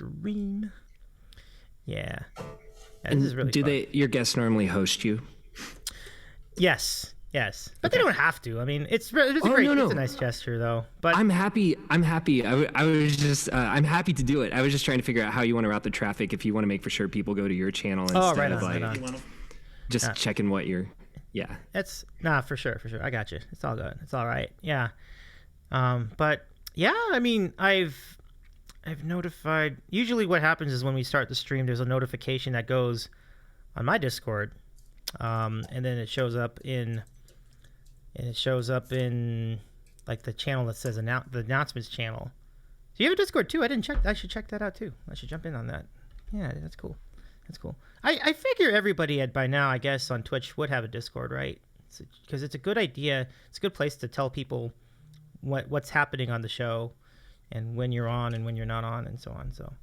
stream. Yeah, this is really do fun. your guests normally host you? Yes, but they don't have to. I mean, it's it's a nice gesture though. But I'm happy. I was just I'm happy to do it. I was just trying to figure out how you want to route the traffic. If you want to make for sure people go to your channel instead of just checking what you're. Yeah. That's for sure. I got you. It's all good. It's all right. Yeah. But yeah, I mean, I've notified. Usually, what happens is when we start the stream, there's a notification that goes on my Discord, and then it shows up in like the channel that says the announcements channel. So you have a Discord too? I didn't check. I should check that out too. I should jump in on that. Yeah, that's cool. I figure everybody by now, I guess, on Twitch would have a Discord, right? Because it's a good idea. It's a good place to tell people what's happening on the show and when you're on and when you're not on and so on. So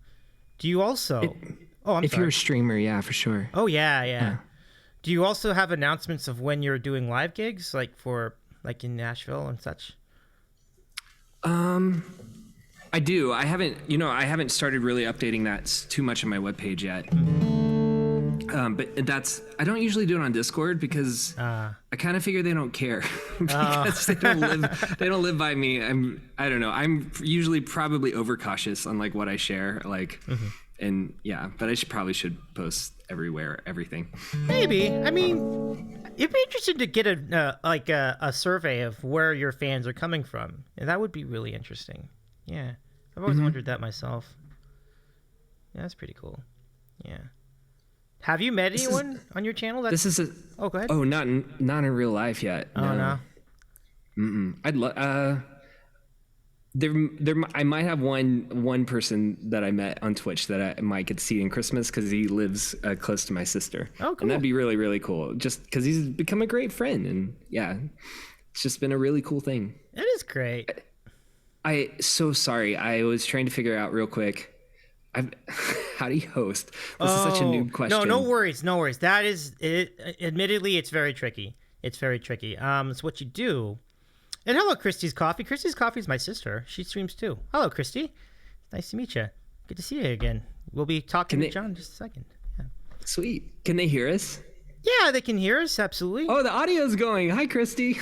do you also... If you're a streamer, yeah, for sure. Oh, yeah. Do you also have announcements of when you're doing live gigs, like in Nashville and such? I do. I haven't started really updating that too much on my webpage yet. But I don't usually do it on Discord because I kind of figure they don't care because they don't live by me. I don't know. I'm usually probably overcautious on like what I share, and yeah, but I probably should post everywhere, everything. Maybe. I mean, it'd be interesting to get a survey of where your fans are coming from. And that would be really interesting. Yeah. I've always wondered that myself. Yeah, that's pretty cool. Yeah. Have you met anyone on your channel? Go ahead. Oh, not in real life yet. Oh, no. I'd love. I might have one person that I met on Twitch that I might get to see in Christmas because he lives close to my sister. Oh, cool. And that'd be really, really cool. Just because he's become a great friend, and yeah, it's just been a really cool thing. It is great. So sorry. I was trying to figure out real quick. How do you host? This is such a noob question. No worries. That is it. Admittedly, it's very tricky. It's what you do. And hello, Christy's Coffee. Christy's Coffee is my sister. She streams too. Hello, Christy. Nice to meet you. Good to see you again. We'll be talking to John in just a second. Yeah. Sweet. Can they hear us? Yeah, they can hear us. Absolutely. Oh, the audio's going. Hi, Christy.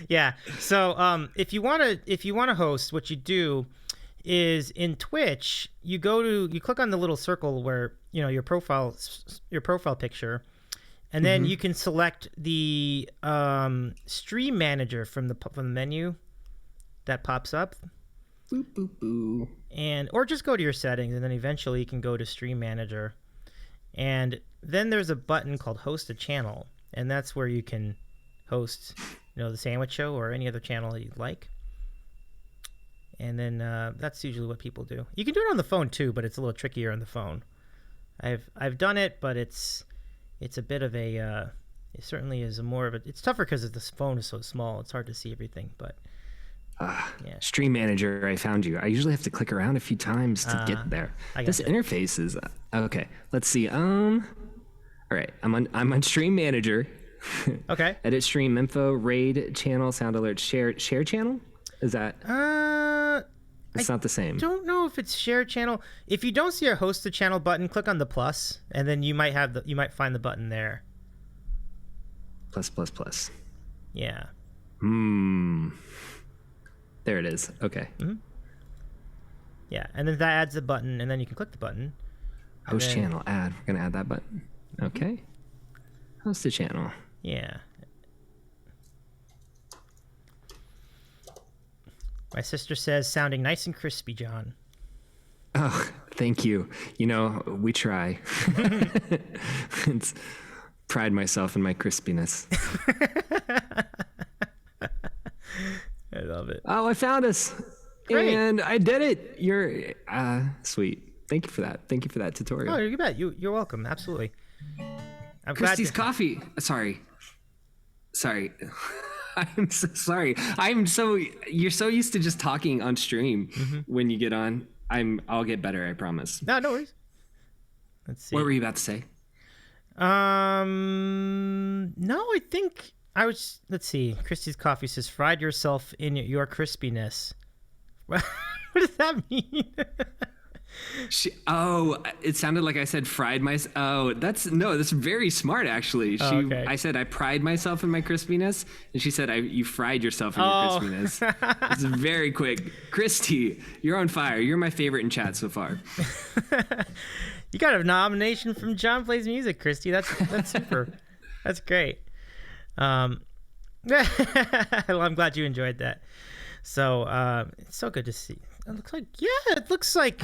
Yeah. So, if you want to host, what you do is in Twitch, you click on the little circle where your profile picture, and then you can select the stream manager from the menu that pops up. Boop, boop, boo. Or just go to your settings, and then eventually you can go to stream manager, and then there's a button called host a channel, and that's where you can host the Sandwich Show or any other channel that you'd like. And then that's usually what people do. You can do it on the phone too, but it's a little trickier on the phone. I've done it, but it's a bit of a it certainly is it's tougher because the phone is so small. It's hard to see everything, but yeah. Stream Manager, I found you. I usually have to click around a few times to get there. This interface is okay. Let's see. All right, I'm on Stream Manager. Okay. Edit stream info, raid channel, sound alerts, share channel. Is that? It's not the same. I don't know if it's share channel. If you don't see a host a channel button, click on the plus, and then you might find the button there. Plus. Yeah. There it is. Okay. Mm-hmm. Yeah, and then that adds a button, and then you can click the button. Host channel add. We're gonna add that button. Okay. Host a channel. Yeah. My sister says, sounding nice and crispy, John. Oh, thank you. We try. Pride myself in my crispiness. I love it. Oh, I found us. Great. And I did it. You're sweet. Thank you for that. Thank you for that tutorial. Oh, you bet. You're welcome. Absolutely. I'm Christy's Coffee. Sorry. I'm so sorry. You're so used to just talking on stream when you get on. I'll get better, I promise. No worries. Let's see. What were you about to say? No, I think I was. Let's see. Christy's Coffee says, "Fried yourself in your crispiness." What does that mean? It sounded like I said fried myself. Oh, that's very smart actually. Okay. I said I pride myself in my crispiness, and she said you fried yourself in your crispiness. It's very quick. Christy, you're on fire. You're my favorite in chat so far. You got a nomination from John Plays Music, Christy. That's super. That's great. I'm glad you enjoyed that. So it's so good to see. It looks like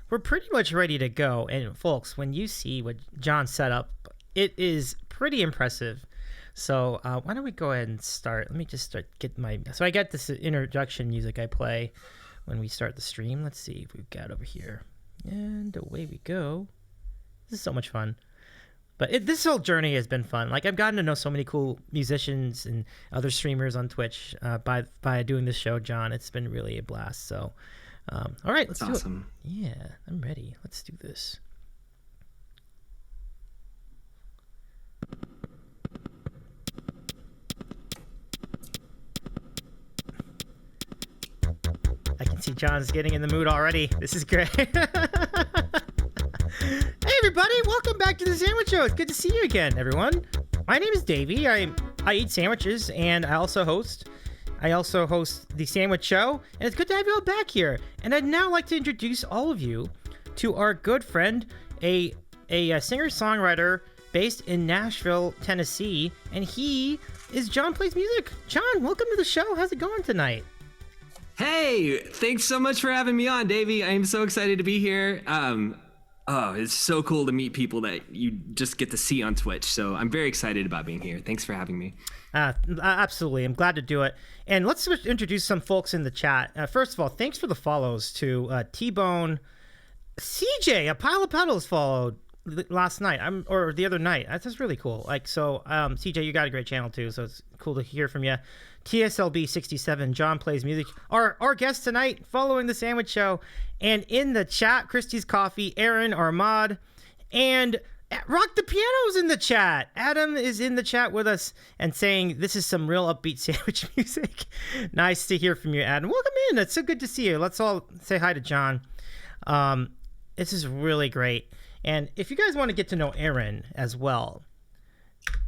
we're pretty much ready to go. And folks, when you see what John set up, it is pretty impressive. So why don't we go ahead and start? Let me just so I got this introduction music I play when we start the stream. Let's see if we've got over here. And away we go. This is so much fun. But this whole journey has been fun. Like, I've gotten to know so many cool musicians and other streamers on Twitch by doing this show, John. It's been really a blast. So, all right, let's do awesome. it. Yeah, I'm ready. Let's do this. I can see John's getting in the mood already. This is great. Hey everybody, welcome back to the Sandwich Show. It's good to see you again, everyone. My name is Davy. I eat sandwiches, and I also host the Sandwich Show, and it's good to have you all back here. And I'd now like to introduce all of you to our good friend, a singer-songwriter based in Nashville, Tennessee, and he is John Plays Music. John, welcome to the show. How's it going tonight? Hey, thanks so much for having me on, Davey. I am so excited to be here. It's so cool to meet people that you just get to see on Twitch. So I'm very excited about being here. Thanks for having me. Absolutely. I'm glad to do it. And let's introduce some folks in the chat. First of all, thanks for the follows to T-Bone, CJ, a pile of pedals followed last night or the other night. That's really cool. CJ, you got a great channel too, so it's cool to hear from you. TSLB 67, John Plays Music, our guest tonight following the Sandwich Show. And in the chat, Christy's Coffee, Aaron, Armad, and Rock the Piano's in the chat. Adam is in the chat with us and saying this is some real upbeat sandwich music. Nice to hear from you, Adam. Welcome in. It's so good to see you. Let's all say hi to John. This is really great. And if you guys want to get to know Aaron as well,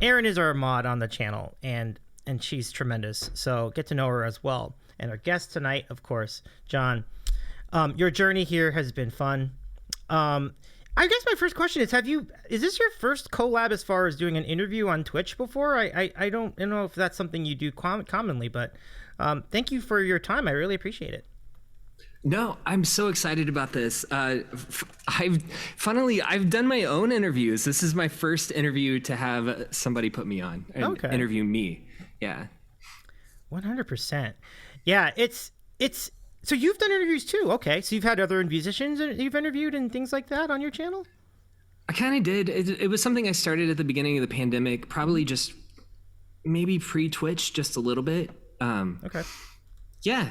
Aaron is our mod on the channel, and she's tremendous. So get to know her as well. And our guest tonight, of course, John. Your journey here has been fun. I guess my first question is, is this your first collab as far as doing an interview on Twitch before? I don't know if that's something you do commonly, but thank you for your time. I really appreciate it. No, I'm so excited about this. I've done my own interviews. This is my first interview to have somebody put me on and interview me. Yeah. 100%. Yeah, it's so you've done interviews too. Okay, so you've had other musicians you've interviewed and things like that on your channel? I kind of did. It was something I started at the beginning of the pandemic, probably just maybe pre-Twitch, just a little bit. Okay. Yeah.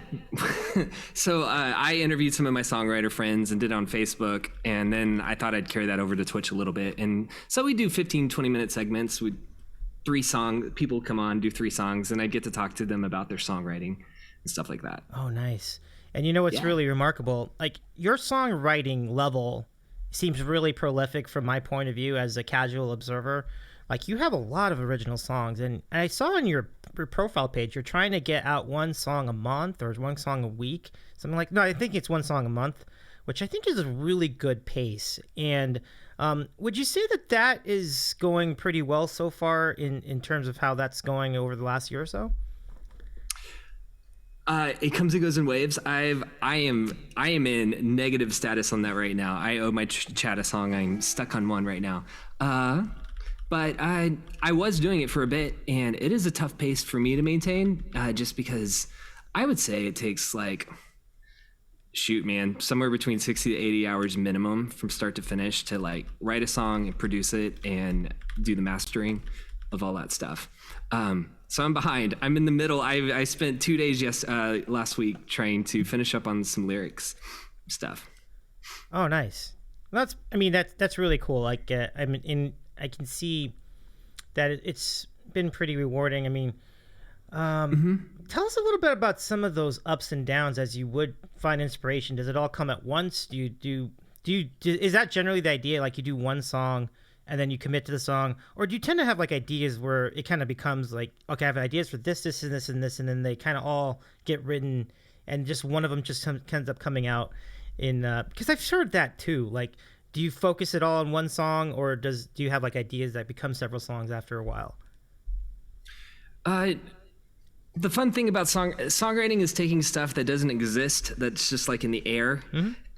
So I interviewed some of my songwriter friends and did it on Facebook, and then I thought I'd carry that over to Twitch a little bit. And so we do 15, 20-minute segments with 3 songs. People come on, do 3 songs, and I get to talk to them about their songwriting and stuff like that. Oh, nice. And you know what's really remarkable? Like, your songwriting level seems really prolific from my point of view as a casual observer. Like, you have a lot of original songs, and I saw on your profile page you're trying to get out 1 song a month or 1 song a week, something like. No, I think it's 1 song a month, which I think is a really good pace. And would you say that is going pretty well so far in terms of how that's going over the last year or so? It comes and goes in waves. I am in negative status on that right now. I owe my chat a song. I'm stuck on 1 right now. But I was doing it for a bit, and it is a tough pace for me to maintain, just because I would say it takes somewhere between 60 to 80 hours minimum from start to finish to write a song and produce it and do the mastering of all that stuff. So I'm behind. I'm in the middle. I spent 2 days last week trying to finish up on some lyrics stuff. Oh, nice. That's really cool. I can see that it's been pretty rewarding. Tell us a little bit about some of those ups and downs as you would find inspiration. Does it all come at once? Do you do is that generally the idea? Like you do one song and then you commit to the song, or do you tend to have like ideas where it kind of becomes like, okay, I have ideas for this, this, and this, and this, and then they kind of all get written, and just one of them just ends up coming out in because I've heard that too. Like, do you focus it all on one song, or do you have like ideas that become several songs after a while? The fun thing about songwriting is taking stuff that doesn't exist, that's just like in the air,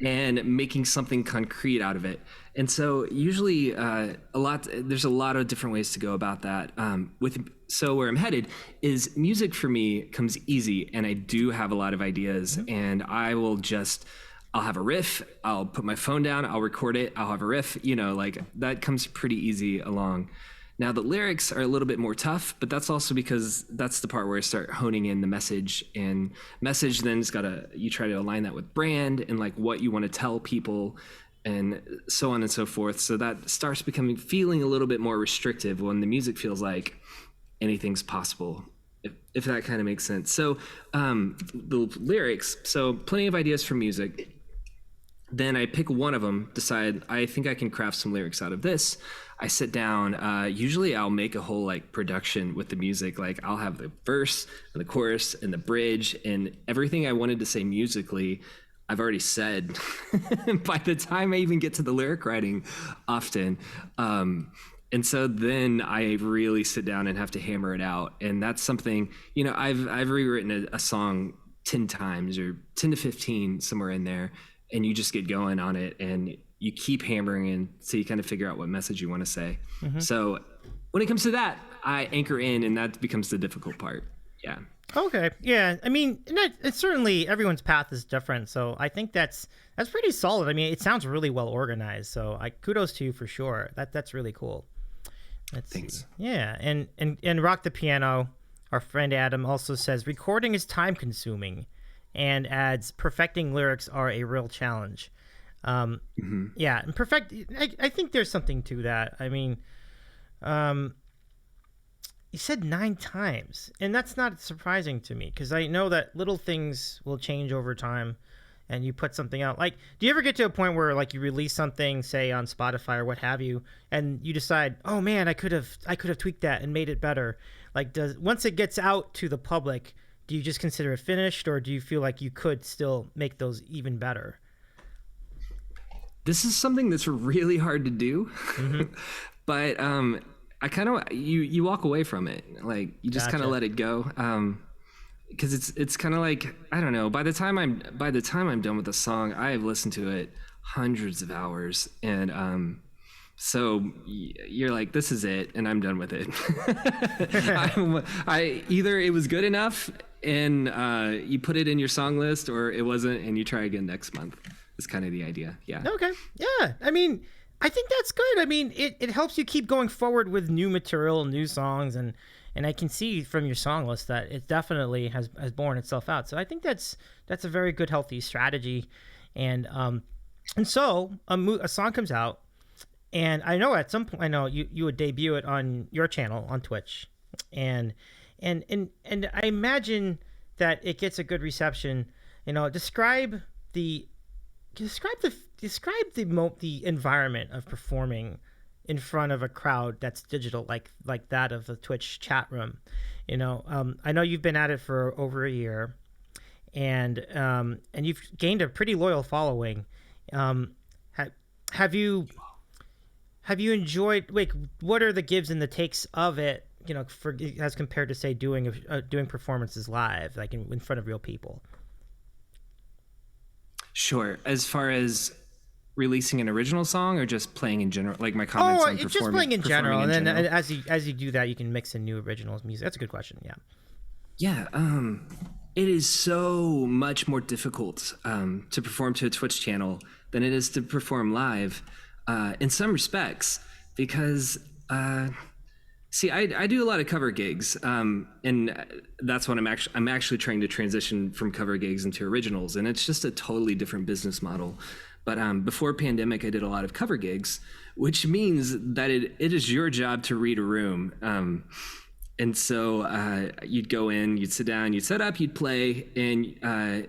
and making something concrete out of it. And so usually there's a lot of different ways to go about that. So where I'm headed is music for me comes easy, and I do have a lot of ideas, and I'll have a riff, I'll put my phone down, I'll record it, I'll have a riff, like that comes pretty easy along. Now the lyrics are a little bit more tough, but that's also because that's the part where I start honing in the message, and message then's you try to align that with brand and like what you want to tell people and so on and so forth. So that starts feeling a little bit more restrictive when the music feels like anything's possible, if that kind of makes sense. So the lyrics, so plenty of ideas for music. Then I pick one of them, decide I think I can craft some lyrics out of this. I sit down, usually I'll make a whole like production with the music. Like I'll have the verse and the chorus and the bridge and everything I wanted to say musically, I've already said by the time I even get to the lyric writing often. And so then I really sit down and have to hammer it out. And that's something, I've rewritten a song 10 times or 10 to 15, somewhere in there. And you just get going on it and you keep hammering in so you kind of figure out what message you want to say. So when it comes to that, I anchor in, and that becomes the difficult part. Yeah. Okay. Yeah. I mean, it's certainly everyone's path is different. So I think that's pretty solid. I mean, it sounds really well organized. So kudos to you for sure. That's really cool. Thanks. Yeah. And Rock the Piano, our friend Adam also says recording is time consuming, and adds perfecting lyrics are a real challenge. Yeah, and I think there's something to that. I mean, you said 9 times, and that's not surprising to me because I know that little things will change over time, and you put something out. Like, do you ever get to a point where like you release something, say on Spotify or what have you, and you decide, oh man, I could have tweaked that and made it better? Like, once it gets out to the public, do you just consider it finished, or do you feel like you could still make those even better? This is something that's really hard to do, but I kind of you walk away from it, like you just kind of let it go, because it's kind of like, I don't know. By the time I'm done with the song, I have listened to it hundreds of hours, and so you're like, this is it, and I'm done with it. I either it was good enough and you put it in your song list, or it wasn't, and you try again next month. Is kind of the idea. Yeah. Okay. Yeah. I mean, I think that's good. I mean, it helps you keep going forward with new material, new songs, and I can see from your song list that it definitely has borne itself out. So I think that's a very good, healthy strategy. And so a song comes out, and I know at some point, I know you would debut it on your channel on Twitch, and I imagine that it gets a good reception. Describe the environment of performing in front of a crowd that's digital, like that of the Twitch chat room. I know you've been at it for over a year, and you've gained a pretty loyal following. Have you enjoyed? What are the gives and the takes of it? As compared to say doing performances live, like in front of real people. Sure. As far as releasing an original song, or just playing in general, like my comments on just playing in general, and then as you do that, you can mix in new originals music. That's a good question. Yeah. It is so much more difficult to perform to a Twitch channel than it is to perform live, in some respects, because see, I do a lot of cover gigs, and that's what I'm actually trying to transition from cover gigs into originals, and it's just a totally different business model. But before pandemic, I did a lot of cover gigs, which means that it is your job to read a room. And so you'd go in, you'd sit down, you'd set up, you'd play, and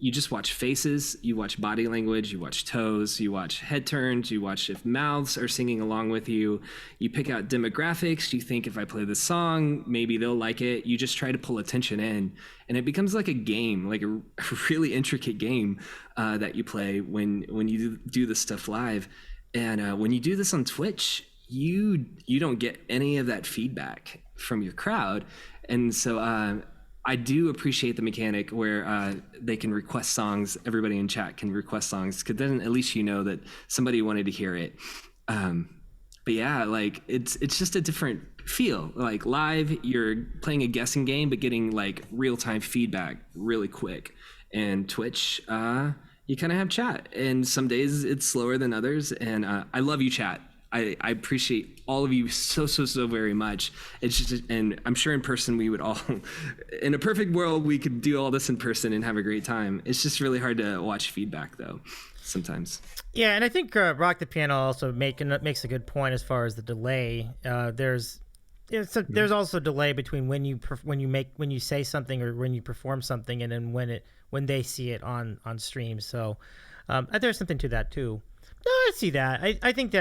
you just watch faces, you watch body language, you watch toes, you watch head turns, you watch if mouths are singing along with you. You pick out demographics. You think if I play this song, maybe they'll like it. You just try to pull attention in, and it becomes like a game, like a really intricate game that you play when you do this stuff live. And when you do this on Twitch, you don't get any of that feedback from your crowd. And so I do appreciate the mechanic where they can request songs. Everybody in chat can request songs, because then at least you know that somebody wanted to hear it. But yeah, like it's just a different feel. Like live, you're playing a guessing game, but getting like real-time feedback really quick. And Twitch, you kind of have chat, and some days it's slower than others. And I love you, chat. I appreciate all of you so very much. It's just, and I'm sure in person we would all, in a perfect world, we could do all this in person and have a great time. It's just really hard to watch feedback though, sometimes. Yeah, and I think Rock the Piano also makes a good point as far as the delay. There's also a delay between when you say something or when you perform something, and then when they see it on stream. So there's something to that too. No, I see that. I think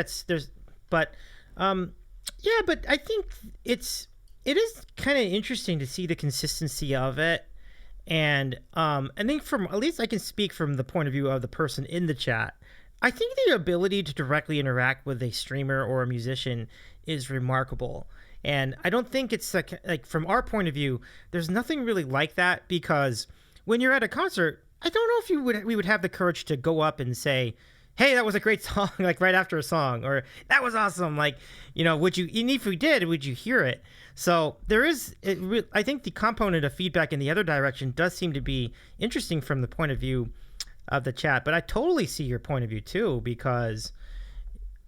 but I think it is kind of interesting to see the consistency of it. And I think at least I can speak from the point of view of the person in the chat. I think the ability to directly interact with a streamer or a musician is remarkable. And I don't think it's like from our point of view, there's nothing really like that, because when you're at a concert, I don't know if we would have the courage to go up and say, hey, that was a great song, like right after a song, or that was awesome. Like, would you, and if we did, would you hear it? So I think the component of feedback in the other direction does seem to be interesting from the point of view of the chat. But I totally see your point of view too, because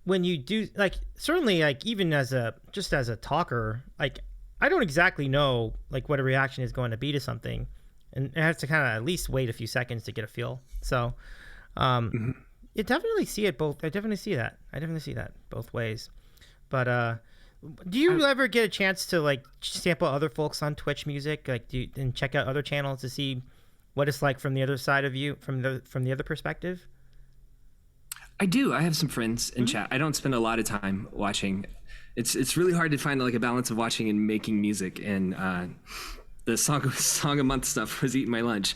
when you do, like, certainly, like, even as a talker, like, I don't exactly know like what a reaction is going to be to something, and I have to kind of at least wait a few seconds to get a feel. So, You definitely see it both. I definitely see that both ways. But do you ever get a chance to like sample other folks on Twitch music, like and check out other channels to see what it's like from the other side of you, from the other perspective? I do. I have some friends in chat. I don't spend a lot of time watching. It's really hard to find like a balance of watching and making music, and the song a month stuff was eating my lunch.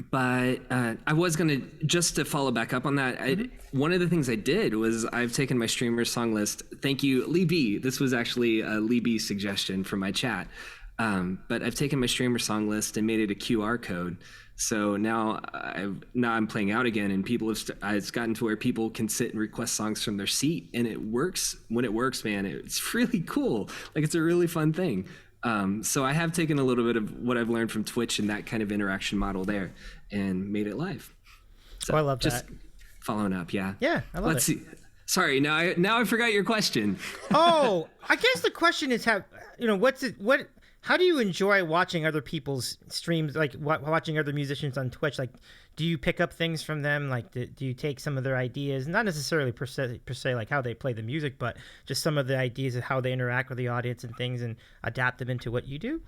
But I was going to, just to follow back up on that, one of the things I did was I've taken my streamer song list. Thank you, Lee B. This was actually a Lee B suggestion from my chat. But I've taken my streamer song list and made it a QR code. So now I'm playing out again, and it's gotten to where people can sit and request songs from their seat, and it works. When it works, man, it's really cool. Like, it's a really fun thing. So I have taken a little bit of what I've learned from Twitch and that kind of interaction model there and made it live. So I love just that. Following up. Yeah. Yeah. I love it. Let's see. Sorry. Now I forgot your question. Oh, I guess the question is how do you enjoy watching other people's streams, like watching other musicians on Twitch? Like, do you pick up things from them? Like, do you take some of their ideas, not necessarily per se like how they play the music, but just some of the ideas of how they interact with the audience and things, and adapt them into what you do?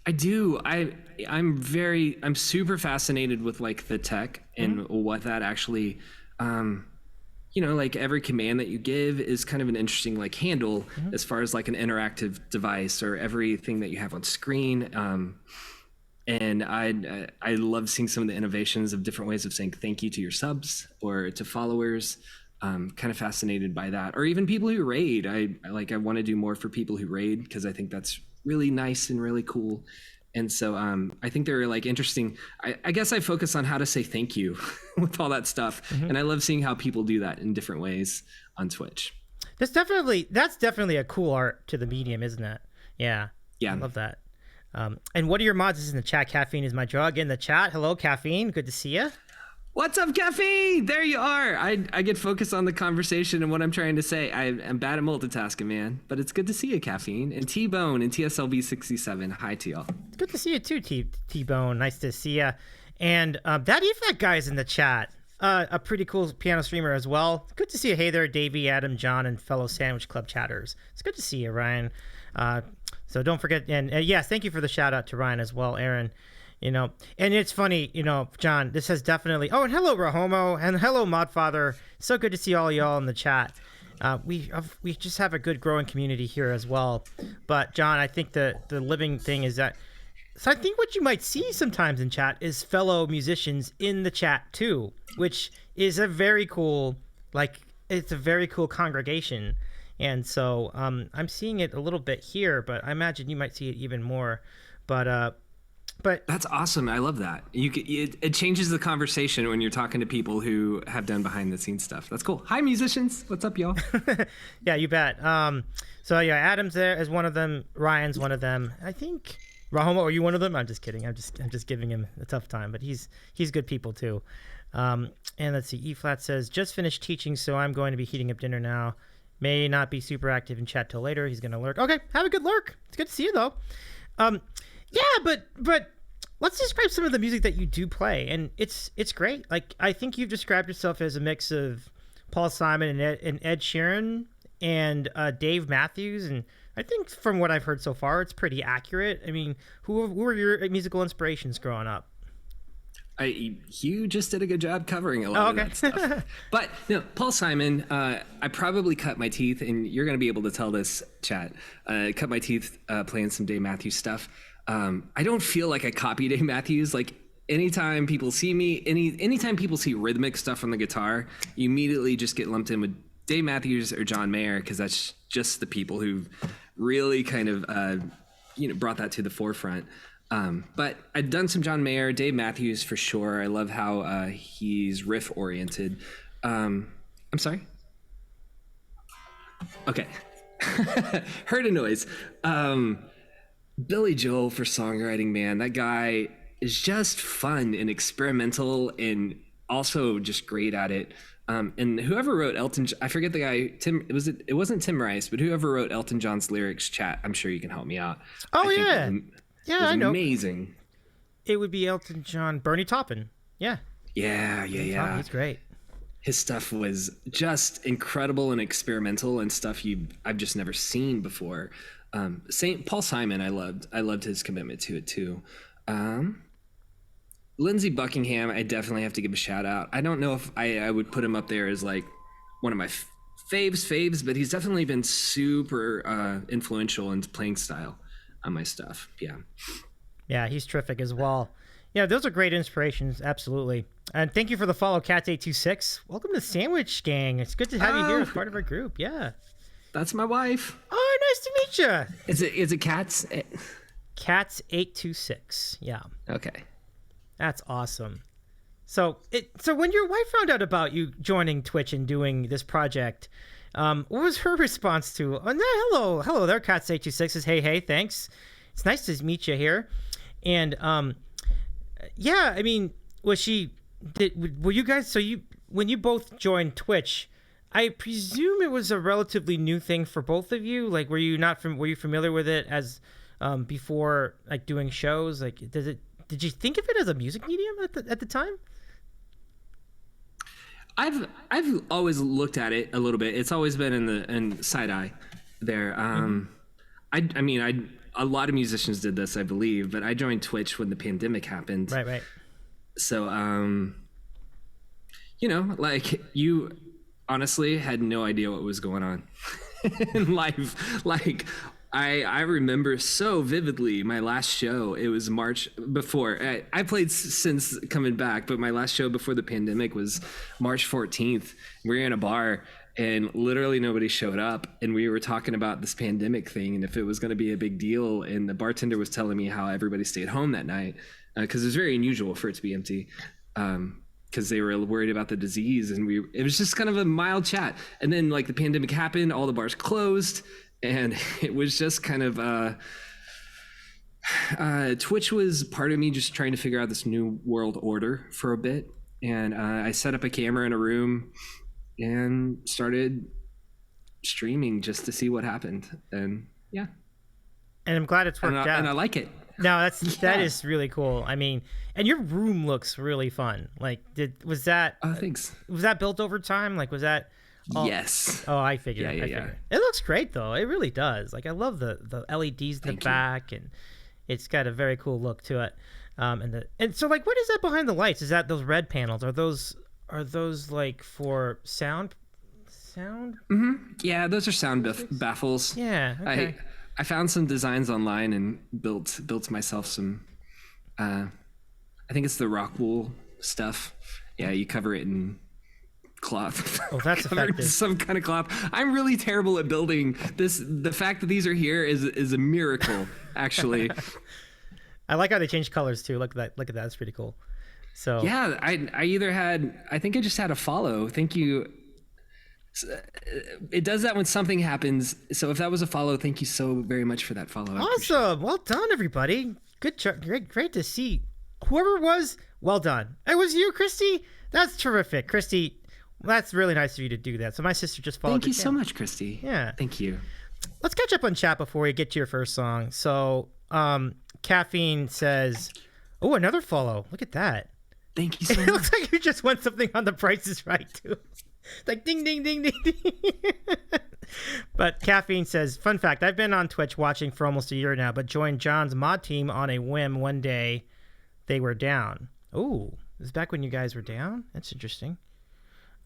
I do. I'm super fascinated with like the tech and what that actually, like every command that you give is kind of an interesting like handle as far as like an interactive device, or everything that you have on screen. And I love seeing some of the innovations of different ways of saying thank you to your subs or to followers. Kind of fascinated by that, or even people who raid. I want to do more for people who raid, because I think that's really nice and really cool. And so I think they're like interesting. I guess I focus on how to say thank you with all that stuff. And I love seeing how people do that in different ways on Twitch. That's definitely a cool art to the medium, isn't it? Yeah. I love that. And what are your mods? This is in the chat. Caffeine is my drug in the chat. Hello, Caffeine. Good to see you. What's up, Caffeine? There you are. I get focused on the conversation and what I'm trying to say. I'm bad at multitasking, man. But it's good to see you, Caffeine. And T-Bone and TSLB67. Hi to y'all. It's good to see you too, T-Bone. Nice to see you. And that guy's in the chat. A pretty cool piano streamer as well. Good to see you. Hey there, Davy, Adam, John, and fellow Sandwich Club chatters. It's good to see you, Ryan. So don't forget, and yes, thank you for the shout out to Ryan as well, Aaron. And it's funny, John, this has definitely, and hello Rahomo, and hello Modfather. So good to see all y'all in the chat. We just have a good growing community here as well. But John, I think the living thing is that, so I think what you might see sometimes in chat is fellow musicians in the chat too, which is a very cool, it's a very cool congregation. And so I'm seeing it a little bit here, but I imagine you might see it even more. But that's awesome. I love that. It changes the conversation when you're talking to people who have done behind the scenes stuff. That's cool. Hi, musicians. What's up, y'all? Yeah, you bet. So yeah, Adam's there as one of them. Ryan's one of them. I think Rahomo, are you one of them? I'm just kidding. I'm just giving him a tough time, but he's good people too. And let's see. E Flat says just finished teaching, so I'm going to be heating up dinner now. May not be super active in chat till later. He's gonna lurk. Okay, have a good lurk. It's good to see you though. Yeah, but let's describe some of the music that you do play, and it's great. Like I think you've described yourself as a mix of Paul Simon and Ed Sheeran and Dave Matthews, and I think from what I've heard so far, it's pretty accurate. I mean, who were your musical inspirations growing up? You just did a good job covering a lot of that stuff. But no, Paul Simon, I probably cut my teeth, and you're going to be able to tell this, chat. Cut my teeth playing some Dave Matthews stuff. I don't feel like I copy Dave Matthews. Like anytime people see me, anytime people see rhythmic stuff on the guitar, you immediately just get lumped in with Dave Matthews or John Mayer, because that's just the people who've really kind of brought that to the forefront. But I've done some John Mayer, Dave Matthews for sure. I love how he's riff oriented. I'm sorry. Okay. Heard a noise. Billy Joel for songwriting, man. That guy is just fun and experimental and also just great at it. And whoever wrote I forget the guy, Tim, it wasn't Tim Rice, but whoever wrote Elton John's lyrics, chat, I'm sure you can help me out. Oh, yeah. Yeah, I know. Amazing. It would be Elton John, Bernie Taupin. Yeah. Yeah. He's great. His stuff was just incredible and experimental and stuff I've just never seen before. Paul Simon, I loved his commitment to it too. Lindsey Buckingham, I definitely have to give a shout out. I don't know if I would put him up there as like one of my faves, but he's definitely been super influential in playing style on my stuff. Yeah, he's terrific as well. Yeah, those are great inspirations, absolutely. And thank you for the follow, Cats826. Welcome to Sandwich Gang. It's good to have you here as part of our group. Yeah, that's my wife. Oh, nice to meet you. Is it Cats? Cats826. Yeah. Okay. That's awesome. So when your wife found out about you joining Twitch and doing this project, what was her response to? Oh, hello there, Cats826 says, hey, thanks. It's nice to meet you here. And yeah, I mean, were you guys? When you both joined Twitch, I presume it was a relatively new thing for both of you. Like, were you familiar with it as before, like doing shows? Like, did you think of it as a music medium at the time? I've always looked at it a little bit. It's always been in side eye there. I mean, a lot of musicians did this, I believe, but I joined Twitch when the pandemic happened. Right. So, like, you honestly had no idea what was going on in life. Like, I remember so vividly my last show. It was March before. I played since coming back, but my last show before the pandemic was March 14th. We were in a bar and literally nobody showed up. And we were talking about this pandemic thing and if it was going to be a big deal. And the bartender was telling me how everybody stayed home that night because it was very unusual for it to be empty. Because they were worried about the disease. And it was just kind of a mild chat. And then like the pandemic happened, all the bars closed. And it was just kind of Twitch was part of me just trying to figure out this new world order for a bit. And I set up a camera in a room and started streaming just to see what happened. And yeah. And I'm glad it's worked out. And I like it. No, that is really cool. I mean, and your room looks really fun. Like, was that? Oh, thanks. Was that built over time? Like, was that Yes. Oh, I figured. Yeah. I figured. It looks great though. It really does. Like I love the LEDs in the back, and it's got a very cool look to it. And so like, what is that behind the lights? Is that those red panels? Are those like for sound? Mm-hmm. Yeah, those are sound baffles. Yeah. Okay. I found some designs online and built myself some. I think it's the rock wool stuff. Yeah, you cover it in cloth. Oh, that's effective. Some kind of cloth. I'm really terrible at building this. The fact that these are here is a miracle, actually. I like how they change colors too. Look at that. It's pretty cool. So yeah, I think I just had a follow. Thank you. It does that when something happens. So if that was a follow, thank you so very much for that follow. Awesome. Well done, everybody. Good job. Great to see. Whoever it was, well done. It was you, Christy. That's terrific, Christy. That's really nice of you to do that. So my sister just followed. Thank you so much, Christy. Yeah. Thank you. Let's catch up on chat before we get to your first song. So Caffeine says, "Oh, another follow. Look at that." Thank you so much. It looks like you just won something on The Price is Right too. It's like ding, ding, ding, ding, ding. But Caffeine says, fun fact, I've been on Twitch watching for almost a year now, but joined John's mod team on a whim one day. They were down. Oh, this is back when you guys were down? That's interesting.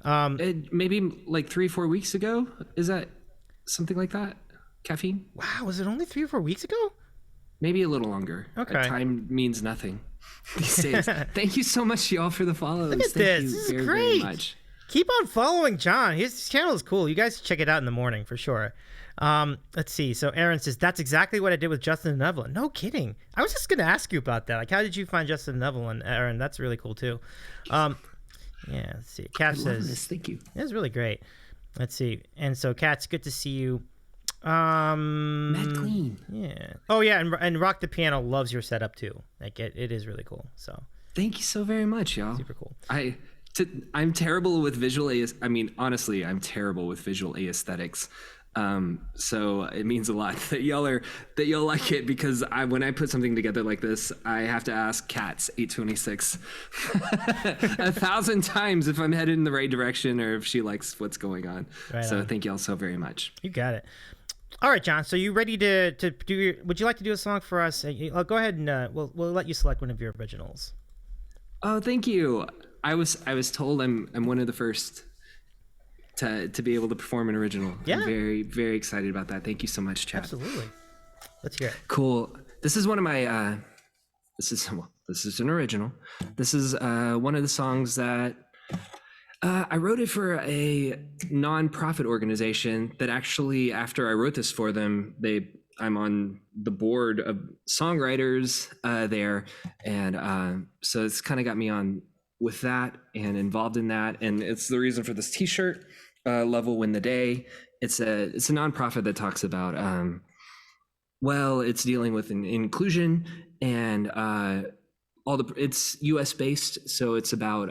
Maybe like 3-4 weeks ago? Is that something like that? Caffeine? Wow, was it only 3 or 4 weeks ago? Maybe a little longer. Okay. Time means nothing these days. Thank you so much, y'all, for the follows. Look at this. This is great. Very much. Keep on following John. His channel is cool. You guys check it out in the morning for sure. Let's see. So Aaron says, that's exactly what I did with Justin and Evelyn. No kidding. I was just going to ask you about that. Like, how did you find Justin and Evelyn, Aaron? That's really cool too. Yeah, let's see. Kat says, this. Thank you. It was really great. Let's see. And so Kat's good to see you. Matt Clean. Yeah. Oh yeah, and Rock the Piano loves your setup too. Like it is really cool. So thank you so very much, y'all. Super cool. I'm terrible with visual honestly, I'm terrible with visual aesthetics. So it means a lot that y'all like it, because when I put something together like this, I have to ask Cats 826 1,000 times if I'm headed in the right direction or if she likes what's going on. Right so on. Thank y'all so very much. You got it. All right, John. So you ready to do would you like to do a song for us? I'll go ahead and we'll let you select one of your originals. Oh, thank you. I was told I'm one of the first to be able to perform an original. Yeah. I'm very, very excited about that. Thank you so much, Chad. Absolutely. Let's hear it. Cool. This is one of my this is an original. This is one of the songs that I wrote it for a non-profit organization that actually, after I wrote this for them, I'm on the board of songwriters there, and so it's kind of got me on with that and involved in that, and it's the reason for this T-shirt. Love will win the day. It's a nonprofit that talks about it's dealing with inclusion and it's US based, so it's about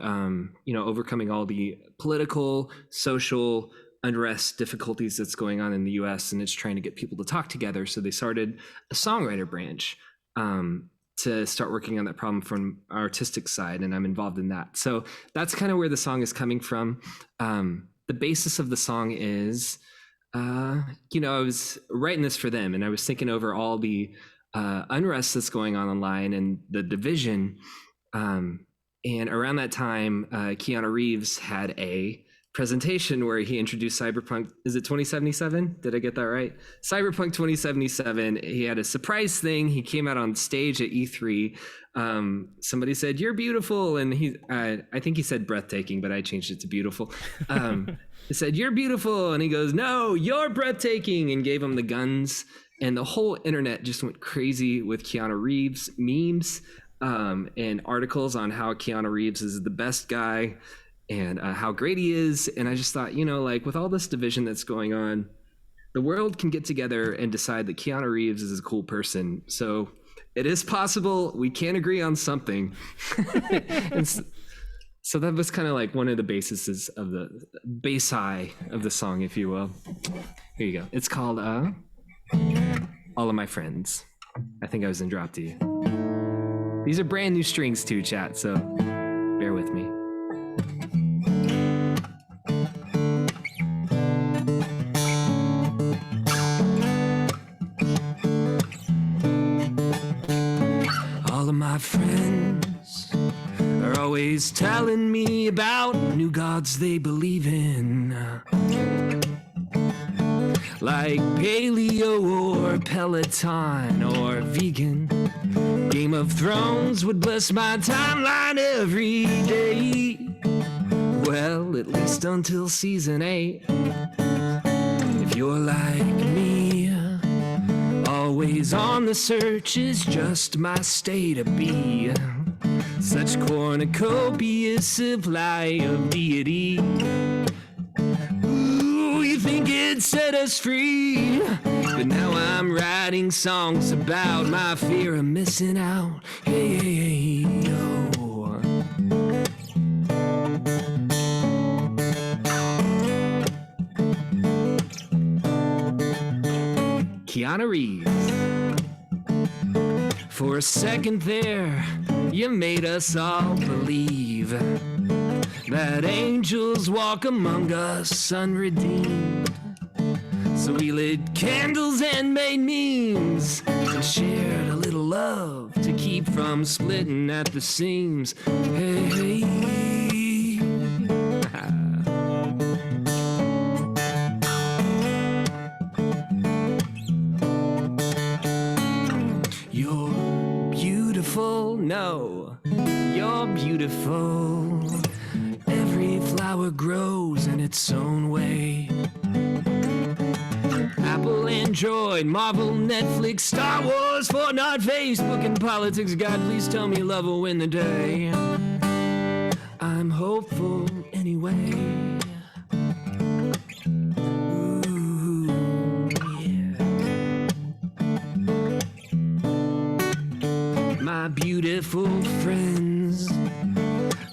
overcoming all the political, social unrest difficulties that's going on in the US, and it's trying to get people to talk together. So they started a songwriter branch to start working on that problem from our artistic side, and I'm involved in that. So that's kind of where the song is coming from. The basis of the song is, I was writing this for them, and I was thinking over all the unrest that's going on online and the division. And around that time, Keanu Reeves had a presentation where he introduced Cyberpunk. Is it 2077? Did I get that right? Cyberpunk 2077. He had a surprise thing. He came out on stage at E3. Somebody said, "You're beautiful," and I think he said breathtaking, but I changed it to beautiful. He said, "You're beautiful," and he goes, "No, you're breathtaking," and gave him the guns. And the whole internet just went crazy with Keanu Reeves memes and articles on how Keanu Reeves is the best guy and how great he is. And I just thought, with all this division that's going on, the world can get together and decide that Keanu Reeves is a cool person. So it is possible. We can agree on something. And so that was kind of like one of the bases of the bass high of the song, if you will. Here you go. It's called All of My Friends. I think I was in drop D. These are brand new strings too, chat, so bear with me. telling me about new gods they believe in, like paleo or Peloton or vegan. Game of Thrones would bless my timeline every day. Well, at least until season 8. If you're like me, always on the search is just my state of be. Such cornucopious supply of deity. Ooh, you think it set us free, but now I'm writing songs about my fear of missing out. Hey, hey, hey, yo. Keanu Reeves. For a second there, you made us all believe that angels walk among us unredeemed. So we lit candles and made memes and shared a little love to keep from splitting at the seams. Hey, hey. You're beautiful, no, you're beautiful. Every flower grows in its own way. Apple, Android, Marvel, Netflix, Star Wars, Fortnite, Facebook, and politics. God, please tell me love will win the day. I'm hopeful anyway. Ooh, yeah. My beautiful friends,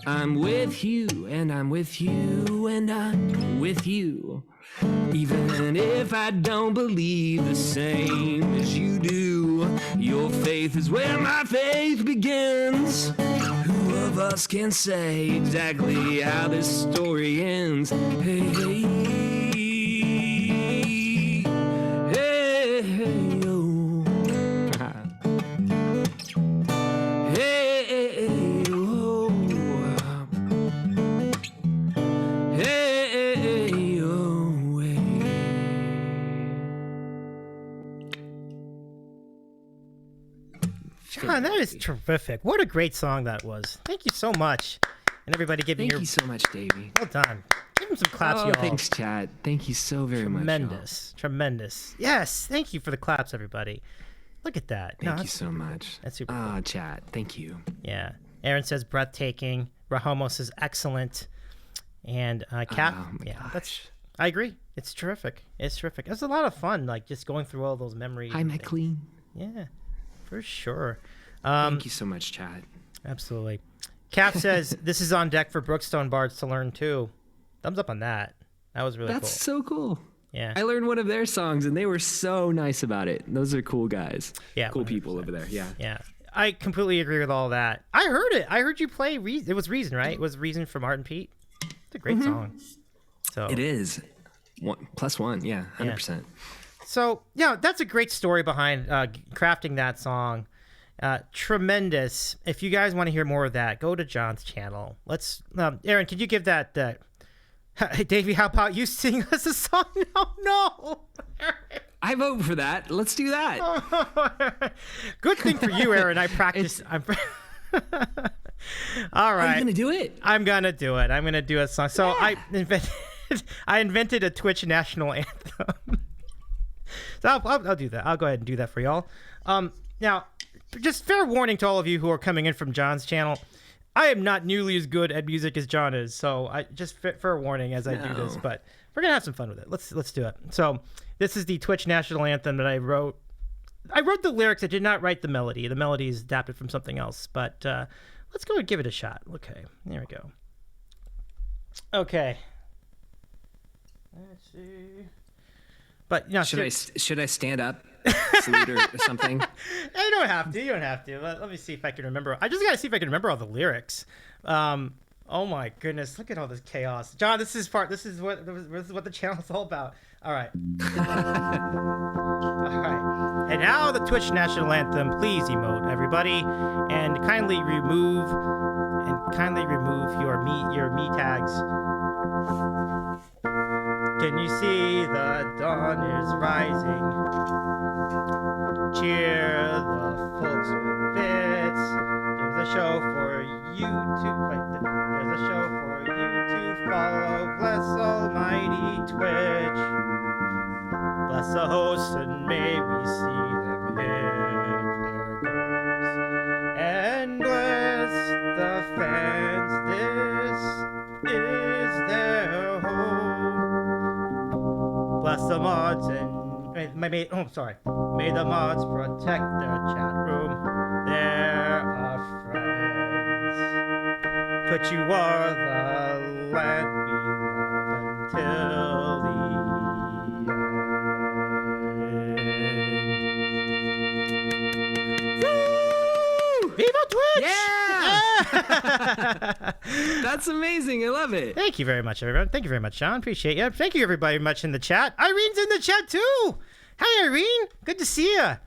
I'm with you, and I'm with you, and I'm with you. Even if I don't believe the same as you do, your faith is where my faith begins. Who of us can say exactly how this story ends? Hey, hey, hey, hey, oh. Hey, hey, oh. Hey, oh. John, that is terrific. What a great song that was. Thank you so much. And everybody giving Thank you so much, Davy. Well done. Give him some claps, y'all. Thanks, chat. Thank you so very much. Tremendous. Tremendous. Yes. Thank you for the claps, everybody. Look at that. Thank you so much. That's super cool. Chat. Thank you. Yeah. Aaron says breathtaking. Rahomos is excellent. And Cap, I agree. It's terrific. It's terrific. It was a lot of fun, like just going through all those memories. Hi, McLean. Yeah, for sure. Thank you so much, chat. Absolutely. Cap says this is on deck for Brookstone Bards to learn too. Thumbs up on that. That was really cool. That's so cool. Yeah. I learned one of their songs and they were so nice about it. Those are cool guys. Yeah. Cool 100%. people over there. Yeah. Yeah. I completely agree with all that. I heard it. I heard you play Reason. It was Reason, right? It was Reason from Art and Pete. It's a great song. So it is. +1. Yeah. 100%. Yeah. So, yeah, that's a great story behind crafting that song. Tremendous. If you guys want to hear more of that, go to John's channel. Let's, Aaron, could you give that, hey, Davey, how about you sing us a song? No. I vote for that. Let's do that. Good thing for you, Aaron. I practice. All right. Are you going to do it? I'm going to do it. I'm going to do a song. So yeah. I invented a Twitch national anthem. So I'll do that. I'll go ahead and do that for y'all. Now, just fair warning to all of you who are coming in from John's channel. I am not nearly as good at music as John is. So I just fair warning as I do this, but we're going to have some fun with it. Let's do it. So this is the Twitch national anthem that I wrote. I wrote the lyrics. I did not write the melody. The melody is adapted from something else, but let's go and give it a shot. Okay, there we go. Okay. Let's see. But you know, should I stand up, salute or something? You don't have to. You don't have to. Let me see if I can remember. I just gotta see if I can remember all the lyrics. Oh my goodness! Look at all this chaos, John. This is what the channel is all about. All right. All right. And now the Twitch national anthem. Please emote, everybody, and kindly remove and kindly remove your me tags. Can you see the dawn is rising? Cheer the folks with bits. There's a show for you to play. There's a show for you to follow. Bless Almighty Twitch. Bless the hosts and may we see them hit their goals. And bless the fans. This is their home. Bless the mods and may the mods protect the chat room. They're our friends. But you are the land we love until the end. Woo! Viva Twitch! Yeah! That's amazing. I love it. Thank you very much, everyone. Thank you very much, Sean. Appreciate you. Thank you, everybody, much in the chat. Irene's in the chat, too. Hi, Irene. Good to see you.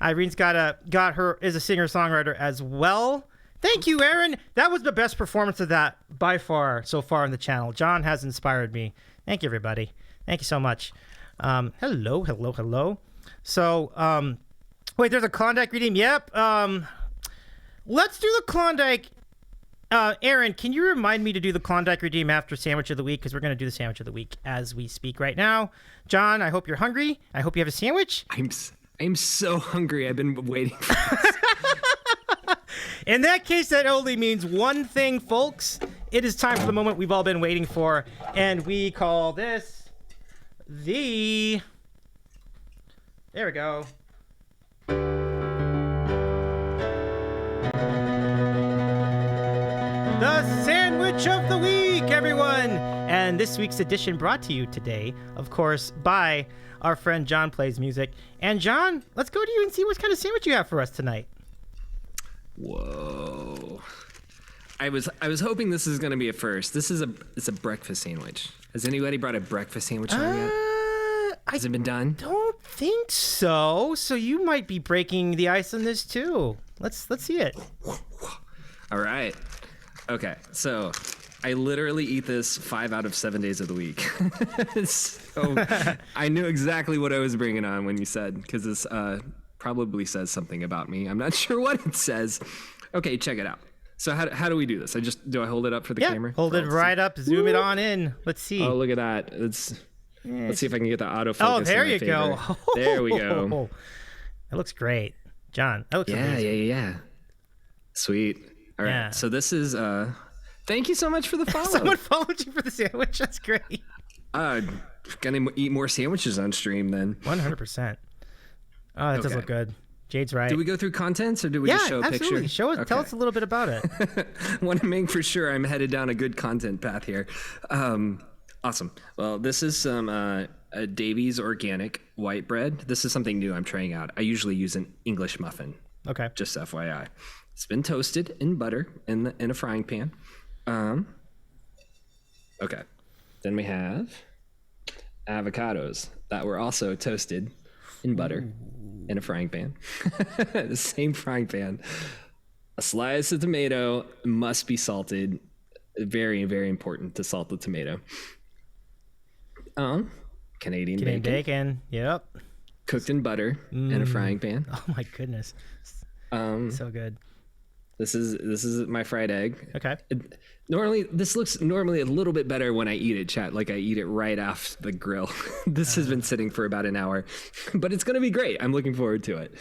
Irene's got her is a singer-songwriter as well. Thank you, Aaron. That was the best performance of that by far so far on the channel. John has inspired me. Thank you, everybody. Thank you so much. Hello. So, wait, there's a Klondike redeem. Yep. Let's do the Klondike. Aaron, can you remind me to do the Klondike redeem after Sandwich of the Week? Because we're going to do the Sandwich of the Week as we speak right now. John, I hope you're hungry. I hope you have a sandwich. I'm so hungry. I've been waiting for this. In that case, that only means one thing, folks. It is time for the moment we've all been waiting for, and we call this the... There we go. The Sandwich of the Week, everyone! And this week's edition brought to you today, of course, by our friend John Plays Music. And John, let's go to you and see what kind of sandwich you have for us tonight. Whoa. I was hoping this is going to be a first. It's a breakfast sandwich. Has anybody brought a breakfast sandwich on yet? Has it been done? Don't think so. So you might be breaking the ice on this too. Let's see it. All right. Okay. So I literally eat this 5 out of 7 days of the week. So I knew exactly what I was bringing on when you said, because this probably says something about me. I'm not sure what it says. Okay, check it out. So how do we do this? Do I hold it up for the camera? Hold it right up. Zoom it on in. Let's see. Oh, look at that. Let's see if I can get the autofocus. Oh, there you go. There we go. It looks great. John, that looks amazing. Yeah. Sweet. All right. Yeah. So this is thank you so much for the follow. Someone followed you for the sandwich. That's great. Gonna eat more sandwiches on stream then. 100%. Oh, that does look good. Jade's right. Do we go through contents or do we just show a absolutely. picture? Tell us a little bit about it. Want to make for sure I'm headed down a good content path here. Awesome. Well, this is some Davy's organic white bread. This is something new I'm trying out. I usually use an English muffin. Okay. Just FYI. It's been toasted in butter in a frying pan. Okay. Then we have avocados that were also toasted in butter in a frying pan. The same frying pan. A slice of tomato must be salted. Very, very important to salt the tomato. Canadian bacon. Yep. Cooked in butter in a frying pan. Oh my goodness. So good. This is my fried egg. Okay. This looks a little bit better when I eat it, chat. Like I eat it right off the grill. This has been sitting for about an hour, but it's gonna be great. I'm looking forward to it.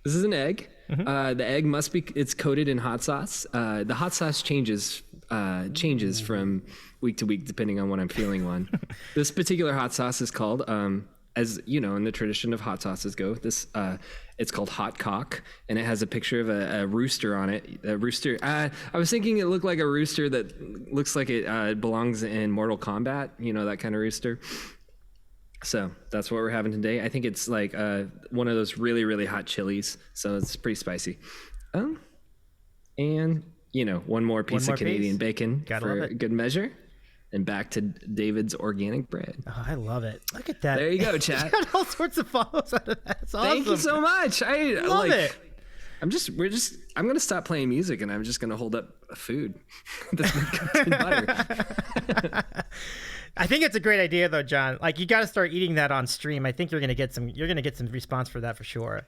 This is an egg. Mm-hmm. The egg it's coated in hot sauce. The hot sauce changes from week to week depending on what I'm feeling on. This particular hot sauce is called, as you know, in the tradition of hot sauces go, it's called Hot Cock, and it has a picture of a rooster on it. A rooster. I was thinking it looked like a rooster that looks like it belongs in Mortal Kombat. You know, that kind of rooster. So that's what we're having today. I think it's like one of those really, really hot chilies. So it's pretty spicy. And you know, one more piece of Canadian bacon for good measure. And back to David's organic bread. Oh, I love it. Look at that. There you go, chat. You got all sorts of follows out of that. It's awesome. Thank you so much. I love it. I'm gonna stop playing music and I'm just gonna hold up food. That's my cooked in butter. I think it's a great idea though, John. Like you got to start eating that on stream. I think you're gonna get some response for that for sure.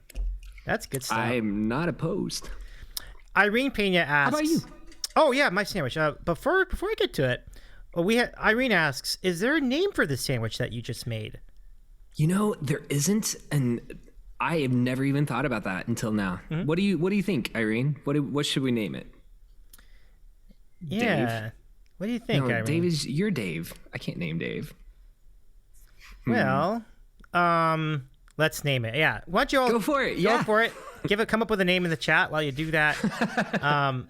That's good stuff. I'm not opposed. Irene Pena asks. How about you? Oh yeah, my sandwich. Before I get to it, Irene asks, is there a name for the sandwich that you just made? You know, there isn't, and I have never even thought about that until now. Mm-hmm. What do you think, Irene? What should we name it? Yeah. Dave? What do you think, No, Irene? you're Dave. I can't name Dave. Well, let's name it. Yeah. Why don't you all go for it? Go for it. Come up with a name in the chat while you do that. I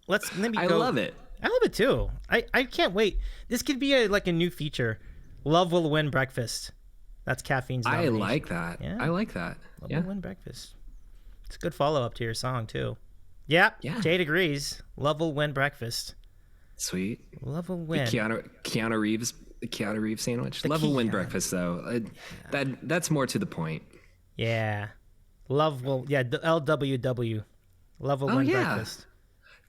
love it. I love it too. I can't wait. This could be a new feature. Love will win breakfast. That's caffeine's nomination. I like that. Yeah. I like that. Love will win breakfast. It's a good follow-up to your song too. Yep. Yeah. Jade agrees. Love will win breakfast. Sweet. Love will win. The Keanu Reeves sandwich. Love will win breakfast though. That's more to the point. Yeah. Love will. Yeah. The LWW. Love will win breakfast.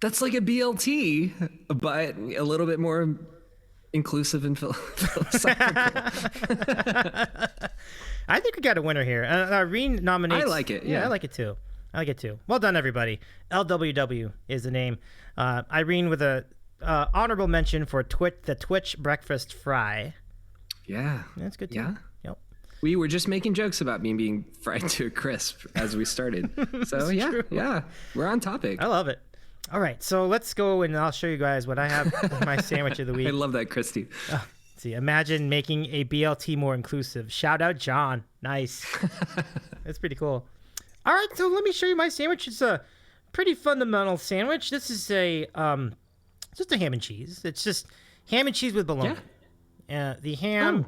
That's like a BLT, but a little bit more inclusive and philosophical. I think we got a winner here. Irene nominates. I like it. Yeah, I like it too. Well done, everybody. LWW is the name. Irene with a honorable mention for the Twitch breakfast fry. Yeah, that's good too. Yeah. Yep. We were just making jokes about me being fried to a crisp as we started. So yeah, we're on topic. I love it. All right, so let's go and I'll show you guys what I have with my sandwich of the week. I love that, Christy. See, imagine making a BLT more inclusive. Shout out, John. Nice. That's pretty cool. All right, so let me show you my sandwich. It's a pretty fundamental sandwich. This is just a ham and cheese. It's just ham and cheese with bologna. Yeah. The ham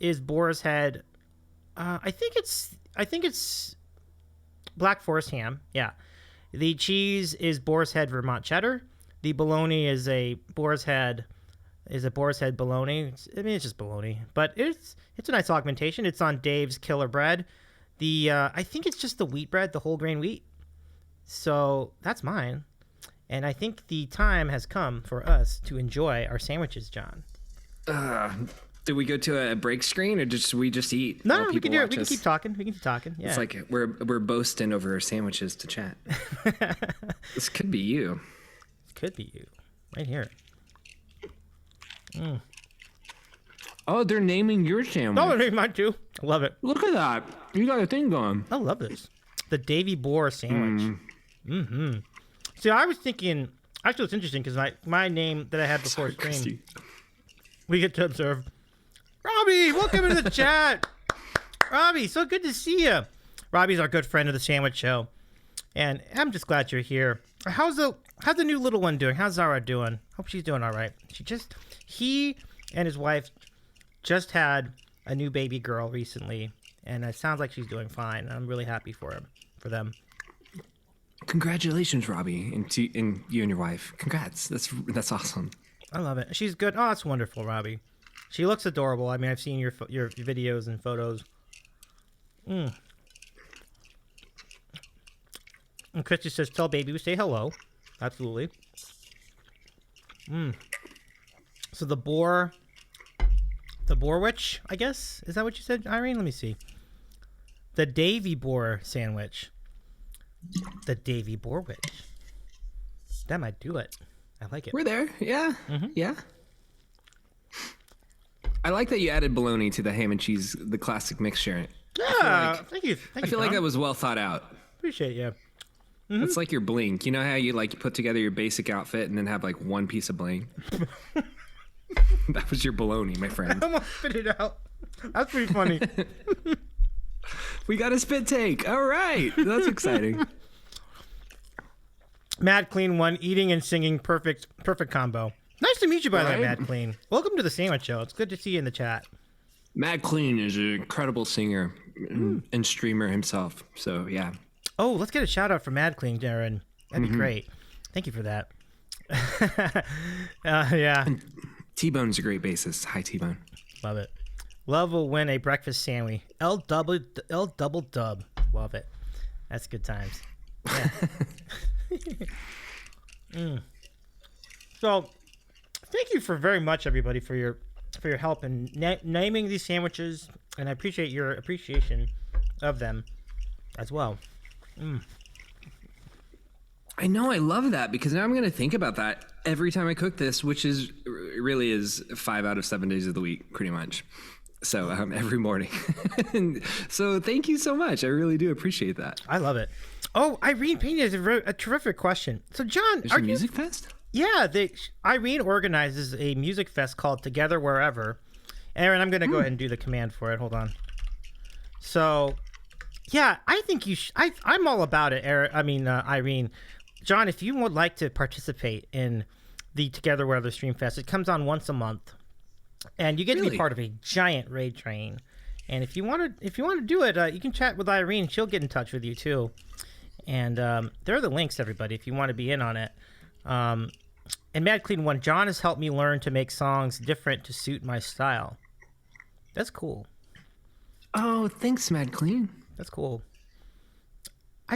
is boar's head. I think it's Black Forest ham. Yeah. The cheese is boar's head Vermont cheddar. The bologna is a boar's head bologna. It's just bologna, but it's a nice augmentation. It's on Dave's Killer Bread. I think it's just the wheat bread, the whole grain wheat. So that's mine. And I think the time has come for us to enjoy our sandwiches, John. Did we go to a break screen or we just eat? No, we can do it. We can keep talking. Yeah. It's like we're boasting over our sandwiches to chat. This could be you. Could be you. Right here. Oh, they're naming your sandwich. Oh, they're naming mine too. I love it. Look at that. You got a thing going. I love this. The Davy Boar sandwich. See, I was thinking, actually it's interesting because my name that I had before stream, we get to observe. Robbie, welcome into the chat. Robbie, so good to see you. Robbie's our good friend of the Sandwich Show. And I'm just glad you're here. How's the new little one doing? How's Zara doing? Hope she's doing all right. He and his wife just had a new baby girl recently, and it sounds like she's doing fine. I'm really happy for them. Congratulations, Robbie, and you and your wife. Congrats. That's awesome. I love it. She's good. Oh, that's wonderful, Robbie. She looks adorable. I mean, I've seen your videos and photos. And Christy says, "Tell baby we say hello." Absolutely. So the boar witch, I guess, is that what you said, Irene? Let me see. The Davy Boar sandwich. The Davy Boar witch. That might do it. I like it. We're there. Yeah. Yeah. I like that you added bologna to the ham and cheese, the classic mixture. Yeah. Thank you. I feel like that was well thought out. Appreciate it, yeah. It's like your bling. You know how you put together your basic outfit and then have one piece of bling? That was your bologna, my friend. I almost spit it out. That's pretty funny. We got a spit take. All right. That's exciting. Mad Clean won eating and singing perfect combo. Nice to meet you, by the way, Mad Clean. Welcome to the Sandwich Show. It's good to see you in the chat. Mad Clean is an incredible singer and streamer himself. So, yeah. Oh, let's get a shout out for Mad Clean, Darren. That'd be great. Thank you for that. Yeah. And T-Bone's a great bassist. Hi, T-Bone. Love it. Love will win a breakfast sandwich. L double dub. Love it. That's good times. Yeah. So, thank you for very much, everybody, for your help in naming these sandwiches, and I appreciate your appreciation of them as well. I know, I love that, because now I'm going to think about that every time I cook this, which is really is 5 out of 7 days of the week, pretty much. So every morning. So thank you so much. I really do appreciate that. I love it. Oh, Irene Pena is a terrific question. So, John, There's a music fest? Yeah, Irene organizes a music fest called Together Wherever. Aaron, I'm going to go ahead and do the command for it. Hold on. So, yeah, I think I'm all about it, Irene. John, if you would like to participate in the Together Wherever Stream Fest, it comes on once a month, and you get to be part of a giant raid train. And if you want to do it, you can chat with Irene. She'll get in touch with you too. And there are the links, everybody, if you want to be in on it. And Mad Clean One, John has helped me learn to make songs different to suit my style. That's cool. Oh, thanks, Mad Clean. That's cool.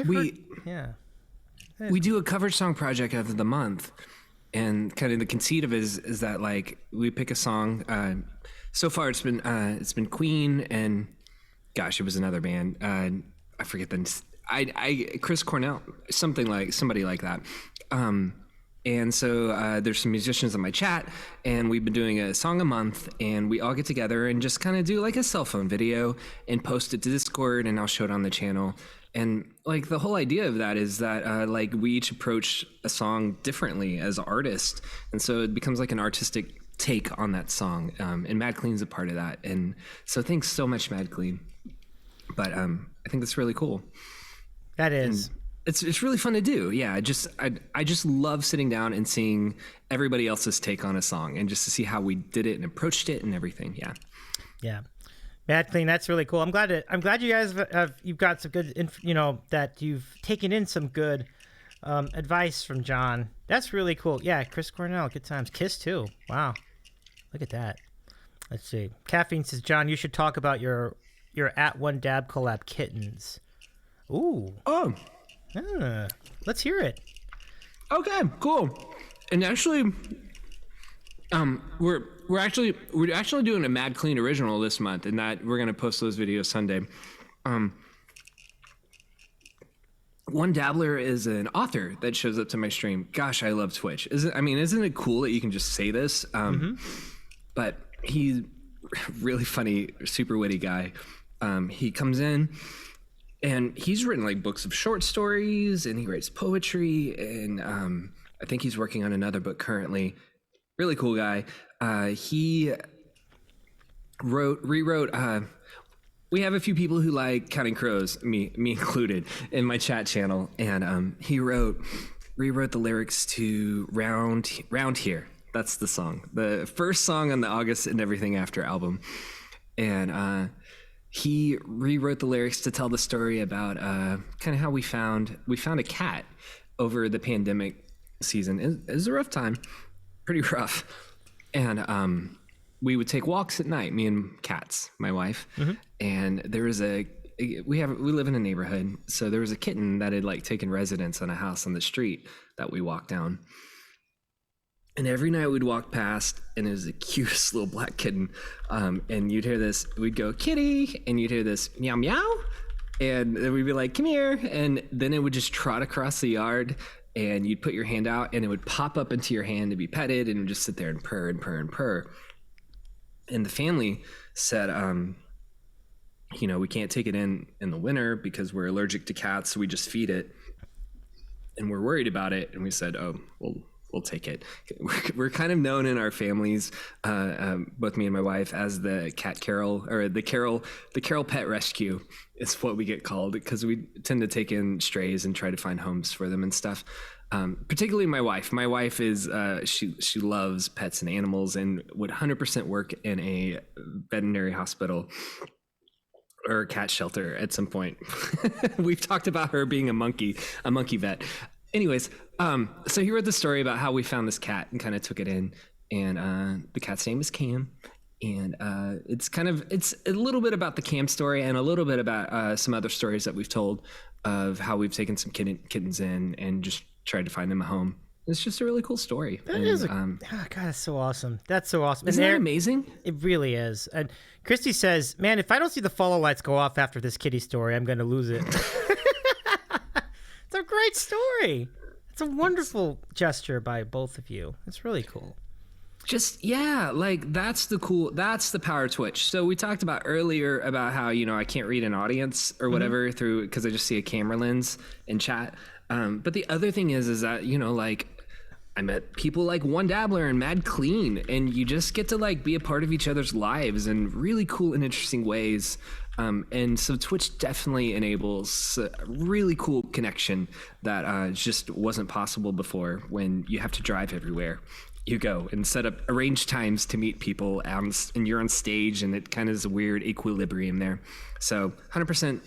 We do a cover song project of the month, and kind of the conceit of it is that, like, we pick a song. So far, it's been Queen and, gosh, it was another band. I forget the Chris Cornell, somebody like that. And so there's some musicians in my chat, and we've been doing a song a month, and we all get together and just kind of do like a cell phone video and post it to Discord, and I'll show it on the channel. And like the whole idea of that is that like we each approach a song differently as artists, and so it becomes like an artistic take on that song. And Mad Clean's a part of that, and so thanks so much, Mad Clean. But I think that's really cool. That is. And it's really fun to do. Yeah, I just love sitting down and seeing everybody else's take on a song, and just to see how we did it and approached it and everything. Yeah. Yeah. Mad Clean, that's really cool. I'm glad you guys you've got some good, that you've taken in some good advice from John. That's really cool. Yeah, Chris Cornell, good times. Kiss too. Wow, look at that. Let's see. Caffeine says, John, you should talk about your At One Dab collab kittens. Ooh. Oh. Let's hear it. Okay, cool. And actually, we're actually doing a Mad Clean original this month, and that we're gonna post those videos Sunday. One Dabbler is an author that shows up to my stream. Gosh, I love Twitch. Isn't it cool that you can just say this? But he's really funny, super witty guy. He comes in, and he's written like books of short stories, and he writes poetry, and I think he's working on another book currently. Really cool guy. He rewrote. We have a few people who like Counting Crows, me included, in my chat channel, and he rewrote the lyrics to Round Here. That's the song, the first song on the August and Everything After album, and he rewrote the lyrics to tell the story about kind of how we found a cat over the pandemic season. It was a rough time, pretty rough, and we would take walks at night, me and Cats, my wife, and there was we live in a neighborhood, so there was a kitten that had like taken residence on a house on the street that we walked down. And every night we'd walk past, and it was the cutest little black kitten. And you'd hear this, we'd go, kitty, and you'd hear this meow meow. And then we'd be like, come here. And then it would just trot across the yard, and you'd put your hand out, and it would pop up into your hand to be petted, and just sit there and purr and purr and purr. And the family said, we can't take it in the winter because we're allergic to cats, so we just feed it. And we're worried about it. And we said, we'll take it. We're kind of known in our families, both me and my wife, as the cat Carroll, or the Carroll pet rescue is what we get called, because we tend to take in strays and try to find homes for them and stuff. Particularly my wife. My wife is she loves pets and animals, and would 100% work in a veterinary hospital or a cat shelter at some point. We've talked about her being a monkey vet. Anyways, so he wrote the story about how we found this cat and kind of took it in, and the cat's name is Cam, and it's a little bit about the Cam story and a little bit about some other stories that we've told of how we've taken some kittens in and just tried to find them a home. It's just a really cool story. God, that's so awesome. That's so awesome. Isn't that amazing? It really is. And Christy says, man, if I don't see the follow lights go off after this kitty story, I'm going to lose it. It's a great story. It's a wonderful gesture by both of you. It's really cool. Just, like that's the power of Twitch. So we talked about earlier about how, I can't read an audience or whatever through, because I just see a camera lens in chat. But the other thing is that, like I met people like One Dabbler and Mad Clean, and you just get to like be a part of each other's lives in really cool and interesting ways. And so Twitch definitely enables a really cool connection that just wasn't possible before when you have to drive everywhere you go and set up arranged times to meet people and you're on stage, and it kind of is a weird equilibrium there. So 100%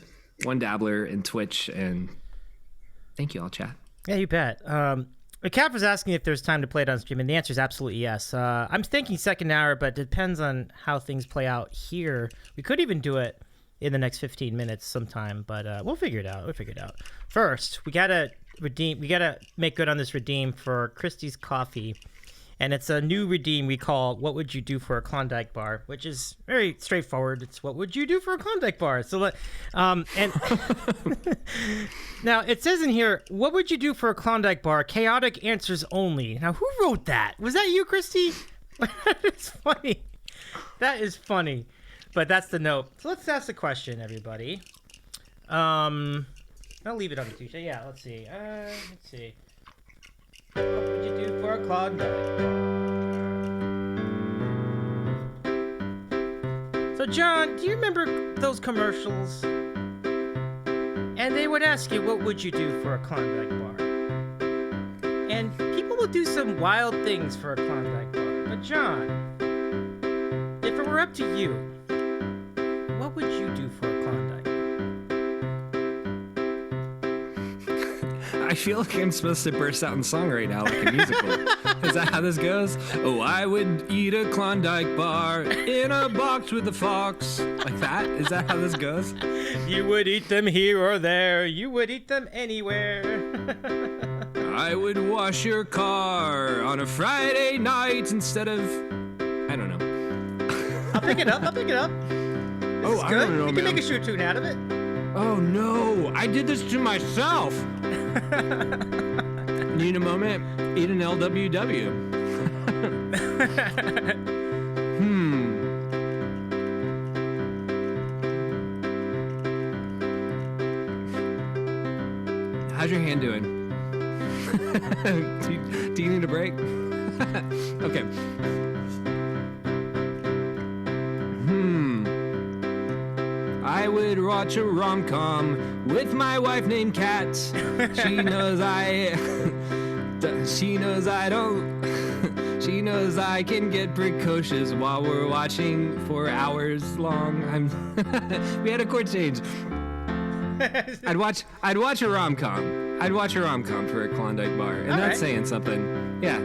One Dabbler and Twitch, and thank you all, chat. Yeah, you bet. Cav was asking if there's time to play it on stream, and the answer is absolutely yes. I'm thinking second hour, but it depends on how things play out here. We could even do it in the next 15 minutes sometime, but we'll figure it out. First, we gotta make good on this redeem for Christie's Coffee. And it's a new redeem we call "What Would You Do for a Klondike Bar," which is very straightforward. It's "What would you do for a Klondike bar?" So, and now it says in here, "What would you do for a Klondike bar? Chaotic answers only." Now, who wrote that? Was that you, Christy? That's funny. That is funny, but that's the note. So let's ask the question, everybody. I'll leave it on the Tuesday. Yeah, let's see. What would you do for a Klondike? So, John, do you remember those commercials? And they would ask you, what would you do for a Klondike bar? And people will do some wild things for a Klondike bar. But, John, if it were up to you, what would you do for a Klondike? I feel like I'm supposed to burst out in song right now like a musical. Is that how this goes? Oh, I would eat a Klondike bar in a box with a fox. Like that? Is that how this goes? You would eat them here or there. You would eat them anywhere. I would wash your car on a Friday night instead of... I don't know. I'll pick it up. Oh, I don't know, You can make a shoe tune out of it. Oh, no. I did this to myself. Need a moment? Eat an LWW. How's your hand doing? Do you need a break? Okay. I would watch a rom-com with my wife named Kat. She knows she knows I can get precocious while we're watching for hours long. We had a chord change. I'd watch a rom-com. I'd watch a rom-com for a Klondike bar, and that's saying something. Yeah.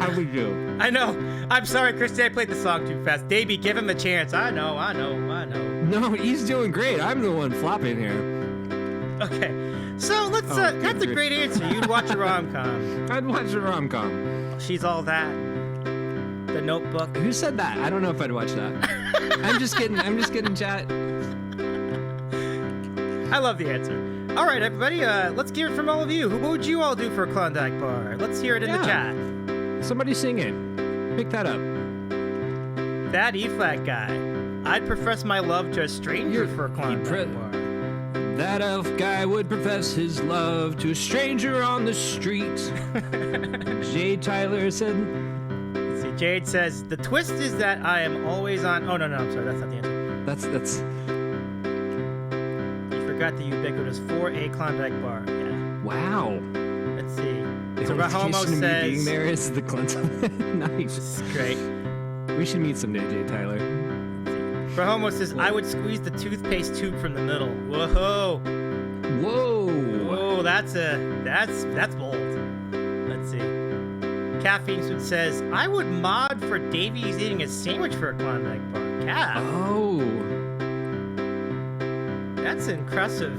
How'd we do? I know. I'm sorry, Christy. I played the song too fast. Davy, give him a chance. I know. No, he's doing great. I'm the one flopping here. Okay. So let's. That's a great answer. You'd watch a rom-com. I'd watch a rom-com. She's All That. The Notebook. Who said that? I don't know if I'd watch that. I'm just kidding, chat. I love the answer. All right, everybody. Let's hear it from all of you. What would you all do for a Klondike bar? Let's hear it in the chat. Somebody sing it. Pick that up. That E-flat guy. I'd profess my love to a stranger for a Klondike bar. That elf guy would profess his love to a stranger on the street. Jade Tyler said... Let's see, Jade says, the twist is that I am always on... Oh, no, I'm sorry. That's not the answer. That's... You forgot the ubiquitous 4A Klondike bar. Yeah. Wow. Let's see. So Rahomo says... being there is the Klondike. Nice. This is great. We should meet someday, Jade Tyler. Rahomo says, I would squeeze the toothpaste tube from the middle. Whoa, that's bold. Let's see. Caffeine Suit says, I would mod for Davy's eating a sandwich for a Klondike bar. Yeah. Oh. That's impressive.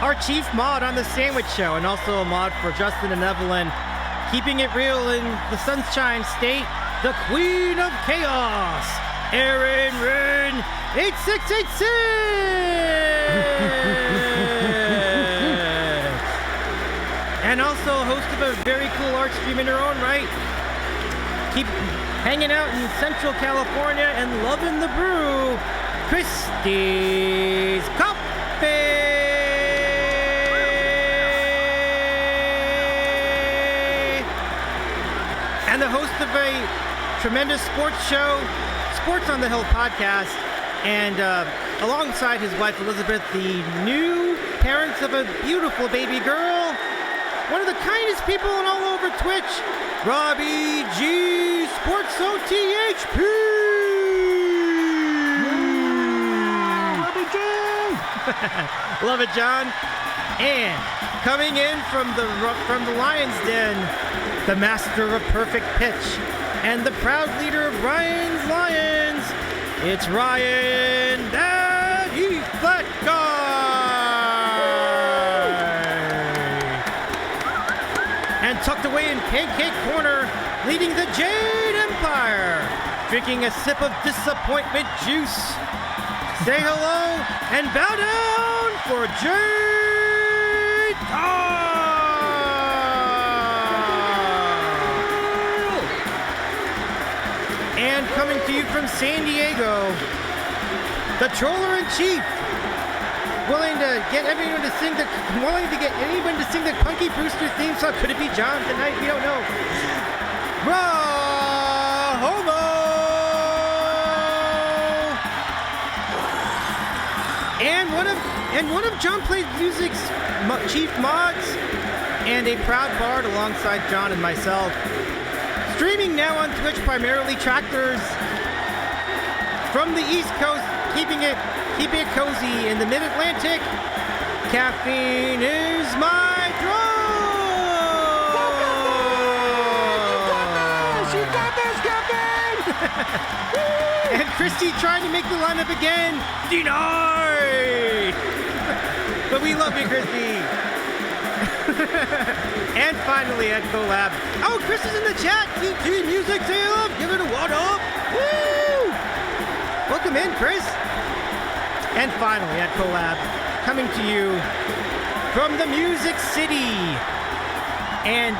our chief mod on the Sandwich Show, and also a mod for Justin and Evelyn. Keeping it real in the Sunshine State, the Queen of Chaos, Erin Rin 8686. And also host of a very cool art stream in her own right. Keep hanging out in Central California and loving the brew, Christie's Coffee. And the host of a tremendous sports show, Sports on the Hill podcast, and alongside his wife Elizabeth, the new parents of a beautiful baby girl, one of the kindest people in all over Twitch, Robbie G, Sports OTHP. Robbie G. Love it, John. And coming in from the Lion's Den, the master of perfect pitch, and the proud leader of Ryan's Lions, it's Ryan Davy Flat Guy. And tucked away in Pancake Corner, leading the Jade Empire, drinking a sip of disappointment juice. Say hello and bow down for Jade And coming to you from San Diego, the Troller-in-Chief, willing to get anyone to sing the Punky Brewster theme song. Could it be John tonight? We don't know. Homo! And one of John Plays Music's chief mods, and a proud bard alongside John and myself. Streaming now on Twitch, primarily Tractors from the East Coast, keeping it cozy in the Mid-Atlantic. Caffeine is my drug. You got this, caffeine. And Christy trying to make the lineup again. Denied. But we love you, Christy. And finally at Collab. Oh, Chris is in the chat. TT Music, say up. Give it a what up. Woo! Welcome in, Chris. And finally at Collab, coming to you from the Music City, and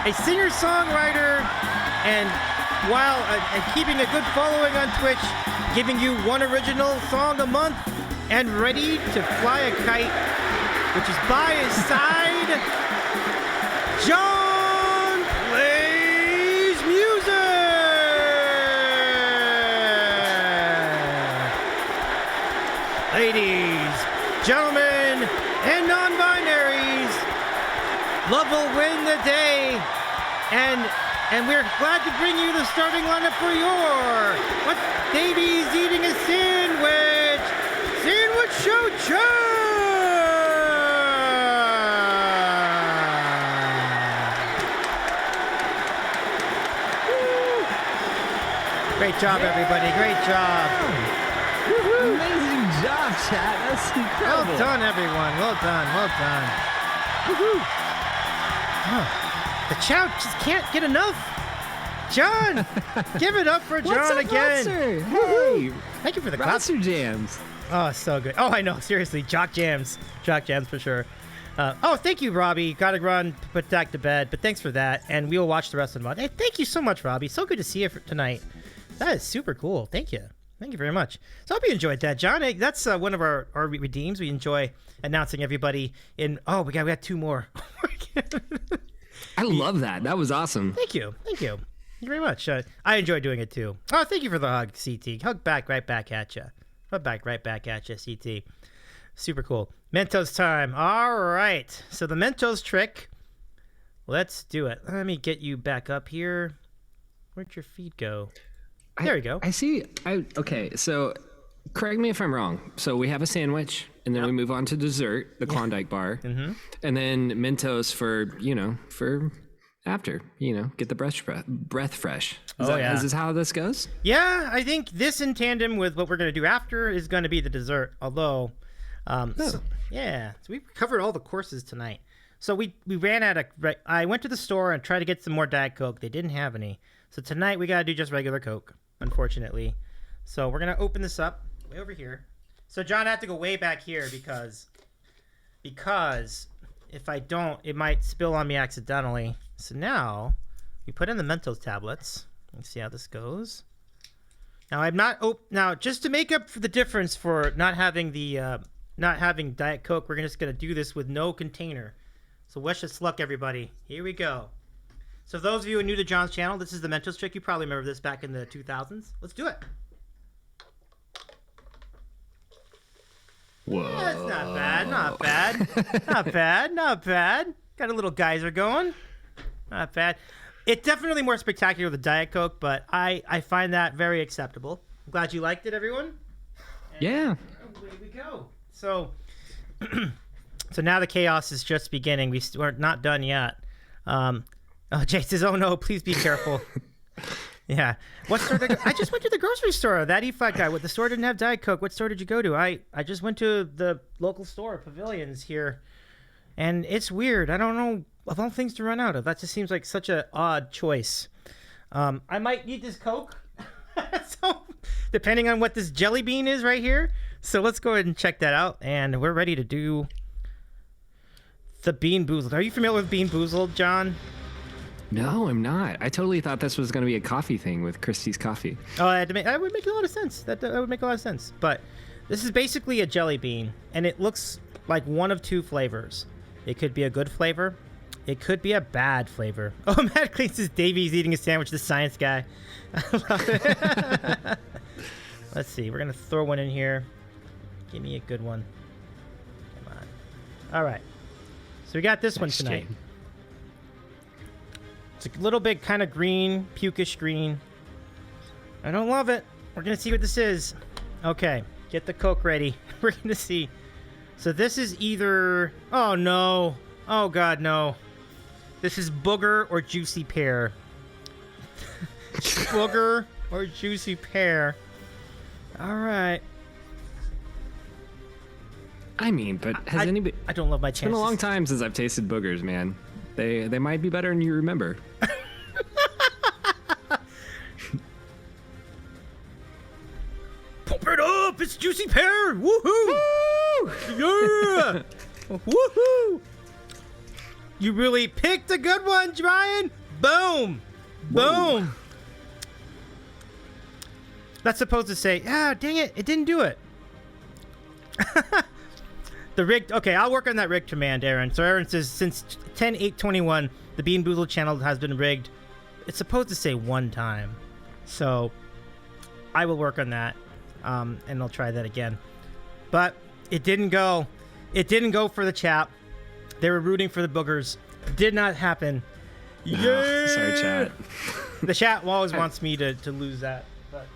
a singer-songwriter, and while keeping a good following on Twitch, giving you one original song a month, and ready to fly a kite, which is by his side, John Plays Music! Ladies, gentlemen, and non-binaries, love will win the day, and we're glad to bring you the starting lineup for your Davy's eating a sandwich show chat. Great job, everybody. Great job. Woo-hoo. Amazing job, chat. That's incredible. Well done, everyone. Well done. Well done. Woo-hoo. Oh, the chat just can't get enough. John, give it up for John. What's up, again. Monster? Hey. Thank you for the Monster Jams. Oh, so good. Oh, I know. Seriously, Jock Jams for sure. Oh, thank you, Robbie. Got to run, put back to bed, but thanks for that. And we'll watch the rest of the month. Hey, thank you so much, Robbie. So good to see you tonight. That is super cool. Thank you. Thank you very much. So I hope you enjoyed that, John. Hey, that's one of our redeems. We enjoy announcing everybody in. Oh, we got 2 more. I love that. That was awesome. Thank you. Thank you very much. I enjoy doing it too. Oh, thank you for the hug, CT. Hug back, right back at you. Hug back, right back at you, CT. Super cool. Mentos time. All right. So the Mentos trick. Let's do it. Let me get you back up here. Where'd your feed go? There we go. I see. Okay, so correct me if I'm wrong. So we have a sandwich, and then we move on to dessert, the Klondike bar, and then Mentos for after, get the breath fresh. Is this how this goes? Yeah, I think this in tandem with what we're going to do after is going to be the dessert. Although, So we covered all the courses tonight. So we ran out of. I went to the store and tried to get some more Diet Coke. They didn't have any. So tonight we gotta do just regular Coke, unfortunately. So we're gonna open this up way over here. So John, I have to go way back here because if I don't, it might spill on me accidentally. So now we put in the Mentos tablets. Let's see how this goes. Now I'm not. Now just to make up for the difference for not having the not having Diet Coke, we're just gonna do this with no container. So wish us luck, everybody. Here we go. So those of you who are new to John's channel, this is the Mentos Trick. You probably remember this back in the 2000s. Let's do it. Whoa. That's not bad. Not bad. Not bad. Not bad. Got a little geyser going. Not bad. It's definitely more spectacular with the Diet Coke, but I find that very acceptable. I'm glad you liked it, everyone. And Yeah. away we go. So, so now the chaos is just beginning. We're not done yet. Jay says, "Oh no, please be careful." Yeah. What store did I just went to the grocery store. That E-Flat guy. What, the store didn't have Diet Coke. What store did you go to? I just went to the local store, Pavilions here. And it's weird. I don't know of all things to run out of. That just seems like such an odd choice. I might need this Coke. So, depending on what this jelly bean is right here. So let's go ahead and check that out. And we're ready to do the Bean Boozled. Are you familiar with Bean Boozled, John? No, I'm not. I totally thought this was going to be a coffee thing with Christie's Coffee. Oh, that would make a lot of sense. That would make a lot of sense. But this is basically a jelly bean, and it looks like one of two flavors. It could be a good flavor. It could be a bad flavor. Oh, Matt Clean says Davy's eating a sandwich, the science guy. I love it. Let's see. We're going to throw one in here. Give me a good one. Come on. All right. So we got this one tonight. Jane. It's a little bit kind of green, pukish green. I don't love it. We're going to see what this is. Okay, get the Coke ready. We're going to see. So this is either... Oh, no. Oh, God, no. This is booger or juicy pear. Booger or juicy pear. All right. I mean, but has anybody... I don't love my It's chances. been a long time since I've tasted boogers, man. They might be better than you remember. Pump it up! It's juicy pear! Woohoo! Yeah! Woohoo! You really picked a good one, Brian! Boom! Boom! Whoa. That's supposed to say, ah, dang it, it didn't do it. The rigged, okay, I'll work on that rigged command, Aaron. So Aaron says, since 10.8.21, the Bean Boozled channel has been rigged. It's supposed to say one time. So I will work on that, and I'll try that again. But it didn't go. It didn't go for the chat. They were rooting for the boogers. Did not happen. Yeah! Sorry, chat. The chat always wants me to lose that. But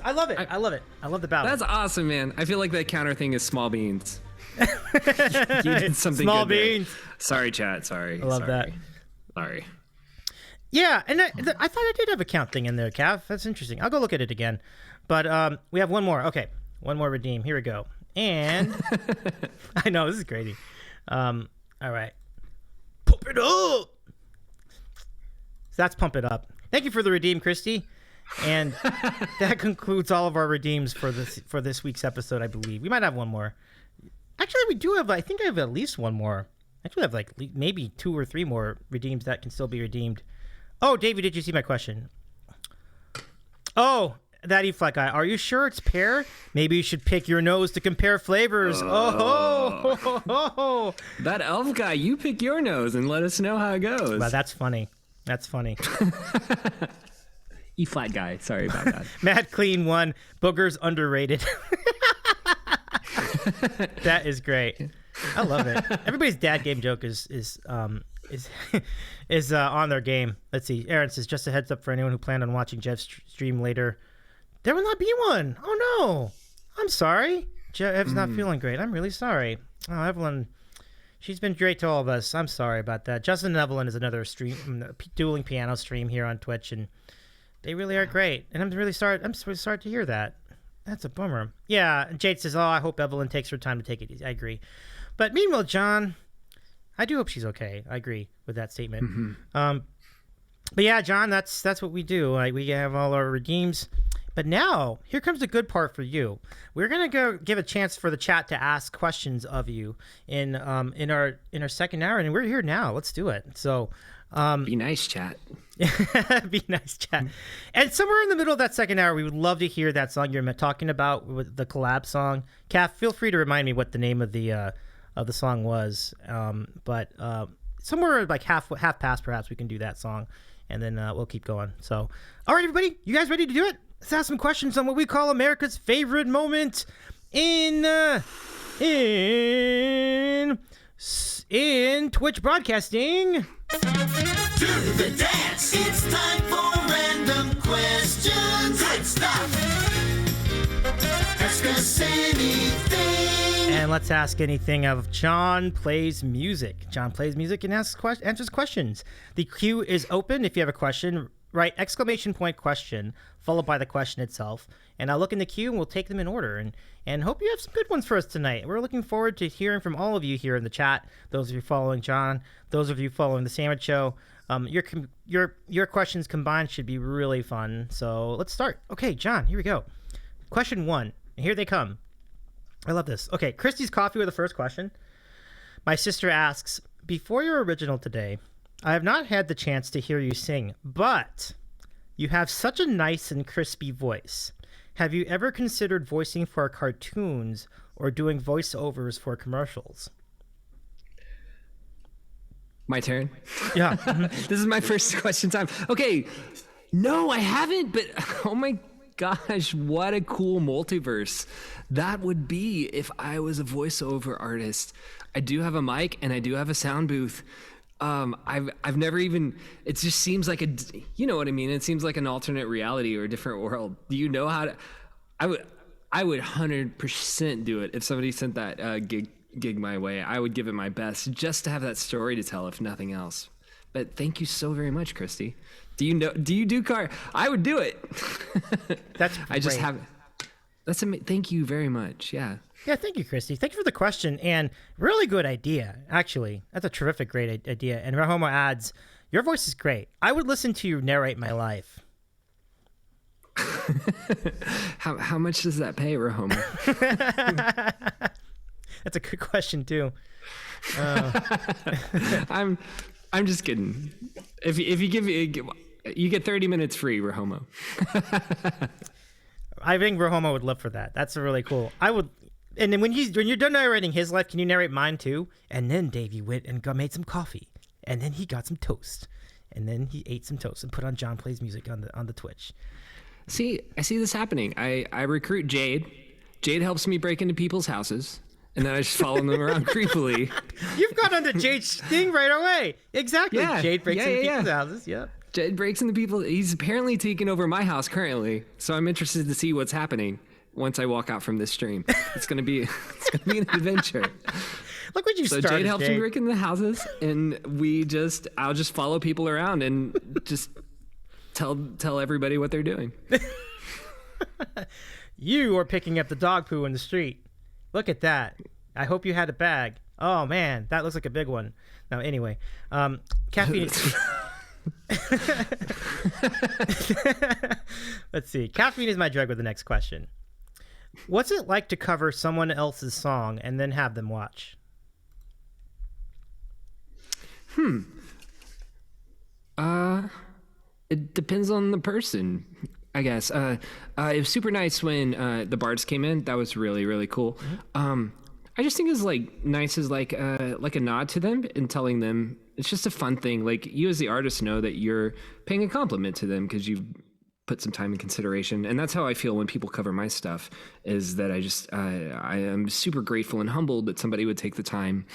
I love it. I love it. I love the battle. That's awesome, man. I feel like that counter thing is small beans. You did something small good there. beans. Sorry, chat. Sorry. I love that. Sorry. Yeah, and I thought I did have a count thing in there, Cav. That's interesting. I'll go look at it again. But we have one more. Okay, one more redeem. Here we go. And I know this is crazy. All right, pump it up. So that's pump it up. Thank you for the redeem, Christy. And that concludes all of our redeems for this week's episode. I believe we might have one more. Actually, we do have. I think I have at least one more. Actually, I have like maybe 2 or 3 more redeems that can still be redeemed. Oh, Davey, did you see my question? Oh, that E-Flat guy. Are you sure it's pear? Maybe you should pick your nose to compare flavors. Oh. That elf guy, you pick your nose and let us know how it goes. Well, that's funny. That's funny. E-Flat guy. Sorry about that. Mad Clean 1. Boogers underrated. That is great. I love it. Everybody's dad game joke is on their game. Let's see. Aaron says, just a heads up for anyone who planned on watching Jeff's stream later. There will not be one. Oh no. I'm sorry. Jeff's not feeling great. I'm really sorry. Oh, Evelyn, she's been great to all of us. I'm sorry about that. Justin and Evelyn is another dueling piano stream here on Twitch, and they really are great. And I'm really sorry to hear that. That's a bummer. Yeah, Jade says, "Oh, I hope Evelyn takes her time to take it easy." I agree. But meanwhile, John, I do hope she's okay. I agree with that statement. Mm-hmm. But yeah, John, that's what we do. Like, we have all our redeems. But now, here comes the good part for you. We're gonna go give a chance for the chat to ask questions of you in our second hour, and we're here now. Let's do it. So, be nice, chat. be nice, chat. And somewhere in the middle of that second hour, we would love to hear that song you're talking about with the collab song. Kath, feel free to remind me what the name of the song was. But somewhere like half past, perhaps we can do that song, and then we'll keep going. So, all right, everybody, you guys ready to do it? Let's ask some questions on what we call America's favorite moment in Twitch broadcasting. Do the dance. It's time for random questions. Good stuff. Ask us anything. And let's ask anything of John Plays Music. John Plays Music and answers questions. The queue is open. If you have a question, write exclamation point question followed by the question itself, and I'll look in the queue and we'll take them in order, and hope you have some good ones for us tonight. We're looking forward to hearing from all of you here in the chat, those of you following John, those of you following the Sandwich Show. Your questions combined should be really fun, so let's start. Okay, John, here we go. Question 1, and here they come. I love this. Okay, Christy's Coffee with the first question. My sister asks, before your original today, I have not had the chance to hear you sing, but you have such a nice and crispy voice. Have you ever considered voicing for cartoons or doing voiceovers for commercials? My turn? Yeah. This is my first question time. Okay. No, I haven't, but oh my gosh, what a cool multiverse that would be if I was a voiceover artist. I do have a mic and I do have a sound booth. I've never even, it just seems like you know what I mean? It seems like an alternate reality or a different world. Do you know how to, I would 100% do it. If somebody sent that gig my way, I would give it my best just to have that story to tell, if nothing else. But thank you so very much, Christy. Do you do car? I would do it. That's great. I just have, thank you very much. Yeah. Yeah, thank you, Christy. Thank you for the question, and really good idea, actually. That's a terrific, great idea. And Rahomo adds, your voice is great. I would listen to you narrate my life. How much does that pay, Rahomo? That's a good question, too. I'm just kidding. If you give me, you get 30 minutes free, Rahomo. I think Rahomo would love for that. That's really cool. I would. And then when you're done narrating his life, can you narrate mine too? And then Davy went and made some coffee, and then he got some toast, and then he ate some toast and put on John Plays Music on the Twitch. See, I see this happening. I recruit Jade. Jade helps me break into people's houses, and then I just follow them around creepily. You've got onto Jade's thing right away. Exactly. Yeah. Jade breaks into people's houses. Yep. Jade breaks into people. He's apparently taking over my house currently, so I'm interested to see what's happening. Once I walk out from this stream, it's gonna be an adventure. Look what you started. So Jade helps me break into the houses, and I'll just follow people around and just tell everybody what they're doing. You are picking up the dog poo in the street. Look at that. I hope you had a bag. Oh man, that looks like a big one. Now anyway, caffeine. Let's see. Caffeine is my drug with the next question. What's it like to cover someone else's song and then have them watch? It depends on the person, I guess. It was super nice when the Bards came in. That was really, really cool. I just think it's like nice as like a nod to them and telling them it's just a fun thing. Like, you as the artist know that you're paying a compliment to them because you've put some time and consideration. And that's how I feel when people cover my stuff, is that I am super grateful and humbled that somebody would take the time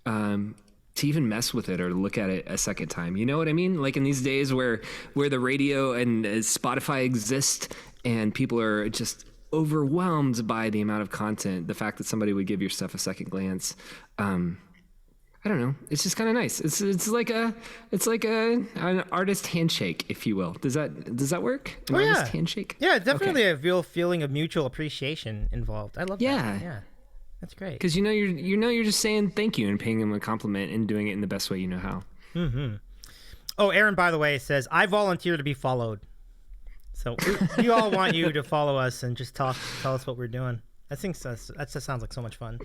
to even mess with it or look at it a second time. You know what I mean? Like, in these days where the radio and Spotify exist and people are just overwhelmed by the amount of content, the fact that somebody would give your stuff a second glance, I don't know. It's just kind of nice. It's like an artist handshake, if you will. Does that work? An artist handshake? Yeah, definitely a real feeling of mutual appreciation involved. I love that. Yeah. That's great. Because you're just saying thank you and paying them a compliment and doing it in the best way you know how. Mm-hmm. Oh, Aaron, by the way, says, I volunteer to be followed. So we all want you to follow us and just tell us what we're doing. I think that just sounds like so much fun.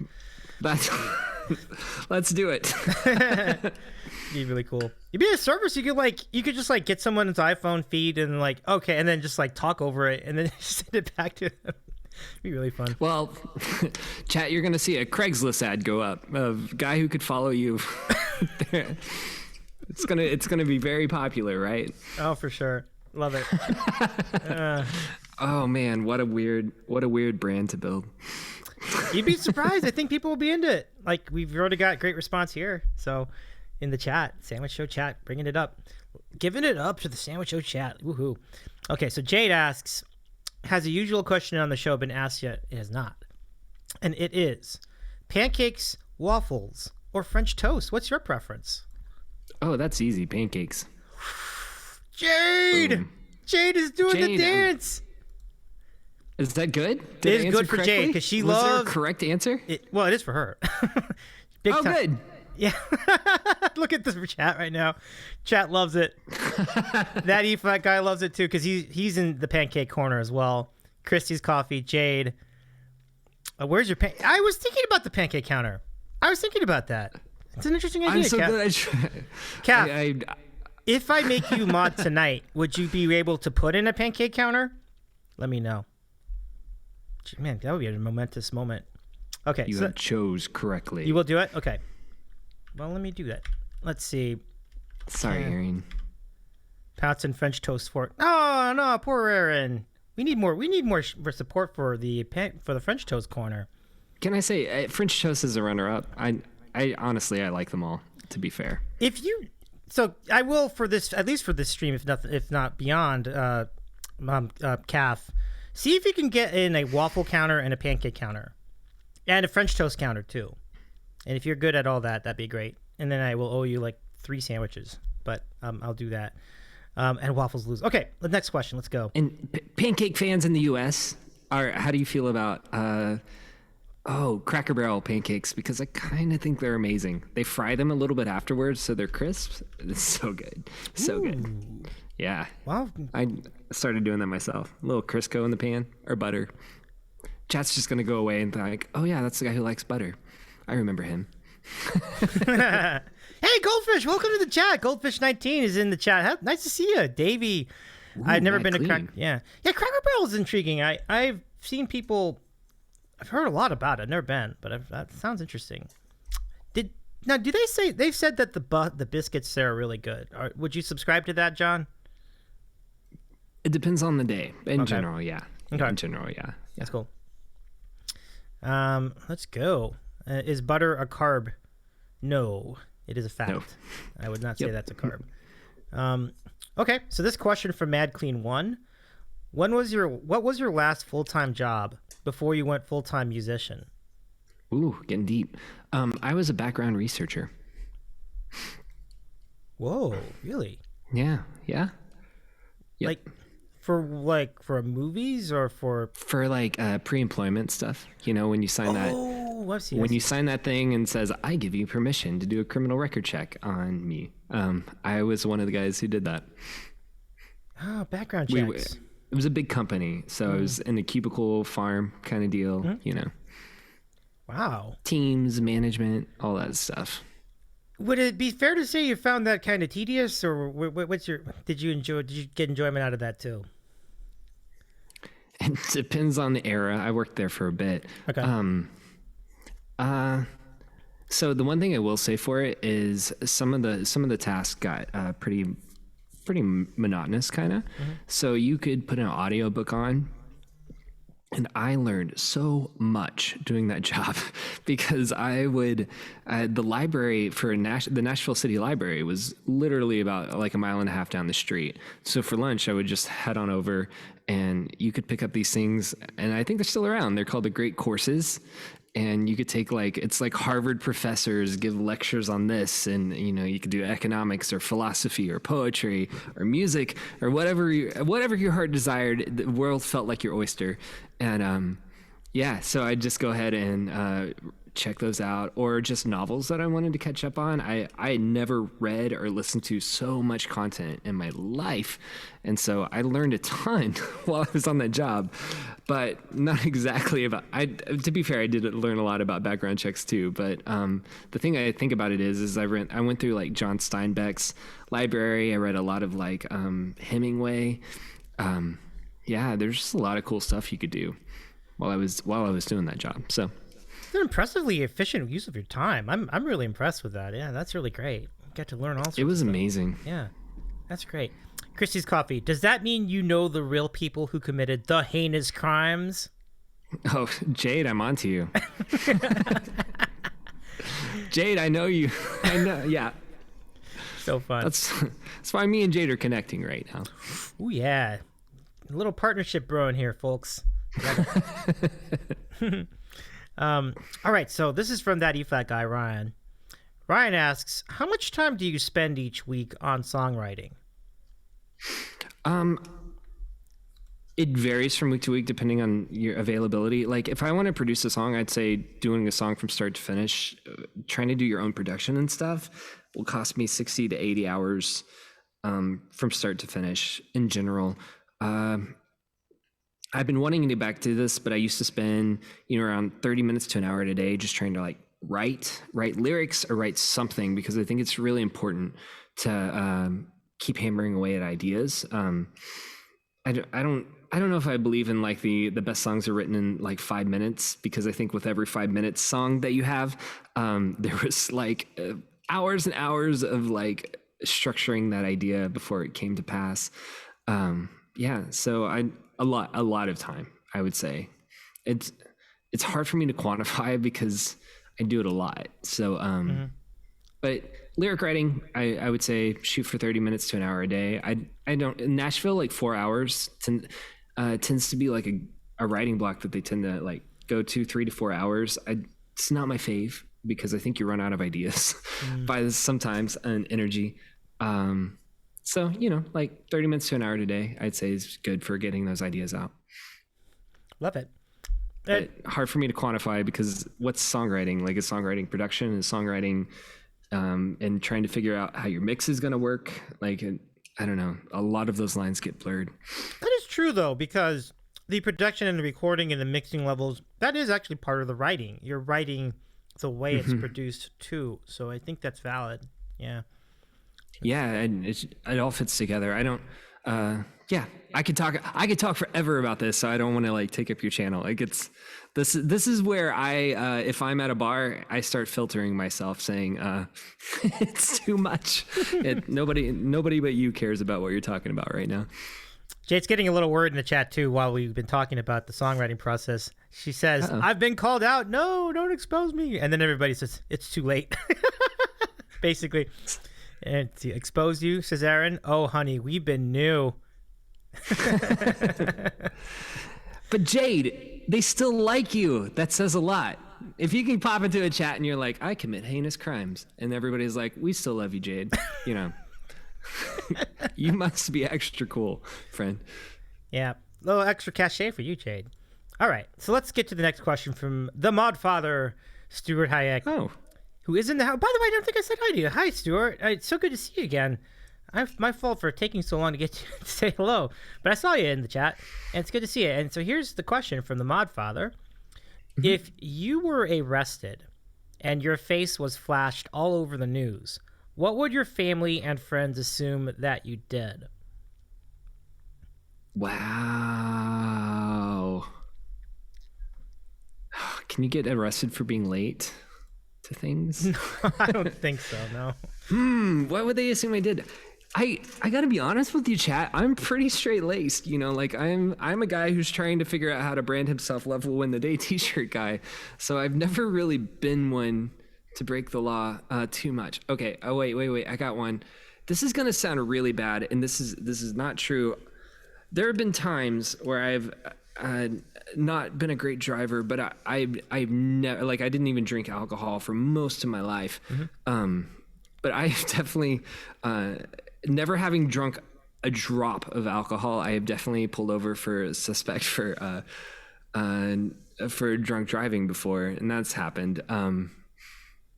Let's do it. Be really cool. You'd be a service. You could just like get someone's iPhone feed and like, okay, and then just like talk over it and then send it back to them. It'd be really fun. Well, chat, you're going to see a Craigslist ad go up of guy who could follow you. It's gonna be very popular, right? Oh, for sure. Love it. Oh man, what a weird brand to build. You'd be surprised. I think people will be into it. Like, we've already got great response here. So in the chat, Sandwich Show chat, bringing it up. Giving it up to the Sandwich Show chat. Woohoo. Okay, so Jade asks, has a usual question on the show been asked yet? It has not. And it is, pancakes, waffles, or French toast? What's your preference? Oh, that's easy. Pancakes. Jade! Boom. Jade is doing the dance. Is that good? It is good for Jade because she loves. Was there a correct answer? It is for her. Big time. Good. Yeah. Look at this chat right now. Chat loves it. That E-Flat guy loves it too because he's in the pancake corner as well. Christy's Coffee, Jade. Where's your I was thinking about the pancake counter. I was thinking about that. It's an interesting idea. I'm so glad Cap, if I make you mod tonight, would you be able to put in a pancake counter? Let me know. Man, that would be a momentous moment. Okay. You chose correctly. You will do it? Okay. Well, let me do that. Let's see. Sorry, Aaron. Pouts and French toast fork. Oh, no, poor Aaron. We need more support for the French toast corner. Can I say French toast is a runner-up? I honestly like them all. To be fair, I will for this, at least for this stream, if not beyond, Calf. See if you can get in a waffle counter and a pancake counter, and a French toast counter too. And if you're good at all that, that'd be great. And then I will owe you like 3 sandwiches, but I'll do that. And waffles lose. Okay, the next question. Let's go. And pancake fans in the U.S. How do you feel about Cracker Barrel pancakes? Because I kind of think they're amazing. They fry them a little bit afterwards, so they're crisp. It's so good. So good. Yeah. Wow. I started doing that myself. A little Crisco in the pan, or butter. Chat's just going to go away and think, oh yeah, that's the guy who likes butter. I remember him. Hey, Goldfish, welcome to the chat. Goldfish19 is in the chat. Nice to see you. Davy. I've never been to Cracker. Yeah, Cracker Barrel is intriguing. I've seen people. I've heard a lot about it. I've never been, but that sounds interesting. Do they say they've said that the biscuits there are really good? Would you subscribe to that, John? It depends on the day. In general, yeah. Okay. In general, yeah. That's cool. Let's go. Is butter a carb? No, it is a fat. No. I would not say that's a carb. Okay, so this question from Mad Clean 1. What was your last full-time job before you went full-time musician? Ooh, getting deep. I was a background researcher. Whoa, really? Yeah. Yep. Like for movies or for pre-employment stuff. You know, when you sign you sign that thing and says, I give you permission to do a criminal record check on me. I was one of the guys who did that. Oh, background checks. It was a big company, so it was in a cubicle farm kind of deal, you know. Wow. Teams, management, all that stuff. Would it be fair to say you found that kind of tedious, or did you get enjoyment out of that too? It depends on the era. I worked there for a bit. Okay. So the one thing I will say for it is some of the tasks got pretty monotonous kind of. So you could put an audiobook on, and I learned so much doing that job because the library for the Nashville City Library was literally about like a mile and a half down the street. So for lunch, I would just head on over and you could pick up these things, and I think they're still around. They're called the Great Courses. and you could take like, it's like Harvard professors give lectures on this, and you could do economics or philosophy or poetry or music or whatever your heart desired. The world felt like your oyster. And so I'd just go ahead and check those out, or just novels that I wanted to catch up on. I had never read or listened to so much content in my life, and so I learned a ton while I was on that job, but not exactly about. To be fair, I did learn a lot about background checks too. But the thing I think about it is I went through like John Steinbeck's library. I read a lot of like Hemingway. There's just a lot of cool stuff you could do while I was doing that job. So. It's an impressively efficient use of your time. I'm really impressed with that. Yeah, that's really great. You got to learn all sorts. It was amazing. Yeah, that's great. Christy's Coffee. Does that mean you know the real people who committed the heinous crimes? Oh, Jade, I'm onto you. Jade, I know you. I know. Yeah. So fun. That's why me and Jade are connecting right now. Oh yeah, a little partnership brewing here, folks. All right, so this is from that E-flat guy, Ryan. Ryan asks, how much time do you spend each week on songwriting? It varies from week to week depending on your availability. Like if I want to produce a song, I'd say doing a song from start to finish, trying to do your own production and stuff will cost me 60 to 80 hours from start to finish in general. I've been wanting to get back to this, but I used to spend, around 30 minutes to an hour a day just trying to like write lyrics or write something, because I think it's really important to keep hammering away at ideas. I don't know if I believe in like the best songs are written in like 5 minutes, because I think with every 5 minutes song that you have, there was like hours and hours of like structuring that idea before it came to pass. So a lot of time, I would say. It's hard for me to quantify because I do it a lot. So, but lyric writing, I would say shoot for 30 minutes to an hour a day. I don't, in Nashville, like 4 hours tends to be like a writing block that they tend to like go to 3 to 4 hours. It's not my fave because I think you run out of ideas by this sometimes, and energy. So, like 30 minutes to an hour a day, I'd say is good for getting those ideas out. Love it. But hard for me to quantify, because what's songwriting? Like, is songwriting production? Is songwriting and trying to figure out how your mix is going to work? Like, I don't know. A lot of those lines get blurred. That is true, though, because the production and the recording and the mixing levels, that is actually part of the writing. You're writing the way it's produced, too. So I think that's valid. Yeah. Yeah, and it all fits together. I don't. I could talk forever about this, so I don't want to like take up your channel. Like this is where if I'm at a bar, I start filtering myself, saying it's too much. Nobody but you cares about what you're talking about right now. Jade's getting a little worried in the chat too while we've been talking about the songwriting process. She says, I've been called out. No, don't expose me. And then everybody says, it's too late. Basically. And to expose you, says Aaron. Oh, honey, we've been new. But Jade, they still like you. That says a lot. If you can pop into a chat and you're like, I commit heinous crimes, and everybody's like, we still love you, Jade. You must be extra cool, friend. Yeah, a little extra cachet for you, Jade. All right, so let's get to the next question from the mod father, Stuart Hayek. Oh. Who is in the house. By the way, I don't think I said hi to you. Hi, Stuart. It's so good to see you again. My fault for taking so long to get to say hello. But I saw you in the chat, and it's good to see you. And so here's the question from the mod father. Mm-hmm. If you were arrested and your face was flashed all over the news, what would your family and friends assume that you did? Wow. Can you get arrested for being late to things? No, I don't think so, no. What would they assume I did? I gotta be honest with you, chat. I'm pretty straight-laced, like I'm a guy who's trying to figure out how to brand himself Love Will Win the Day t-shirt guy. So I've never really been one to break the law too much. Okay, oh wait, I got one. This is gonna sound really bad, and this is not true. There have been times where not been a great driver, but I've never, like, I didn't even drink alcohol for most of my life. But I've definitely, never having drunk a drop of alcohol, I have definitely pulled over for a suspect for drunk driving before, and that's happened.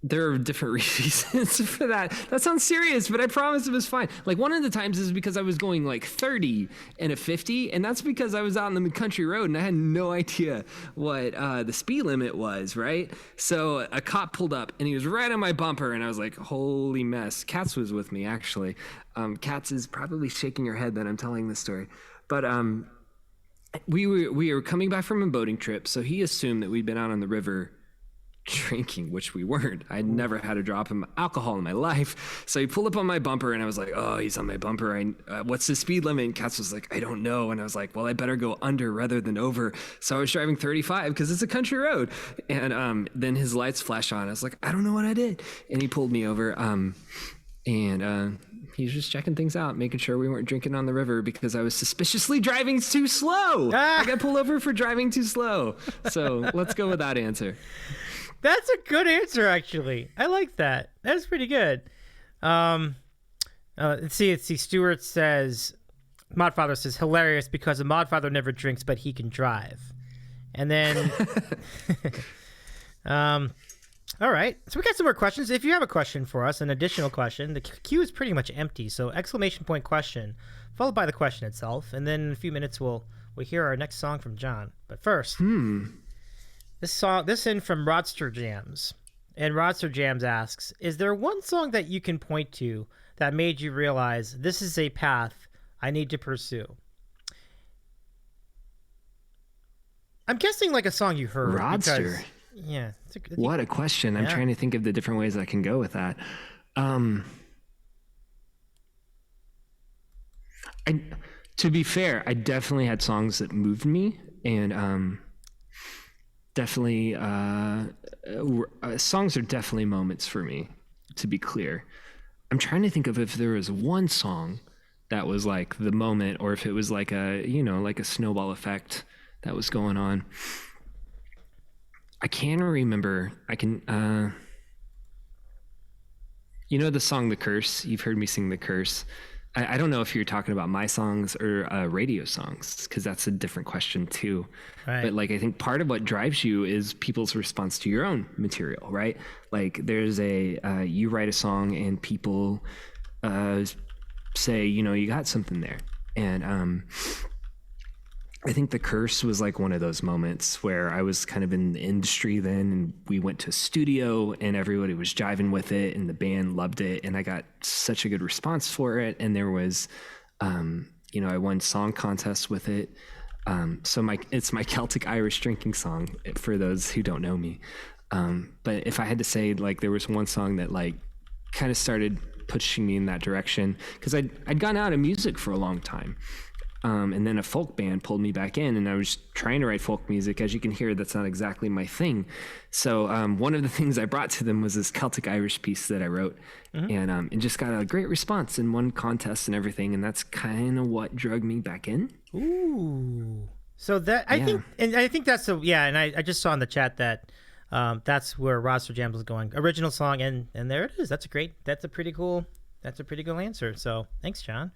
There are different reasons for that. That sounds serious, but I promise it was fine. Like, one of the times is because I was going like 30 and a 50, and that's because I was out on the country road and I had no idea what the speed limit was, right? So a cop pulled up and he was right on my bumper, and I was like, holy mess. Katz was with me, actually. Katz is probably shaking her head that I'm telling this story. But we were coming back from a boating trip, so he assumed that we'd been out on the river drinking, which we weren't. I'd never had a drop of alcohol in my life. So he pulled up on my bumper, and I was like, oh, he's on my bumper. What's the speed limit? And Katz was like, I don't know. And I was like, well, I better go under rather than over. So I was driving 35 because it's a country road. And then his lights flashed on. I was like, I don't know what I did. And he pulled me over. And he was just checking things out, making sure we weren't drinking on the river because I was suspiciously driving too slow. I got pulled over for driving too slow. So let's go with that answer. That's a good answer, actually. I like that. That's pretty good. Let's see. Stuart says, Modfather says, hilarious because the Modfather never drinks, but he can drive. And then, all right. So we got some more questions. If you have a question for us, an additional question, the queue is pretty much empty. So exclamation point question, followed by the question itself. And then in a few minutes, we'll hear our next song from John. But first, This in from Rodster Jams. And Rodster Jams asks, is there one song that you can point to that made you realize this is a path I need to pursue? I'm guessing like a song you heard. Rodster. Yeah. What a question. I'm trying to think of the different ways I can go with that. To be fair, I definitely had songs that moved me, and definitely songs are definitely moments for me, to be clear. I'm trying to think of if there was one song that was like the moment, or if it was like like a snowball effect that was going on. I can't remember. I can the song The Curse. You've heard me sing The Curse. I don't know if you're talking about my songs or radio songs, because that's a different question too. Right. But like, I think part of what drives you is people's response to your own material, right? Like, there's you write a song and people say, you got something there. And I think The Curse was like one of those moments where I was kind of in the industry then, and we went to a studio and everybody was jiving with it and the band loved it, and I got such a good response for it. And there was, I won song contests with it. So it's my Celtic Irish drinking song for those who don't know me. But if I had to say, like, there was one song that like kind of started pushing me in that direction, because I'd gone out of music for a long time. And then a folk band pulled me back in, and I was trying to write folk music. As you can hear, that's not exactly my thing. So one of the things I brought to them was this Celtic Irish piece that I wrote, and just got a great response and won contests and everything. And that's kind of what drug me back in. Ooh. So that I think that's and I just saw in the chat that that's where Rodster Jams was going. Original song, and there it is. That's a pretty cool answer. So thanks, John.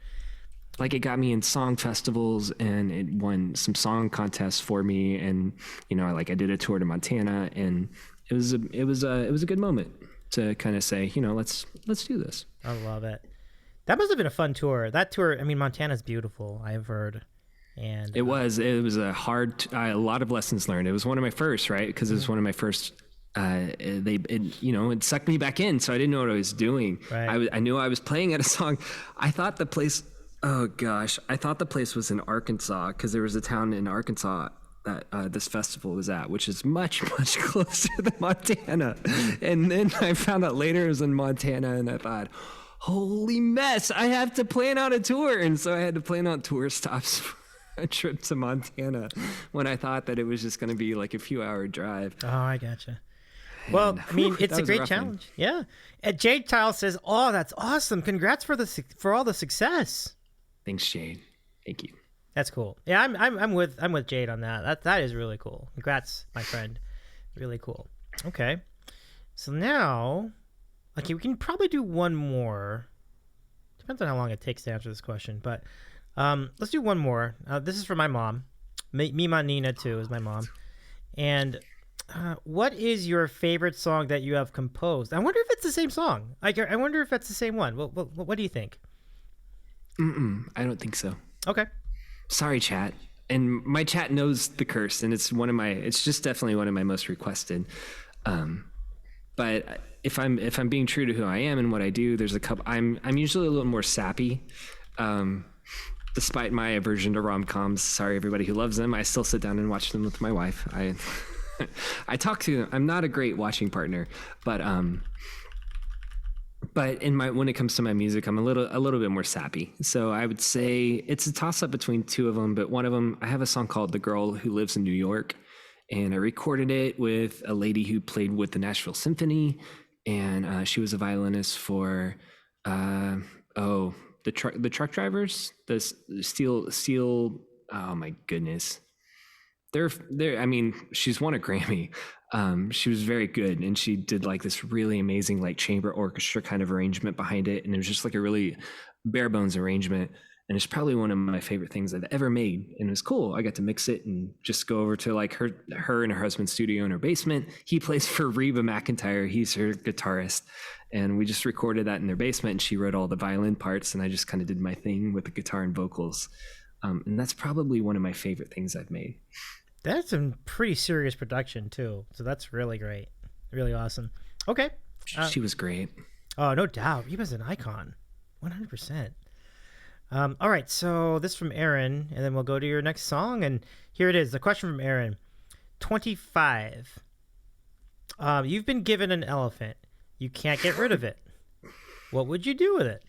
Like, it got me in song festivals, and it won some song contests for me. And, I did a tour to Montana, and it was a good moment to kind of say, let's do this. I love it. That must have been a fun tour. That tour, I mean, Montana's beautiful, I've heard. And it was a hard, a lot of lessons learned. It was one of my first, right? Because it was one of my first. It sucked me back in, so I didn't know what I was doing. Right. I knew I was playing at a song. I thought the place was in Arkansas, because there was a town in Arkansas that this festival was at, which is much, much closer than Montana. And then I found out later it was in Montana, and I thought, holy mess, I have to plan out a tour. And so I had to plan out tour stops for a trip to Montana, when I thought that it was just going to be like a few-hour drive. Oh, I gotcha. Well, I mean, it's a great challenge. Yeah. And Jade Tile says, "Oh, that's awesome! Congrats for all the success." Thanks, Jade. Thank you. That's cool. Yeah, I'm with Jade on that. That is really cool. Congrats, my friend. Really cool. Okay. So now, okay, we can probably do one more. Depends on how long it takes to answer this question, but let's do one more. This is for my mom. Mima Nina too is my mom. And what is your favorite song that you have composed? I wonder if it's the same song. I wonder if that's the same one. What do you think? I don't think so. Okay. Sorry, chat. And my chat knows the curse, and it's just definitely one of my most requested. But if I'm being true to who I am and what I do, there's a couple. I'm usually a little more sappy. Despite my aversion to rom-coms, sorry everybody who loves them, I still sit down and watch them with my wife. I talk to them. I'm not a great watching partner, but when it comes to my music, I'm a little bit more sappy. So I would say it's a toss-up between two of them, but one of them, I have a song called "The Girl Who Lives in New York," and I recorded it with a lady who played with the Nashville Symphony, and she was a violinist for the truck drivers, the steel. Oh my goodness. I mean, she's won a Grammy. She was very good, and she did like this really amazing like chamber orchestra kind of arrangement behind it, and it was just like a really bare bones arrangement, and it's probably one of my favorite things I've ever made. And it was cool. I got to mix it and just go over to like her and her husband's studio in her basement. He plays for Reba McEntire. He's her guitarist, and we just recorded that in their basement, and she wrote all the violin parts, and I just kind of did my thing with the guitar and vocals. And that's probably one of my favorite things I've made. That's some pretty serious production too. So that's really great. Really awesome. Okay. She was great. Oh, no doubt. He was an icon. 100%. All right. So this from Aaron, and then we'll go to your next song. And here it is. The question from Aaron. 25. You've been given an elephant. You can't get rid of it. What would you do with it?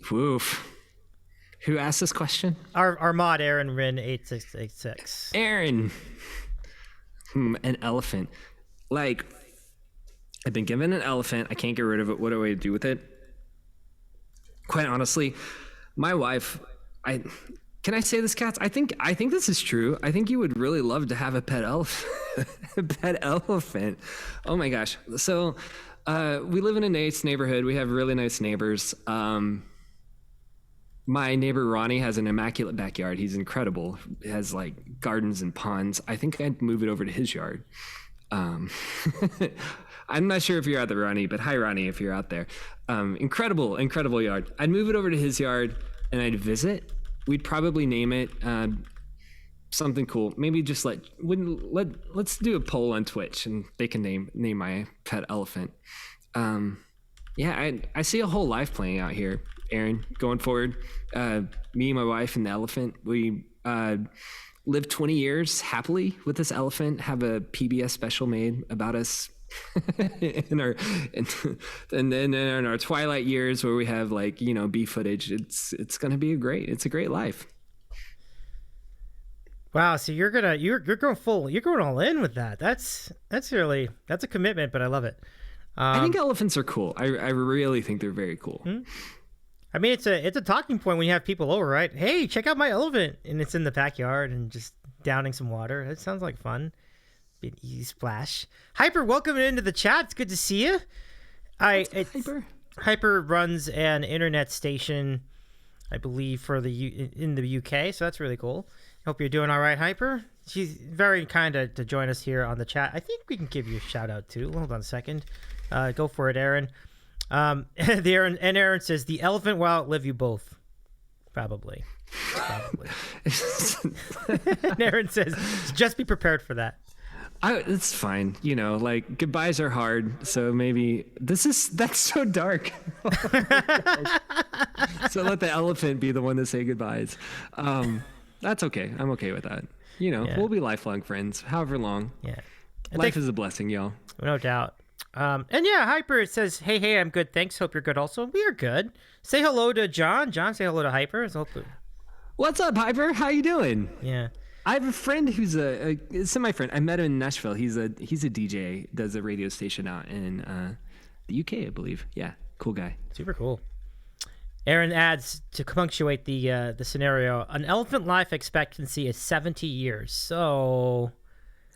Woof. Who asked this question? Our mod, Aaron Rin 8686. Aaron. An elephant. Like, I've been given an elephant. I can't get rid of it. What do I do with it? Quite honestly, my wife, can I say this, Cats? I think this is true. I think you would really love to have a pet elephant. Oh my gosh. So, we live in a nice neighborhood. We have really nice neighbors. My neighbor Ronnie has an immaculate backyard. He's incredible. He has like gardens and ponds. I think I'd move it over to his yard. I'm not sure if you're out there, Ronnie, but hi, Ronnie, if you're out there. Incredible yard. I'd move it over to his yard and I'd visit. We'd probably name it something cool. Maybe just let's do a poll on Twitch and they can name my pet elephant. I see a whole life playing out here, Aaron, going forward. Me, my wife, and the elephant, we lived 20 years happily with this elephant, have a PBS special made about us and then in our twilight years where we have like, B footage, it's going to be a great life. Wow. So you're going all in with that. That's a commitment, but I love it. I think elephants are cool. I really think they're very cool. Hmm? I mean, it's a talking point when you have people over, right? Hey, check out my elephant, and it's in the backyard and just downing some water. It sounds like fun. Be an easy splash. Hyper, welcome into the chat. It's good to see you. Hyper runs an internet station, I believe, in the UK, so that's really cool. Hope you're doing all right, Hyper. She's very kind to join us here on the chat. I think we can give you a shout out too. Hold on a second. Go for it, Aaron. Aaron says the elephant will outlive you both. Probably. And Aaron says just be prepared for that. It's fine. Like goodbyes are hard. So maybe that's so dark. So let the elephant be the one to say goodbyes. That's okay. I'm okay with that. We'll be lifelong friends, however long. Yeah. Life is a blessing, y'all. No doubt. And yeah, Hyper, it says, hey, I'm good. Thanks. Hope you're good also. We are good. Say hello to John. John, say hello to Hyper. What's up, Hyper? How you doing? Yeah. I have a friend who's a semi-friend. I met him in Nashville. He's a DJ, does a radio station out in the UK, I believe. Yeah, cool guy. Super cool. Aaron adds to punctuate the scenario. An elephant life expectancy is 70 years. So,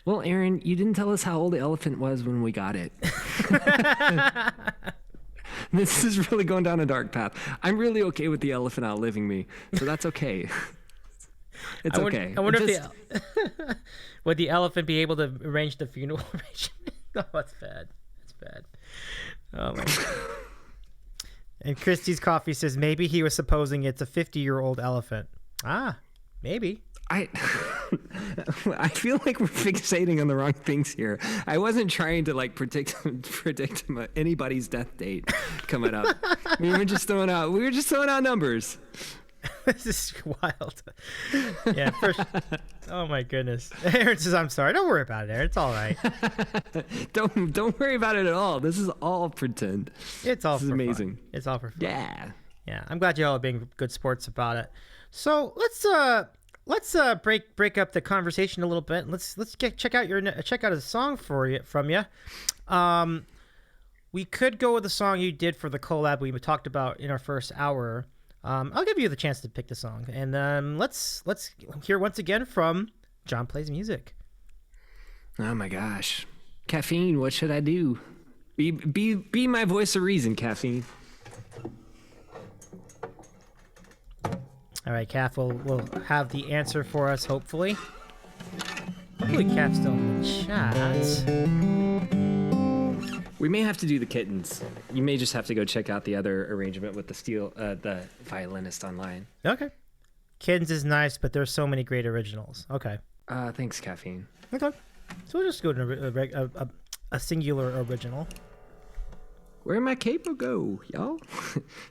well, Aaron, you didn't tell us how old the elephant was when we got it. This is really going down a dark path. I'm really okay with the elephant outliving me, so that's okay. It's okay. I wonder if would the elephant be able to arrange the funeral arrangement? No, that's bad. That's bad. Oh my god. And Christie's Coffee says maybe he was supposing it's a 50-year-old elephant. Ah, maybe. I feel like we're fixating on the wrong things here. I wasn't trying to like predict anybody's death date coming up. We were just throwing out numbers. This is wild. Yeah. Oh my goodness. Aaron says, "I'm sorry. Don't worry about it, Aaron. It's all right. Don't worry about it at all. This is all pretend. It's all this is amazing. Fun. It's all for fun. Yeah. Yeah. I'm glad y'all are being good sports about it. So let's break up the conversation a little bit. Let's check out a song from you. We could go with the song you did for the collab we talked about in our first hour. I'll give you the chance to pick the song, and let's hear once again from John Plays Music. Oh my gosh, Caffeine, what should I do? Be my voice of reason, Caffeine. All right, Caff will have the answer for us, hopefully. Hopefully Caff's still in the chat. We may have to do the kittens. You may just have to go check out the other arrangement with the violinist online. Okay. Kittens is nice, but there's so many great originals. Okay. Thanks, Caffeine. Okay. So we'll just go to a singular original. Where'd my capo go, y'all?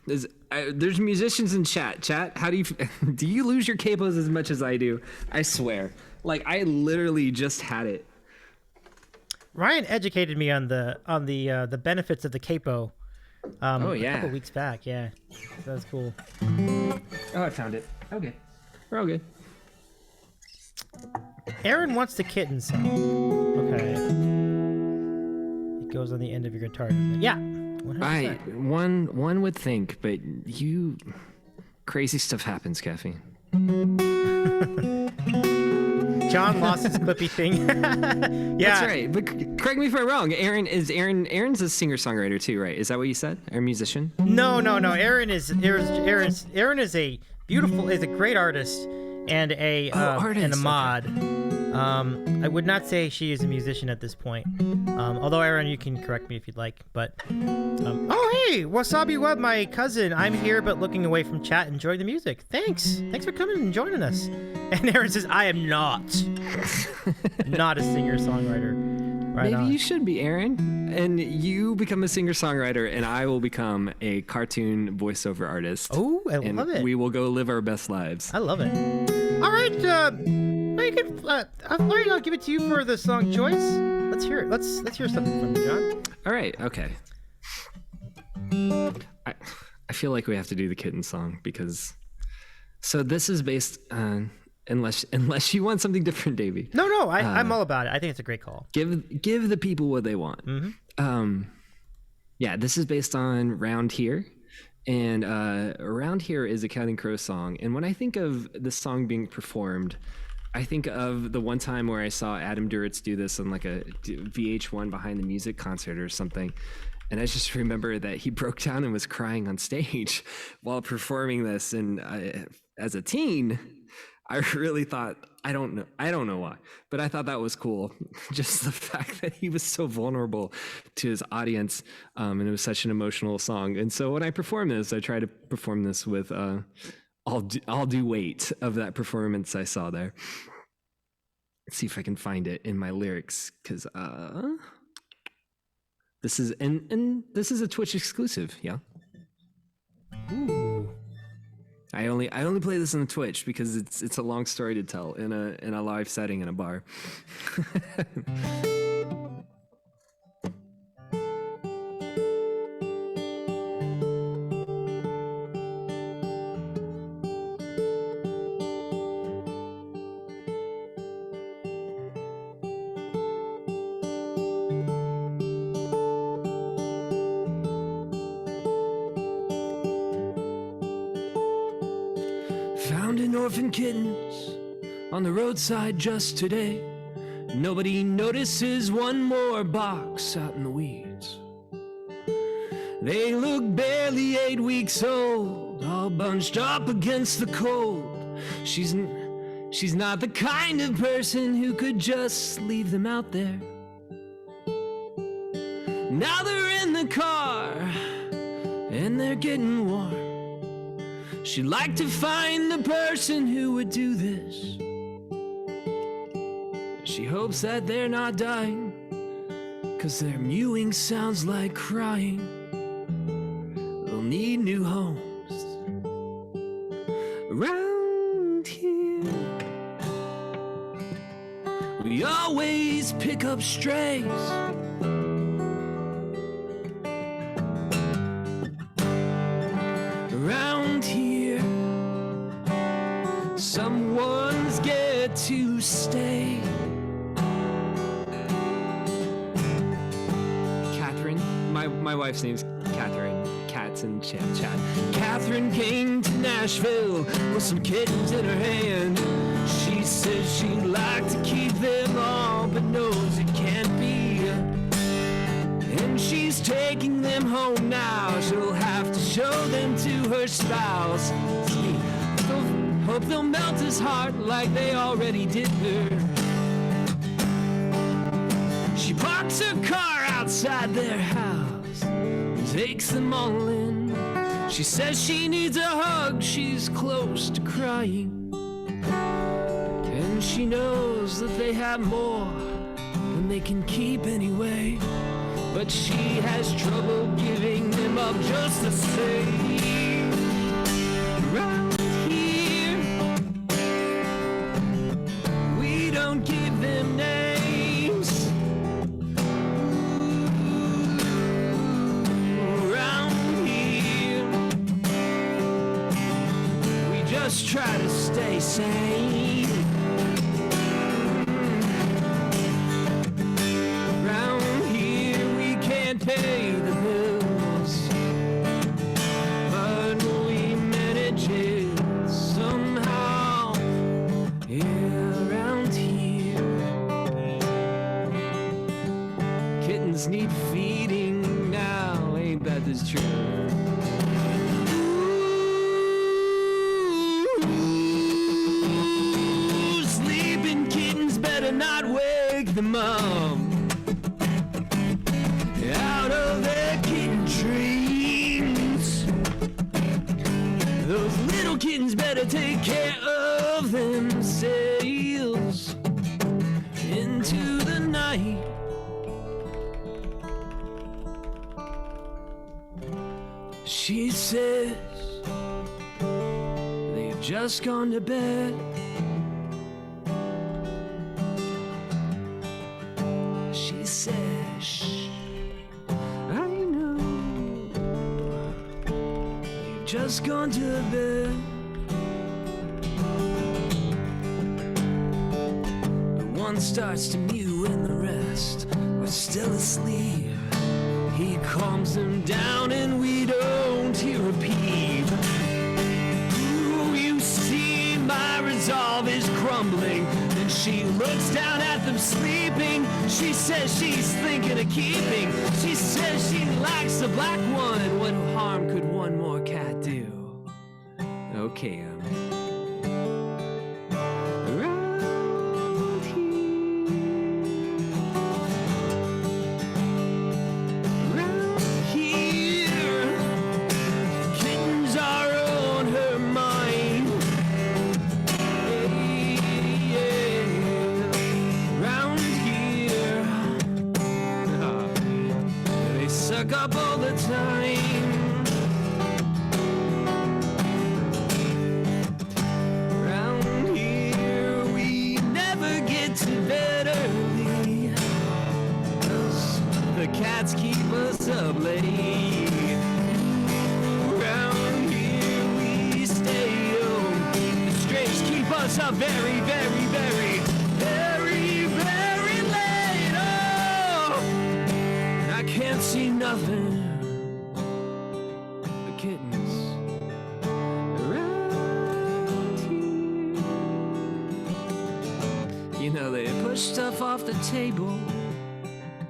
There's musicians in chat. Chat, how do you lose your capos as much as I do? I swear. Like, I literally just had it. Ryan educated me on the benefits of the capo. A couple weeks back. Yeah, so that's cool. Oh, I found it. Okay, we're all good. Aaron wants the kitten song. Okay. It goes on the end of your guitar. Yeah. 100%. One would think, but crazy stuff happens, Caffeine. John lost his Clippy thing. Yeah, that's right. But correct me if I'm wrong. Aaron's a singer-songwriter too, right? Is that what you said? Or a musician? No. Aaron is a great artist and a mod. Okay. I would not say she is a musician at this point. Although Aaron, you can correct me if you'd like. But oh hey, Wasabi Web, my cousin. I'm here but looking away from chat, enjoying the music. Thanks for coming and joining us. And Aaron says, I am not a singer-songwriter. Right. Maybe you should be, Aaron. And you become a singer-songwriter, and I will become a cartoon voiceover artist. Oh, I love it. We will go live our best lives. I love it. All right, all right, I'll give it to you for the song choice. Let's hear it. Let's hear something from you, John. All right. Okay. I feel like we have to do the kitten song because. So this is based on. Unless you want something different, Davy. No, I'm all about it. I think it's a great call. Give the people what they want. Mm-hmm. Yeah, this is based on Round Here, and Round Here is a Counting Crows song. And when I think of this song being performed, I think of the one time where I saw Adam Duritz do this on like a VH1 Behind the Music concert or something. And I just remember that he broke down and was crying on stage while performing this. And as a teen, I really thought, I don't know why, but I thought that was cool. Just the fact that he was so vulnerable to his audience, and it was such an emotional song. And so when I perform this, I try to perform this with all due weight of that performance I saw there. Let's see if I can find it in my lyrics, because this is and this is a Twitch exclusive, yeah. Ooh. I only play this on the Twitch because it's a long story to tell in a live setting in a bar. orphan kittens on the roadside just today. Nobody notices one more box out in the weeds. They look barely 8 weeks old, all bunched up against the cold. She's not the kind of person who could just leave them out there. Now they're in the car and they're getting warm. She'd like to find the person who would do this. She hopes that they're not dying, 'cause their mewing sounds like crying. They'll need new homes around here. We always pick up strays. Around here, some ones get to stay. Catherine, my wife's name's Catherine. Cats and chat. Catherine came to Nashville with some kittens in her hand. She says she'd like to keep them all, but knows it can't be. And she's taking them home now. She'll have to show them to her spouse. Hope they'll melt his heart like they already did her. She parks her car outside their house and takes them all in. She says she needs a hug, she's close to crying. And she knows that they have more than they can keep anyway. But she has trouble giving them up just the same. Around here, we don't give them names. Around here, we just try to stay sane. Pay the bills, but we manage it somehow. Yeah, around here, kittens need feeding now. Ain't that the truth? Ooh, sleeping kittens better not wake them up out of their kitten dreams. Those little kittens better take care of themselves into the night. She says they've just gone to bed. She says, shh, I know you've just gone to bed. The one starts to mew and the rest are still asleep. He calms them down and we don't hear a peep. Ooh, you see my resolve is crumbling. And she looks down at them sleeping. She says she's thinking of keeping. She says she likes the black one. What harm could one more cat do? Okay, around here, kittens are on her mind. Around here, they suck up all the time. Around here, we never get to bed early, 'cause the cats keep us up late. Around here, we stay home. The strays keep us up very, very, very, very, very late. Oh, and I can't see nothing. The kittens around here. stuff off the table.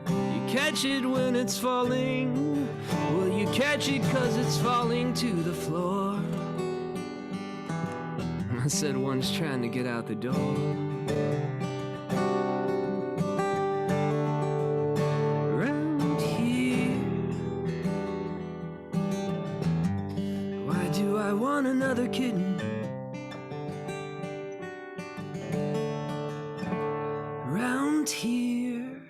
You catch it when it's falling. Well, you catch it 'cause it's falling to the floor. I said one's trying to get out the door. Around here, why do I want another kitten? Around here.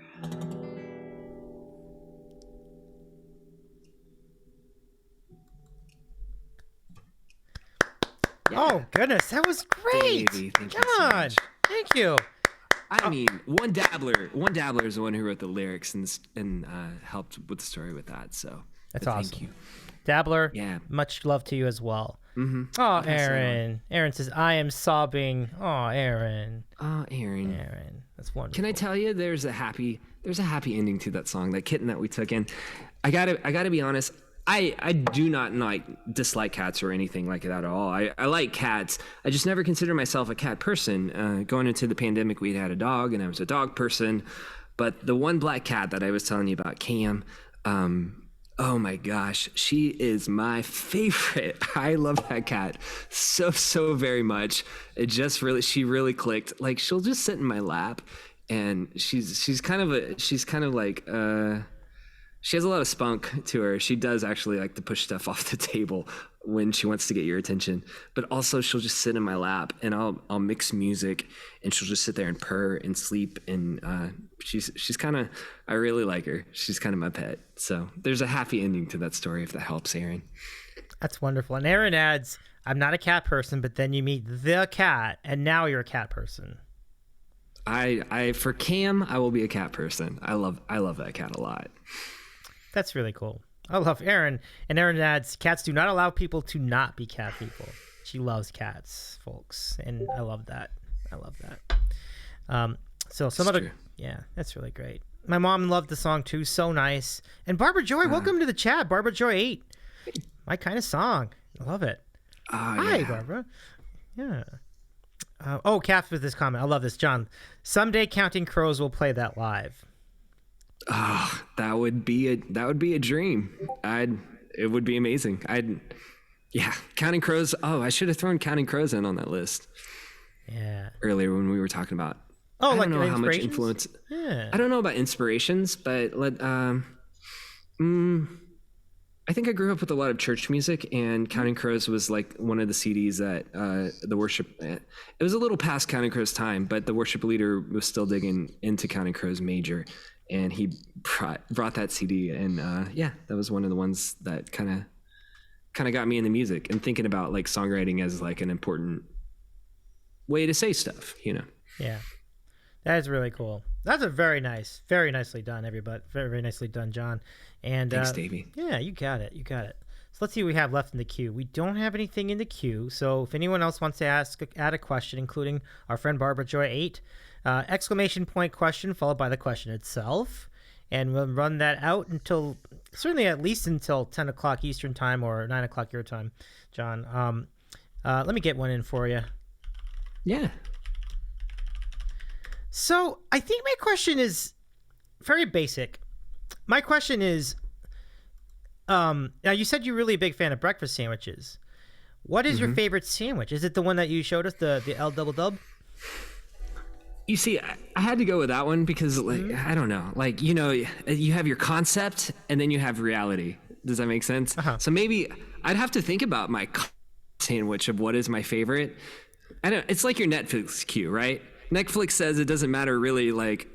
Oh goodness, that was great, Davy, thank you so John. much. Thank you. I mean, one dabbler is the one who wrote the lyrics and helped with the story with that. So That's but awesome. Thank you. Dabbler, Yeah. much love to you as well. Mm-hmm. Oh, Aaron. Aaron says, I am sobbing. Oh, Aaron. Oh, Aaron. Aaron. That's wonderful. Can I tell you, there's a happy ending to that song, that kitten that we took in. I gotta be honest. I do not dislike cats or anything like that at all. I like cats. I just never considered myself a cat person. Going into the pandemic, we had a dog, and I was a dog person. But the one black cat that I was telling you about, Cam, oh my gosh, she is my favorite. I love that cat so very much. She really clicked. Like, she'll just sit in my lap, and she's kind of like she has a lot of spunk to her. She does actually like to push stuff off the table when she wants to get your attention. But also, she'll just sit in my lap, and I'll mix music, and she'll just sit there and purr and sleep. And she's kind of, I really like her. She's kind of my pet. So there's a happy ending to that story, if that helps, Aaron. That's wonderful. And Aaron adds, I'm not a cat person, but then you meet the cat, and now you're a cat person. For Cam, I will be a cat person. I love that cat a lot. That's really cool. I love Aaron. And Aaron adds, cats do not allow people to not be cat people. She loves cats, folks. And I love that. So some other, yeah, that's really great. My mom loved the song too. So nice. And Barbara Joy, welcome to the chat. Barbara Joy 8. My kind of song. I love it. Hi, Barbara. Yeah. Kath with this comment. I love this, John. Someday Counting Crows will play that live. Oh, that would be a dream. It would be amazing. Counting Crows. Oh, I should have thrown Counting Crows in on that list. Yeah. Earlier when we were talking about. I don't know how much influence. Yeah. I don't know about inspirations, but I think I grew up with a lot of church music, and Counting Crows was like one of the CDs that the worship. It was a little past Counting Crows' time, but the worship leader was still digging into Counting Crows major. And he brought that CD, and that was one of the ones that kind of got me into music and thinking about like songwriting as like an important way to say stuff, you know. Yeah, that is really cool. That's very nicely done, everybody. Very, very nicely done, John. And thanks, Davy. Yeah, you got it. So let's see what we have left in the queue. We don't have anything in the queue. So if anyone else wants to add a question, including our friend Barbara Joy 8. Exclamation point question followed by the question itself, and we'll run that out until certainly at least until 10 o'clock Eastern time or 9 o'clock your time, John. Let me get one in for you. Yeah. So I think my question is very basic. My question is, now you said you're really a big fan of breakfast sandwiches. What is your favorite sandwich? Is it the one that you showed us, the L double dub? You see, I had to go with that one because, like, I don't know. Like, you know, you have your concept and then you have reality. Does that make sense? Uh-huh. So maybe I'd have to think about my sandwich of what is my favorite. It's like your Netflix queue, right? Netflix says it doesn't matter really, like,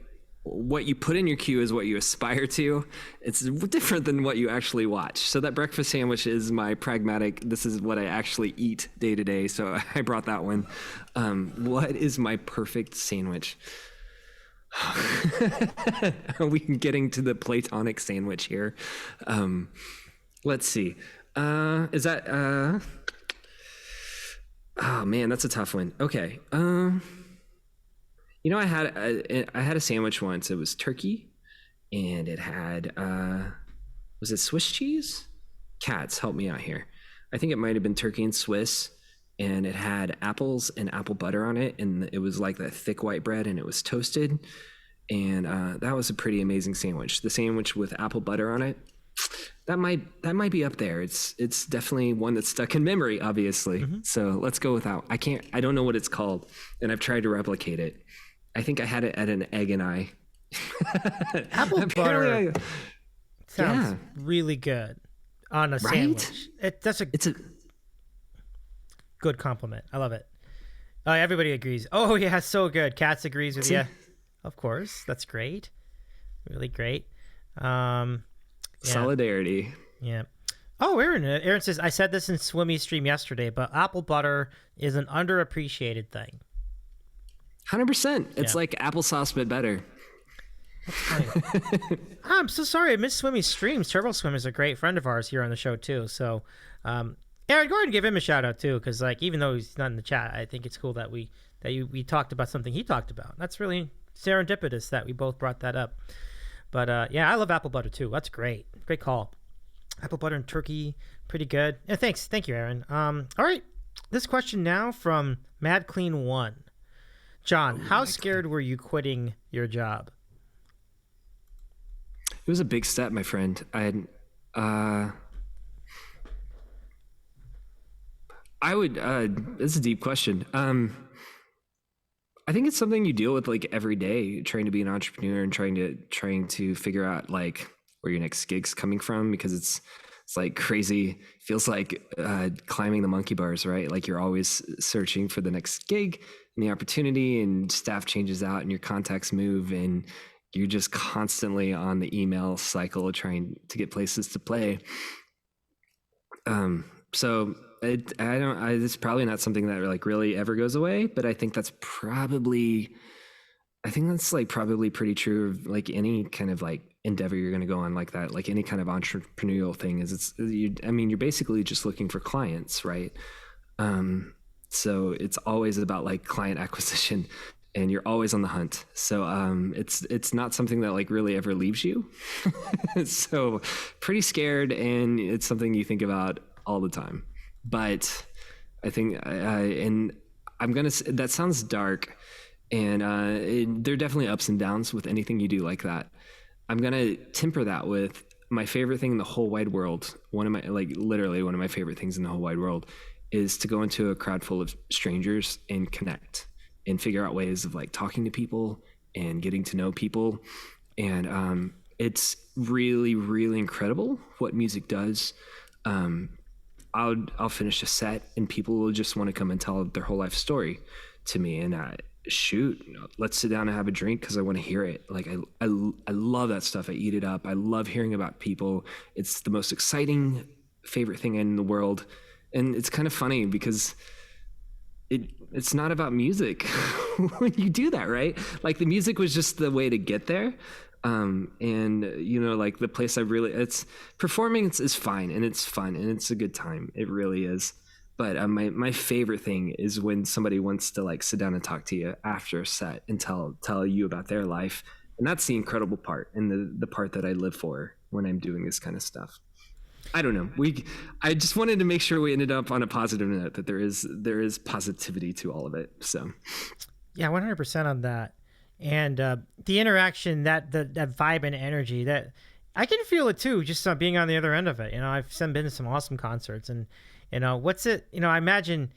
what you put in your queue is what you aspire to. It's different than what you actually watch. So that breakfast sandwich is my pragmatic, this is what I actually eat day to day. So I brought that one. What is my perfect sandwich? Are we getting to the platonic sandwich here? Let's see. Is that, oh man, that's a tough one. Okay. You know, I had a sandwich once. It was turkey, and it had was it Swiss cheese? Cats, help me out here. I think it might have been turkey and Swiss, and it had apples and apple butter on it, and it was like that thick white bread, and it was toasted. and that was a pretty amazing sandwich. The sandwich with apple butter on it, that might be up there. It's definitely one that's stuck in memory, obviously. So let's go with that. I don't know what it's called, and I've tried to replicate it. I think I had it at an Egg and I. Apple butter sounds really good on a sandwich. It's a good compliment. I love it. Everybody agrees. Oh yeah, so good. Katz agrees with you. Of course, that's great. Really great. Solidarity. Yeah. Oh, Aaron says, I said this in Swimmy stream yesterday, but apple butter is an underappreciated thing. 100%. It's like applesauce, but better. I'm so sorry. I missed Swimmy's streams. Turbo Swim is a great friend of ours here on the show too. So, Aaron, go ahead and give him a shout out too, because like even though he's not in the chat, I think it's cool that we talked about something he talked about. That's really serendipitous that we both brought that up. But I love apple butter too. That's great. Great call. Apple butter and turkey, pretty good. Yeah, thanks. Thank you, Aaron. All right. This question now from Mad Clean 1. John, how scared were you quitting your job? It was a big step, my friend. I would. This is a deep question. I think it's something you deal with like every day, trying to be an entrepreneur and trying to figure out like where your next gig's coming from, because it's like crazy. Feels like climbing the monkey bars, right? Like you're always searching for the next gig and the opportunity, and staff changes out and your contacts move, and you're just constantly on the email cycle trying to get places to play. So it's probably not something that like really ever goes away, but I think that's probably pretty true of like any kind of like endeavor you're going to go on like that, like any kind of entrepreneurial thing is you're basically just looking for clients, right? So it's always about like client acquisition, and you're always on the hunt. So it's not something that like really ever leaves you. So pretty scared, and it's something you think about all the time. But I think, and I'm gonna say, that sounds dark, and there are definitely ups and downs with anything you do like that. I'm gonna temper that with my favorite thing in the whole wide world. Literally one of my favorite things in the whole wide world is to go into a crowd full of strangers and connect and figure out ways of like talking to people and getting to know people. And it's really, really incredible what music does. I'll finish a set and people will just want to come and tell their whole life story to me, and let's sit down and have a drink because I want to hear it. Like I love that stuff. I eat it up. I love hearing about people. It's the most exciting favorite thing in the world. And it's kind of funny because it's not about music when you do that, right? Like the music was just the way to get there. And like the place it's performing is fine, and it's fun, and it's a good time. It really is. But my favorite thing is when somebody wants to like sit down and talk to you after a set and tell you about their life. And that's the incredible part, and the part that I live for when I'm doing this kind of stuff. I don't know. I just wanted to make sure we ended up on a positive note, that there is positivity to all of it. So yeah, 100% on that. And the interaction, that vibe and energy, that I can feel it too, just being on the other end of it. I've been to some awesome concerts, and I imagine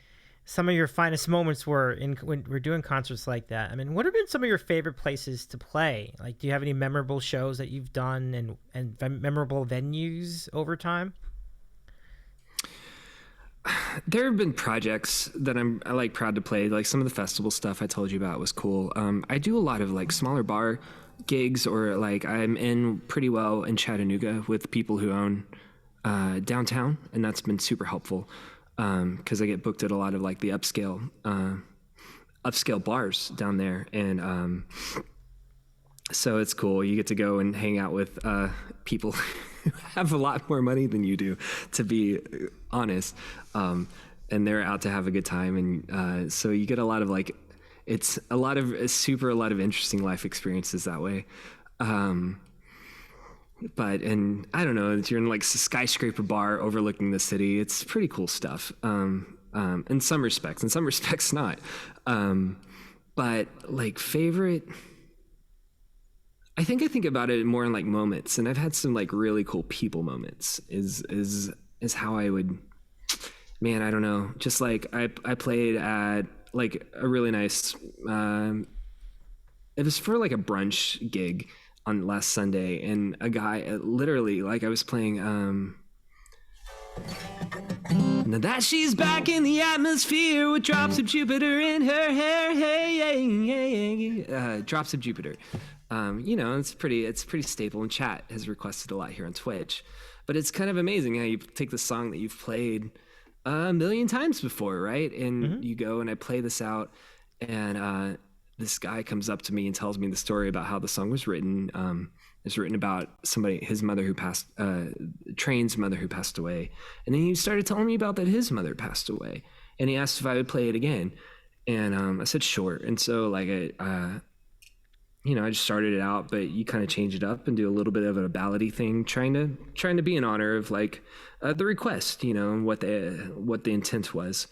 some of your finest moments were when we're doing concerts like that. I mean, what have been some of your favorite places to play? Like, do you have any memorable shows that you've done and memorable venues over time? There have been projects that I'm like proud to play. Like some of the festival stuff I told you about was cool. I do a lot of like smaller bar gigs, or like I'm in pretty well in Chattanooga with people who own downtown, and that's been super helpful because I get booked at a lot of like the upscale bars down there, and so it's cool. You get to go and hang out with people who have a lot more money than you do, to be honest, and they're out to have a good time, and so you get a lot of like, it's a lot of interesting life experiences that way. But I don't know, you're in like a skyscraper bar overlooking the city. It's pretty cool stuff. In some respects not. But like favorite, I think about it more in like moments, and I've had some like really cool people moments. Is how I would, man. I don't know. Just like I played at like a really nice. It was for like a brunch gig on last Sunday, and a guy literally like I was playing. Now that she's back in the atmosphere with drops of Jupiter in her hair, hey, drops of Jupiter. It's pretty staple, and chat has requested a lot here on Twitch. But it's kind of amazing how you take the song that you've played a million times before, right? And you go and I play this out, and this guy comes up to me and tells me the story about how the song was written. It's written about his mother who passed, Train's mother who passed away. And then he started telling me about that his mother passed away. And he asked if I would play it again. And I said, sure. And so like, I just started it out, but you kind of change it up and do a little bit of a ballady thing, trying to be in honor of like the request, and what the intent was.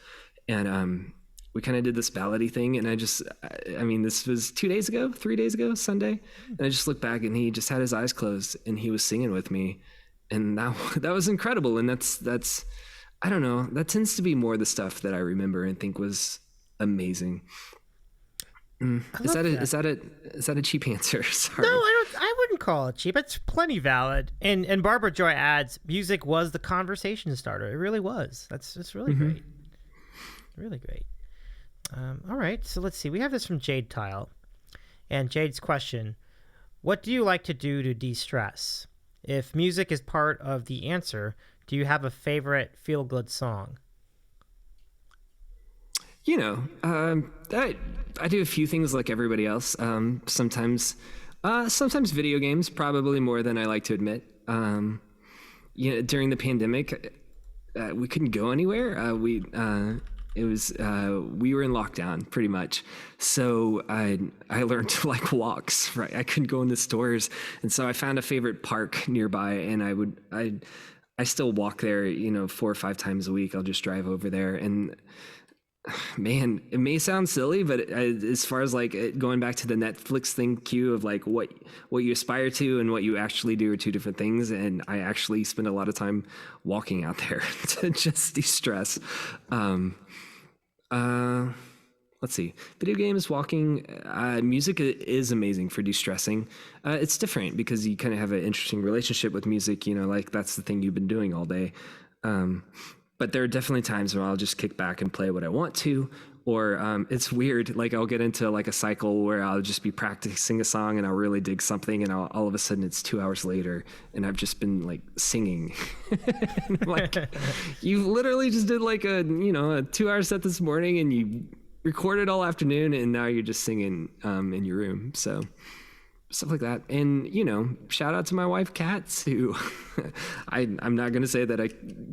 And we kind of did this ballady thing, and this was 3 days ago, Sunday. And I just looked back, and he just had his eyes closed, and he was singing with me, and that was incredible. And that's I don't know, that tends to be more the stuff that I remember and think was amazing. Is that a cheap answer? Sorry. No, I wouldn't call it cheap. It's plenty valid. And Barbara Joy adds, music was the conversation starter. It really was. That's really great. Really great. All right, so let's see. We have this from Jade Tile. And Jade's question, what do you like to do to de-stress? If music is part of the answer, do you have a favorite feel-good song? I do a few things like everybody else. Sometimes video games, probably more than I like to admit. During the pandemic, we couldn't go anywhere. We were in lockdown pretty much. So I learned to like walks, right? I couldn't go in the stores. And so I found a favorite park nearby, and I still walk there, 4 or 5 times a week. I'll just drive over there, and man, it may sound silly, but as far as like going back to the Netflix thing cue of like what you aspire to and what you actually do are two different things. And I actually spend a lot of time walking out there to just de-stress. Let's see, video games, walking, music is amazing for de-stressing. It's different because you kind of have an interesting relationship with music, like that's the thing you've been doing all day. But there are definitely times where I'll just kick back and play what I want to, or it's weird. Like I'll get into like a cycle where I'll just be practicing a song and I'll really dig something, and all of a sudden it's 2 hours later and I've just been like singing. And I'm like, you literally just did like a 2-hour set this morning and you recorded all afternoon, and now you're just singing in your room. So stuff like that. And, shout out to my wife, Kat, who I'm not going to say that I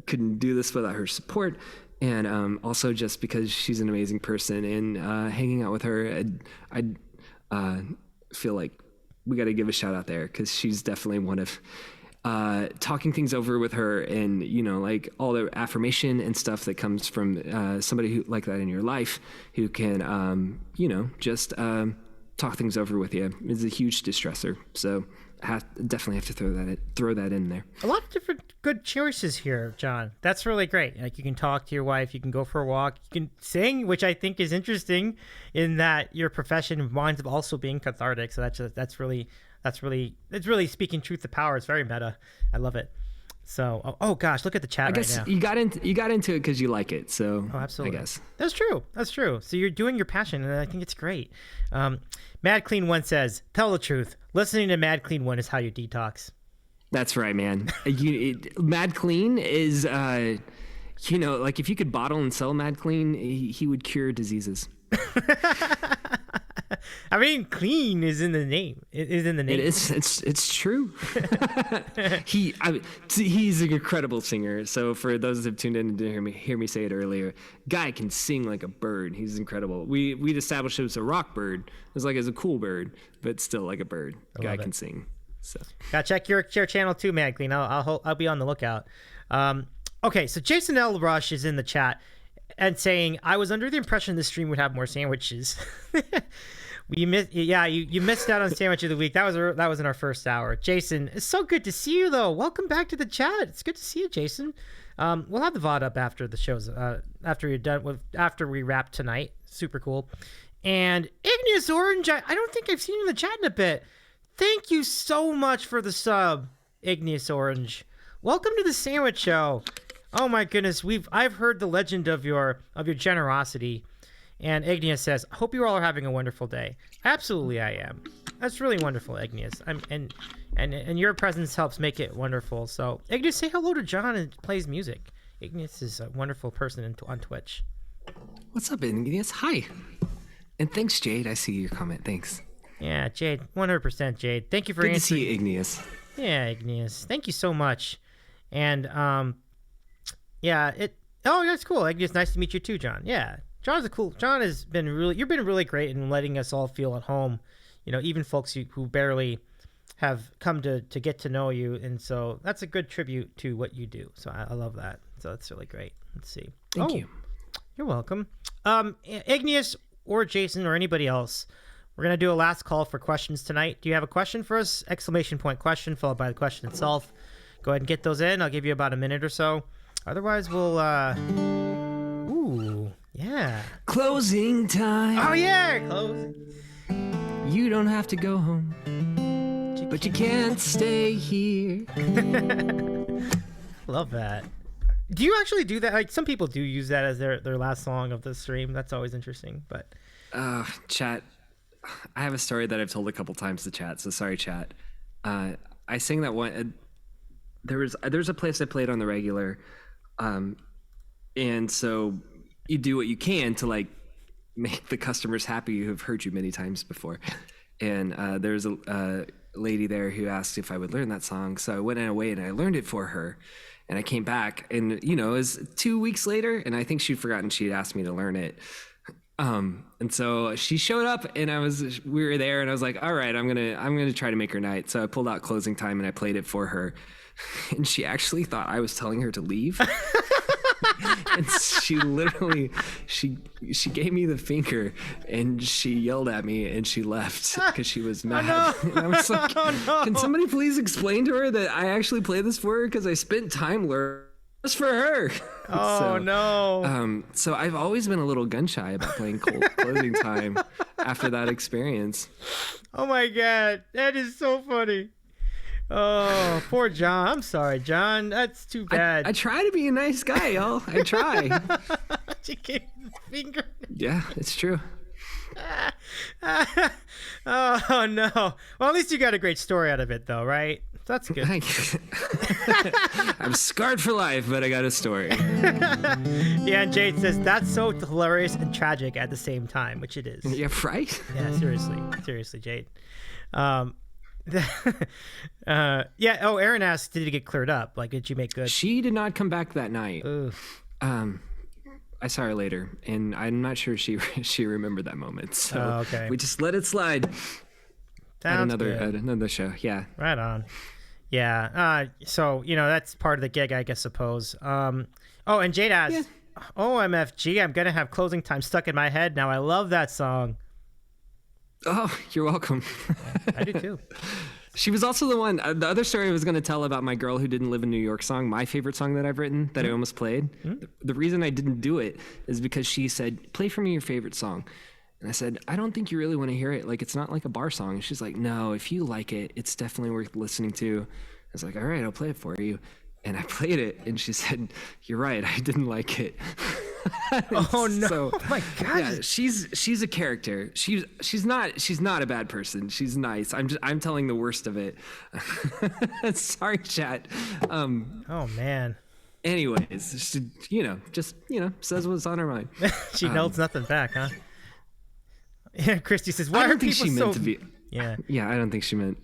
couldn't do this without her support. And also just because she's an amazing person, and hanging out with her, I feel like we got to give a shout out there, because she's definitely one of talking things over with her, and like all the affirmation and stuff that comes from somebody who like that in your life, who can just talk things over with you, is a huge distressor. So definitely have to throw that in there. A lot of different good choices here, John. That's really great. Like, you can talk to your wife, you can go for a walk, you can sing, which I think is interesting in that your profession winds up also being cathartic. So that's really speaking truth to power. It's very meta. I love it. So, oh gosh, look at the chat right now. you got into it because you like it. So, absolutely. I guess that's true. So you're doing your passion, and I think it's great. Mad Clean One says, "Tell the truth. Listening to Mad Clean One is how you detox." That's right, man. Mad Clean is, like if you could bottle and sell Mad Clean, he would cure diseases. I mean, clean is in the name. It is in the name. It is. It's true. He's an incredible singer. So for those that have tuned in and didn't hear me say it earlier, guy can sing like a bird. He's incredible. We'd established it was a rock bird. It's a cool bird, but still like a bird. Guy can sing. So gotta check your channel too, Mad Clean. I'll be on the lookout. Okay, so Jason L. Rush is in the chat and saying, "I was under the impression this stream would have more sandwiches." You missed out on Sandwich of the Week. That was in our first hour. Jason, it's so good to see you though. Welcome back to the chat. It's good to see you, Jason. We'll have the VOD up after the shows, after we wrap tonight. Super cool. And Igneous Orange, I don't think I've seen you in the chat in a bit. Thank you so much for the sub, Igneous Orange. Welcome to the Sandwich Show. Oh my goodness, I've heard the legend of your generosity. And Igneous says, "Hope you all are having a wonderful day." Absolutely, I am. That's really wonderful, Igneous. And your presence helps make it wonderful. So, Igneous, say hello to John and plays music. Igneous is a wonderful person on Twitch. What's up, Igneous? Hi. And thanks, Jade. I see your comment. Thanks. Yeah, Jade. 100% Jade. Thank you for Good answering. to see you, Igneous. Yeah, Igneous. Thank you so much. And, that's cool. Igneous, nice to meet you too, John. Yeah. John has been you've been really great in letting us all feel at home. You know, even folks who barely have come to get to know you. And so that's a good tribute to what you do. So I love that. So that's really great. Let's see. Thank you. You're welcome. Igneous or Jason or anybody else, we're going to do a last call for questions tonight. Do you have a question for us? Exclamation point question followed by the question itself. Go ahead and get those in. I'll give you about a minute or so. Otherwise, we'll... Ooh, yeah. Closing time. Oh, yeah. Closing. You don't have to go home, but you can't stay here. Love that. Do you actually do that? Like, some people do use that as their last song of the stream. That's always interesting. But chat, I have a story that I've told a couple times to chat, so sorry, chat. I sang that one. There's a place I played on the regular, and so you do what you can to like make the customers happy who have heard you many times before. And there's a lady there who asked if I would learn that song, so I went away and I learned it for her. And I came back, and it was 2 weeks later, and I think she'd forgotten she'd asked me to learn it. And so she showed up, and we were there, and I was like, all right, I'm gonna try to make her night. So I pulled out Closing Time and I played it for her, and she actually thought I was telling her to leave. And she literally, she gave me the finger and she yelled at me and she left because she was mad. Oh, no. And I was like, can somebody please explain to her that I actually played this for her because I spent time learning this for her. Oh, no. So I've always been a little gun shy about playing Closing Time after that experience. Oh my God, that is so funny. Oh, poor John. I'm sorry, John. That's too bad. I try to be a nice guy, y'all. I try. She gave me the finger. Yeah, it's true. Oh, no. Well, at least you got a great story out of it, though, right? That's good. I'm scarred for life, but I got a story. Yeah, and Jade says, that's so hilarious and tragic at the same time, which it is. Yeah, right? Yeah, seriously, Jade. Aaron asked, did it get cleared up? Like, did you make good? She did not come back that night. Oof. I saw her later, and I'm not sure she remembered that moment. So okay. We just let it slide. At another show. Yeah. Right on. Yeah. So that's part of the gig, I guess. Suppose. And Jade asks, OMFG, I'm gonna have Closing Time stuck in my head now. I love that song. Oh, you're welcome. I do too. She was also the one, the other story I was going to tell about my Girl Who Didn't Live in New York song, my favorite song that I've written that I almost played. Mm-hmm. The reason I didn't do it is because she said, play for me your favorite song. And I said, I don't think you really want to hear it. Like, it's not like a bar song. And she's like, no, if you like it, it's definitely worth listening to. I was like, all right, I'll play it for you. And I played it, and she said, you're right, I didn't like it. Oh no! So, oh my God! Yeah, she's a character. She's not a bad person. She's nice. I'm telling the worst of it. Sorry, chat. Oh man. Anyways, she, just says what's on her mind. She holds nothing back, huh? Yeah, Christy says, "Why I are don't think people she so?" meant to be. Yeah. Yeah, I don't think she meant.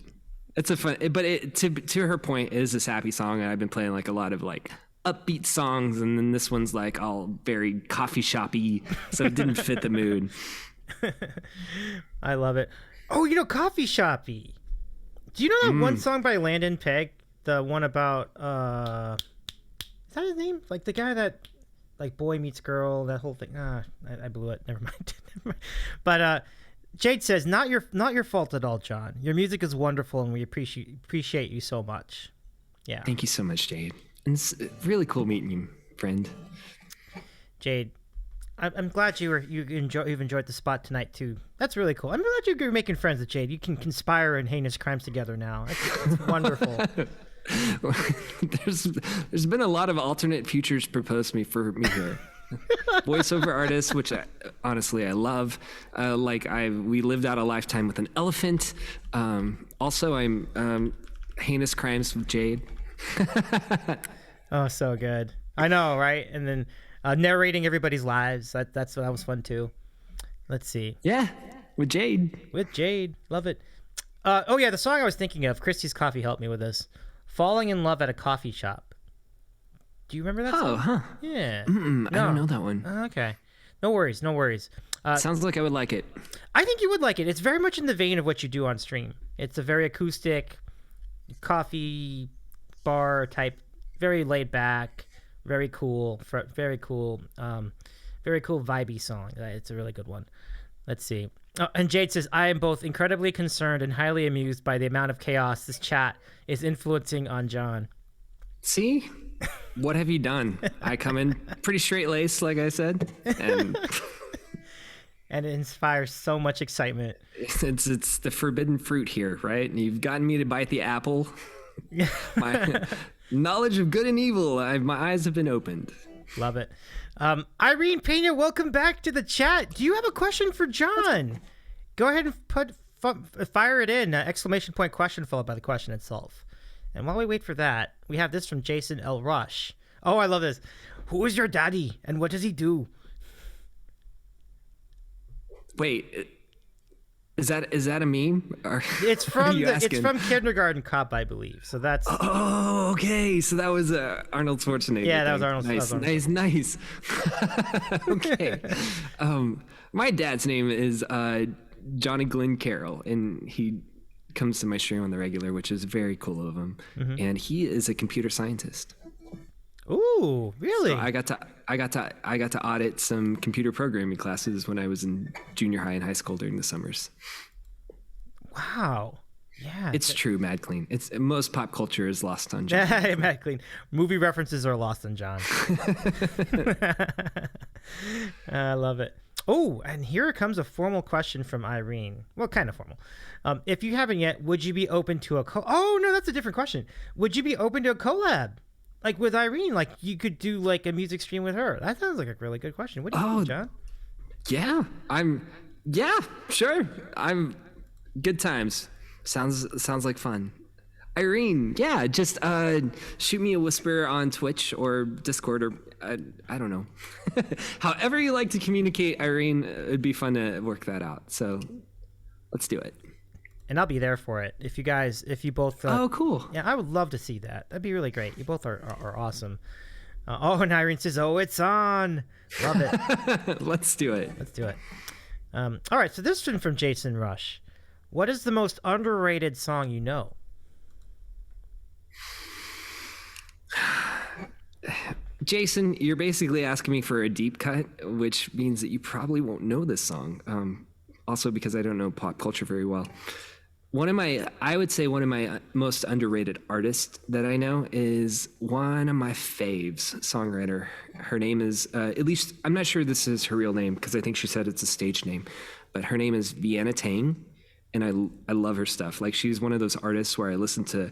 It's a fun, but to her point, it is a sappy song, and I've been playing like a lot of like upbeat songs, and then this one's like all very coffee shoppy, so it didn't fit the mood. I love it. Oh, coffee shoppy. Do you know that one song by Landon Pegg? The one about is that his name? Like the guy that like boy meets girl, that whole thing. I blew it. Never mind. But Jade says, not your fault at all, John. Your music is wonderful, and we appreciate you so much. Yeah. Thank you so much, Jade. And it's really cool meeting you, friend. Jade, I'm glad you've enjoyed the spot tonight too. That's really cool. I'm glad you're making friends with Jade. You can conspire in heinous crimes together now. It's wonderful. There's been a lot of alternate futures proposed for me here. Voiceover artist, which honestly I love. We lived out a lifetime with an elephant. Also, I'm heinous crimes with Jade. Oh, so good. I know, right? And then narrating everybody's lives. That was fun too. Let's see. Yeah, with Jade. Love it. Oh yeah, the song I was thinking of. Christy's Coffee helped me with this. "Falling in Love at a Coffee Shop." Do you remember that song? Oh, huh. Yeah. I don't know that one. Okay. No worries. Sounds like I would like it. I think you would like it. It's very much in the vein of what you do on stream. It's a very acoustic, coffee bar type, very laid back, very cool, very cool vibey song. It's a really good one. Let's see. Oh, and Jade says, "I am both incredibly concerned and highly amused by the amount of chaos this chat is influencing on John." See? What have you done? I come in pretty straight-laced, like I said, and it inspires so much excitement. It's the forbidden fruit here, right? And you've gotten me to bite the apple. My knowledge of good and evil, my eyes have been opened. Love it. Irene Pena, welcome back to the chat. Do you have a question for John? Go ahead and fire it in. Exclamation point question followed by the question itself. And while we wait for that, we have this from Jason L. Rush. Oh, I love this. "Who is your daddy and what does he do?" Wait, is that a meme? Or it's from Kindergarten Cop, I believe. So that's. Oh, okay. So that was Arnold Schwarzenegger. Yeah, that was Arnold. Nice. Okay. My dad's name is Johnny Glenn Carroll, and he comes to my stream on the regular, which is very cool of him. Mm-hmm. And he is a computer scientist. Ooh, really? So I got to audit some computer programming classes when I was in junior high and high school during the summers. Wow. Yeah. It's true, Mad Clean. Most pop culture is lost on John. Mad Clean. Movie references are lost on John. I love it. Oh, and here comes a formal question from Irene. Well, kind of formal. If you haven't yet, would you be open to Oh, no, that's a different question. Would you be open to a collab? Like with Irene, like you could do like a music stream with her. That sounds like a really good question. What do you think, John? Yeah, sure. I'm good times. Sounds like fun. Irene, yeah, just shoot me a whisper on Twitch or Discord or I don't know. However you like to communicate, Irene, it'd be fun to work that out. So let's do it. And I'll be there for it. If you both. Oh, cool. Yeah, I would love to see that. That'd be really great. You both are awesome. And Irene says, "Oh, it's on." Love it. Let's do it. All right. So this one from Jason Rush. What is the most underrated song you know? Jason, you're basically asking me for a deep cut, which means that you probably won't know this song. Also because I don't know pop culture very well. I would say one of my most underrated artists that I know is one of my faves, songwriter. Her name is, at least, I'm not sure this is her real name because I think she said it's a stage name, but her name is Vienna Tang, and I love her stuff. Like, she's one of those artists where I listened to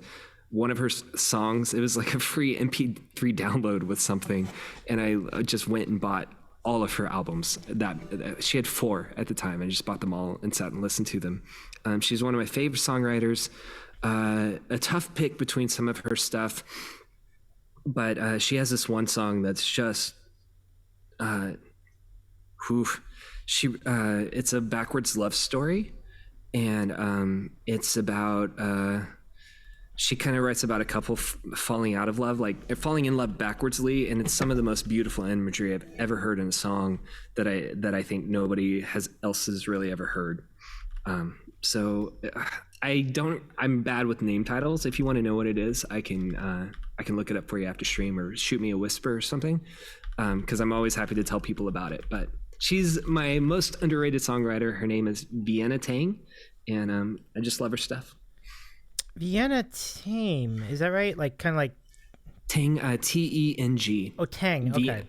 one of her songs. It was like a free MP3 download with something, and I just went and bought all of her albums. That she had 4 at the time. I just bought them all and sat and listened to them. She's one of my favorite songwriters. A tough pick between some of her stuff, but she has this one song that's just it's a backwards love story, and it's about she kind of writes about a couple falling out of love, like falling in love backwardsly, and it's some of the most beautiful imagery I've ever heard in a song that I think nobody else has really ever heard. So I'm bad with name titles. If you want to know what it is, I can look it up for you after stream or shoot me a whisper or something, because I'm always happy to tell people about it. But She's my most underrated songwriter. Her name is Vienna Tang, and I just love her stuff. Vienna Tang, is that right? Like kind of like Tang, Teng. Oh, Tang. Okay.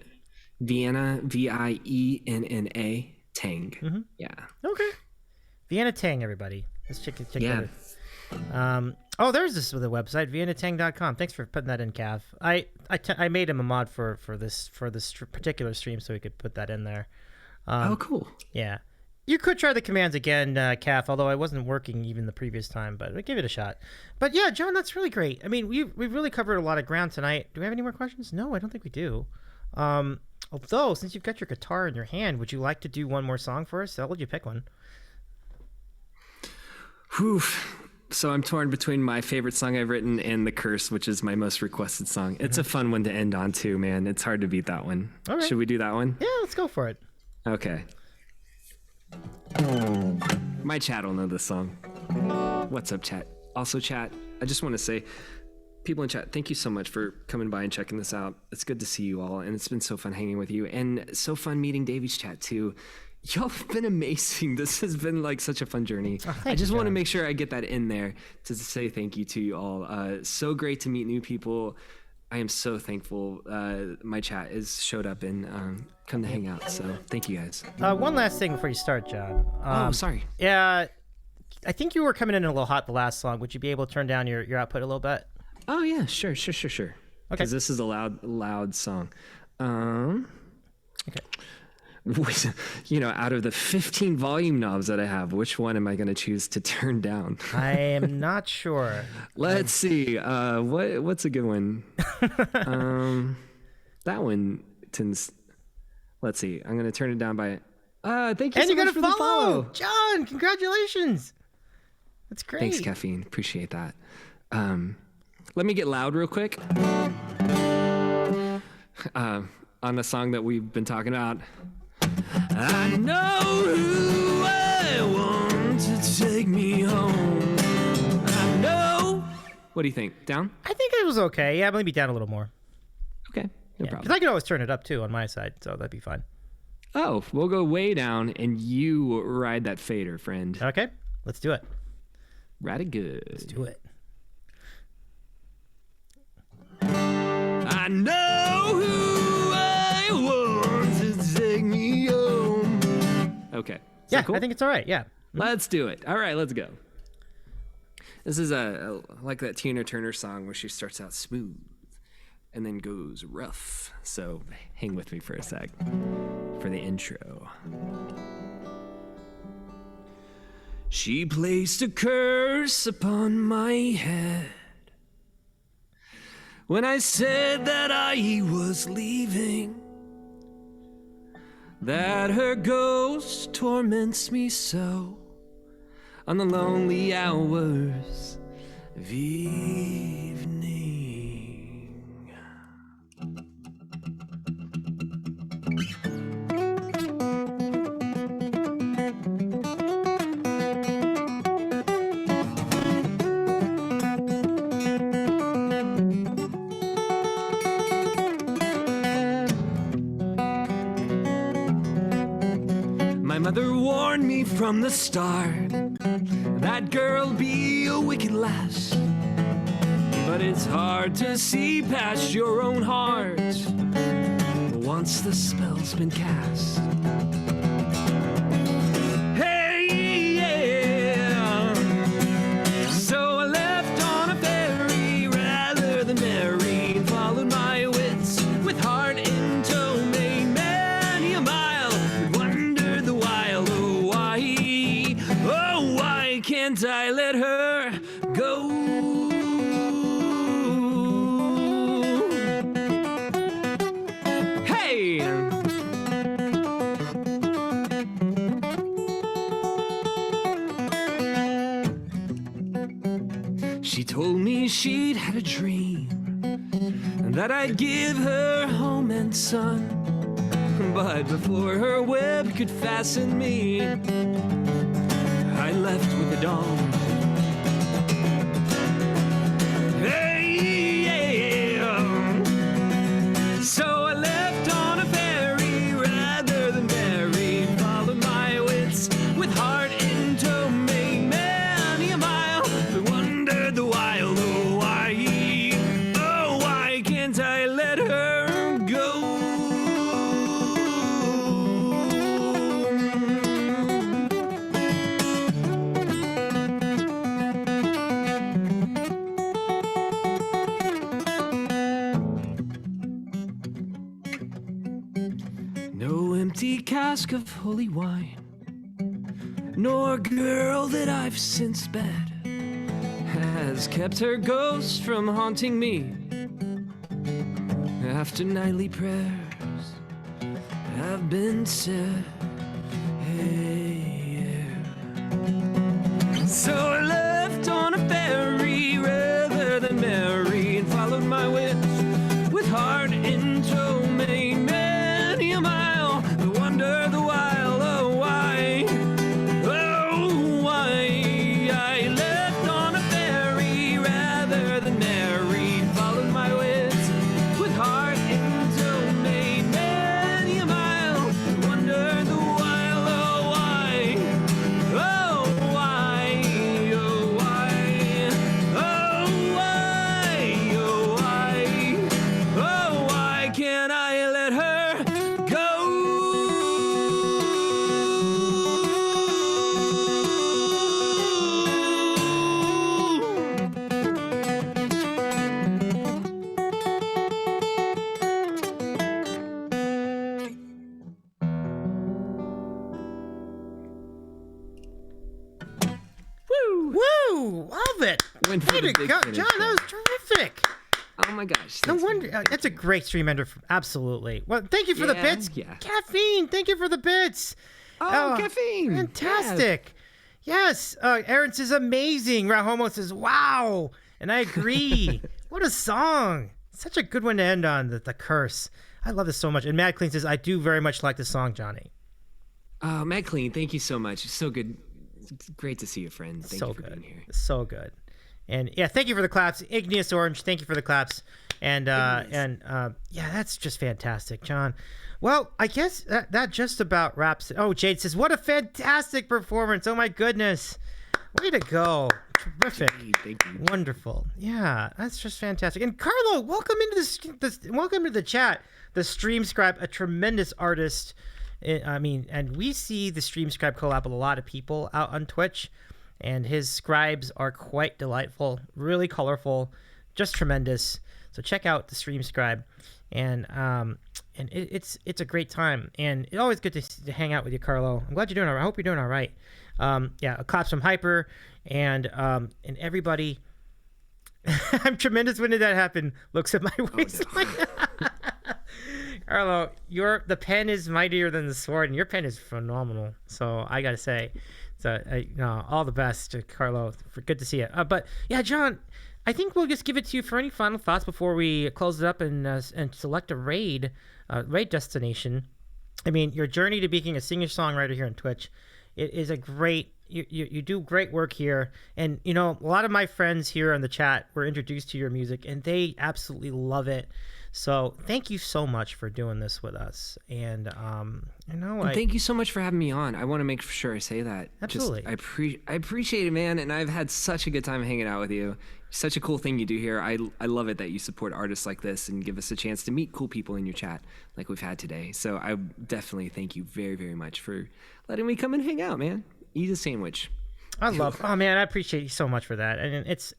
Vienna, Vienna, Tang. Mm-hmm. Yeah. Okay. Vienna Tang, everybody. Let's check it Yeah. out. Oh, there's this with the website, viennatang.com. Thanks for putting that in, Cav. I made him a mod for this particular stream so we could put that in there. Oh, cool. Yeah. You could try the commands again, Kath, although I wasn't working even the previous time, but I give it a shot. But yeah, John, that's really great. I mean, we've really covered a lot of ground tonight. Do we have any more questions? No, I don't think we do. Although, since you've got your guitar in your hand, would you like to do one more song for us? I'll let you pick one. Whew. So I'm torn between my favorite song I've written and The Curse, which is my most requested song. It's a fun one to end on, too, man. It's hard to beat that one. All right. Should we do that one? Yeah, let's go for it. Okay. My chat will know this song. What's up, chat? Also, chat, I just want to say, people in chat, thank you so much for coming by and checking this out. It's good to see you all, and it's been so fun hanging with you, and so fun meeting Davy's chat, too. Y'all have been amazing. This has been like such a fun journey. I just want to make sure I get that in there to say thank you to you all. So great to meet new people. I am so thankful my chat has showed up and come to hang out. So thank you guys. One last thing before you start, John. Sorry. Yeah, I think you were coming in a little hot the last song. Would you be able to turn down your output a little bit? Oh yeah, sure. Okay. Because this is a loud song. Okay. You know, out of the 15 volume knobs that I have, which one am I going to choose to turn down? I am not sure. Let's see. What's a good one? That one tends. Let's see. I'm going to turn it down by. Thank you and so you're much gonna for the follow, John. Congratulations. That's great. Thanks, Caffeine. Appreciate that. Let me get loud real quick. On the song that we've been talking about. I know who I want to take me home. I know. What do you think? Down? I think it was okay. Yeah, maybe down a little more. Okay, no problem. Because I can always turn it up too on my side, so that'd be fine. Oh, we'll go way down and you ride that fader, friend. Okay, let's do it. Ride it good. Let's do it. I know who I want to take me home. Okay. Yeah, cool? I think it's all right. Yeah. Let's do it. All right, let's go. This is like that Tina Turner song where she starts out smooth and then goes rough. So hang with me for a sec for the intro. She placed a curse upon my head when I said that I was leaving, that her ghost torments me so on the lonely hours of evening. My mother warned me from the start, that girl be a wicked lass. But it's hard to see past your own heart once the spell's been cast. Hey, yeah. So I left on a ferry rather than marry, and followed my wits with heart in tow, made many a mile, wondered the while, oh why can't I let her go? Hey! She told me she'd had a dream that I'd give her home and son, but before her web could fasten me, I left with the dawn. Hey, yeah. So I left on a ferry rather than marry, empty cask of holy wine, nor girl that I've since sped has kept her ghost from haunting me. After nightly prayers have been said, hey, yeah. So I left on a ferry rather than marry, and followed my wits with heart in tow, made many a mile, the wonder the while, oh why I left on a ferry rather than marry, followed my wits with heart in tow, made many a mile, the wonder the while, oh why oh why oh why oh why oh why oh why can't I let her go? Woo! Love it. Went for Way the to big go, finish John. That was terrific. Oh my gosh. No thanks, wonder. man. That's a great stream ender. Absolutely. Well, thank you for the Yeah, bits. yeah. Caffeine. Thank you for the bits. Oh, caffeine. Fantastic. Yes. Aaron says amazing. Rahomo says wow. And I agree. What a song. Such a good one to end on. The curse. I love this so much. And Mad Clean says, I do very much like the song, Johnny. Oh, Matt Clean, thank you so much. It's so good. It's great to see you, friend. Thank So you for good. being here. So good. And yeah, thank you for the claps. Igneous Orange, thank you for the claps. And yeah, that's just fantastic, John. Well, I guess that just about wraps it. Oh, Jade says, what a fantastic performance. Oh my goodness. Way to go. Terrific. Thank you. Wonderful. Yeah, that's just fantastic. And Carlo, welcome into welcome to the chat. The Stream Scribe, a tremendous artist. I mean, and we see the Stream Scribe collab with a lot of people out on Twitch, and his scribes are quite delightful, really colorful, just tremendous. So check out the Stream Scribe, and it's a great time, and it's always good to hang out with you, Carlo. I'm glad you're doing all right. I hope you're doing all right. Yeah, claps from Hyper, and everybody. I'm tremendous. When did that happen? Looks at my waistline. No. Carlo, the pen is mightier than the sword, and your pen is phenomenal. So I gotta say, so all the best to Carlo. Good to see you. But yeah, John, I think we'll just give it to you for any final thoughts before we close it up and select a raid destination. I mean, your journey to being a singer-songwriter here on Twitch, it is a great. You do great work here, and a lot of my friends here in the chat were introduced to your music, and they absolutely love it. So thank you so much for doing this with us, and thank you so much for having me on. I want to make sure I say that. Absolutely. I appreciate it, man, and I've had such a good time hanging out with you. Such a cool thing you do here. I love it that you support artists like this and give us a chance to meet cool people in your chat like we've had today. So I definitely thank you very, very much for letting me come and hang out, man. Eat a sandwich. Oh man, I appreciate you so much for that, and it's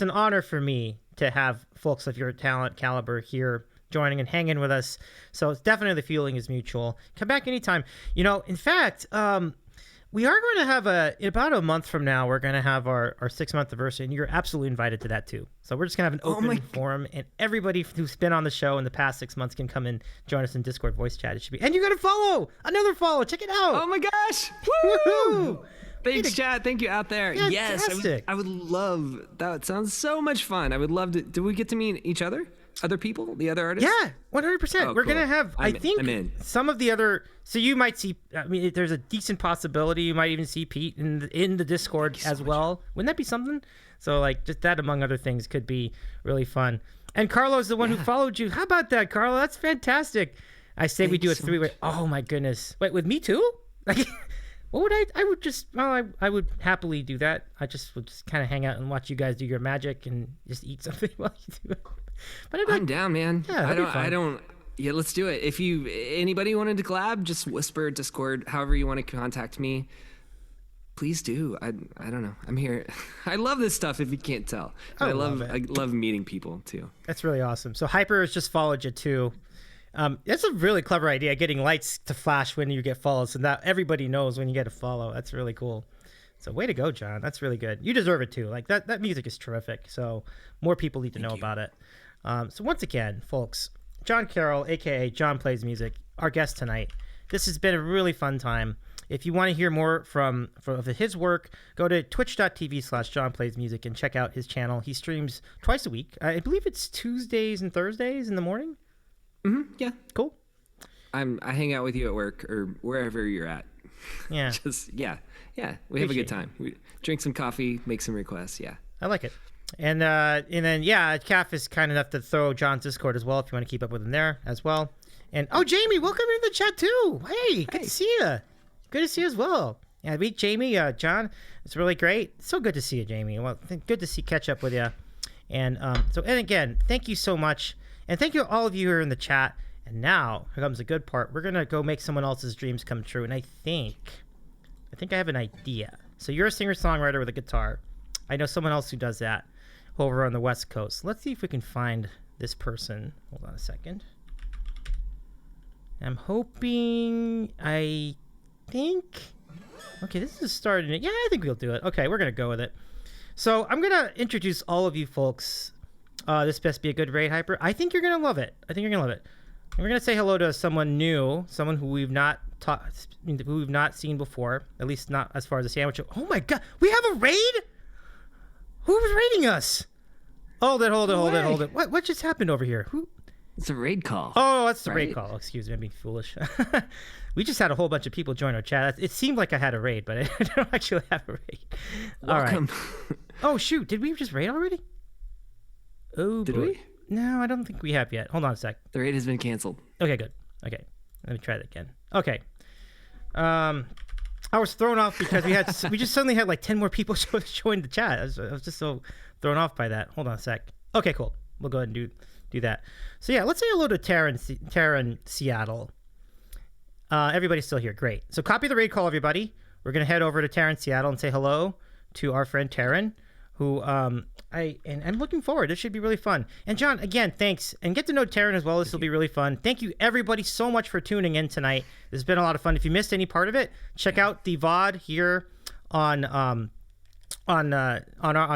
an honor for me to have folks of your talent caliber here joining and hanging with us. So it's definitely, the feeling is mutual. Come back anytime. In fact, we are going to have in about a month from now, we're going to have our 6-month anniversary, and you're absolutely invited to that too. So we're just going to have an open forum, and everybody who's been on the show in the past 6 months can come and join us in Discord voice chat. It should be, and you're going to follow another follow. Check it out. Oh my gosh. Woo! Thanks, chat. Thank you out there. Fantastic. Yes, I would love that. Sounds so much fun. I would love to. Do we get to meet each other? Other people? The other artists? Yeah, 100%. We're going to have, I think, some of the other. So you might see, there's a decent possibility you might even see Pete in the Discord as well. Wouldn't that be something? So, just that, among other things, could be really fun. And Carlo's the one who followed you. How about that, Carlo? That's fantastic. I say we do a 3-way. Oh, my goodness. Wait, with me too? What would I would just, I would happily do that. I would just kind of hang out and watch you guys do your magic and just eat something while you do it. But I'm down, man. Yeah, I don't. Yeah, let's do it. If anybody wanted to collab, just whisper Discord, however you want to contact me. Please do. I don't know. I'm here. I love this stuff. If you can't tell, I love meeting people too. That's really awesome. So Hyper has just followed you too. That's a really clever idea, getting lights to flash when you get followed, so that everybody knows when you get a follow. That's really cool. So way to go, John. That's really good. You deserve it too. Like that music is terrific. So more people need to know about it. So once again, folks, John Carroll, aka John Plays Music, our guest tonight. This has been a really fun time. If you want to hear more from his work, go to twitch.tv/JohnPlaysMusic and check out his channel. He streams twice a week. I believe it's Tuesdays and Thursdays in the morning. Mm-hmm. Yeah. Cool. I hang out with you at work or wherever you're at. Yeah. We have a good time. We drink some coffee, make some requests. Yeah. I like it. And then Calf is kind enough to throw John's Discord as well if you want to keep up with him there as well. And Jamie, welcome into the chat too. Hey, good to see you. Good to see you as well. Yeah, meet Jamie, John. It's really great. It's so good to see you, Jamie. Well, good to catch up with you. And and again, thank you so much. And thank you to all of you who are in the chat. And now, here comes the good part. We're going to go make someone else's dreams come true. And I think I have an idea. So you're a singer-songwriter with a guitar. I know someone else who does that over on the West Coast. Let's see if we can find this person. Hold on a second. I'm hoping, okay, this is starting. Yeah, I think we'll do it. Okay, we're going to go with it. So I'm going to introduce all of you folks. This best be a good raid hyper. I think you're going to love it. And we're going to say hello to someone new, someone who we've not seen before, at least not as far as the sandwich. Oh my God, we have a raid? Who's raiding us? Hold it. What just happened over here? Who? It's a raid call. Oh, that's the raid call. Excuse me, I'm being foolish. We just had a whole bunch of people join our chat. It seemed like I had a raid, but I don't actually have a raid. Welcome. All right. Oh, shoot. Did we just raid already? Oh, Did boy. we? No, I don't think we have yet. Hold on a sec. The raid has been canceled. Okay, good. Okay. Let me try that again. Okay. I was thrown off because we just suddenly had like 10 more people join the chat. I was just so thrown off by that. Hold on a sec. Okay, cool. We'll go ahead and do that. So yeah, let's say hello to Tara in Seattle. Everybody's still here. Great. So copy the raid call, everybody. We're gonna head over to Tara in Seattle and say hello to our friend Taryn, who I'm looking forward. This should be really fun. And John, again, thanks, and get to know Taryn as well. This will be really fun. Thank you everybody so much for tuning in tonight. This has been a lot of fun. If you missed any part of it, check out the VOD here on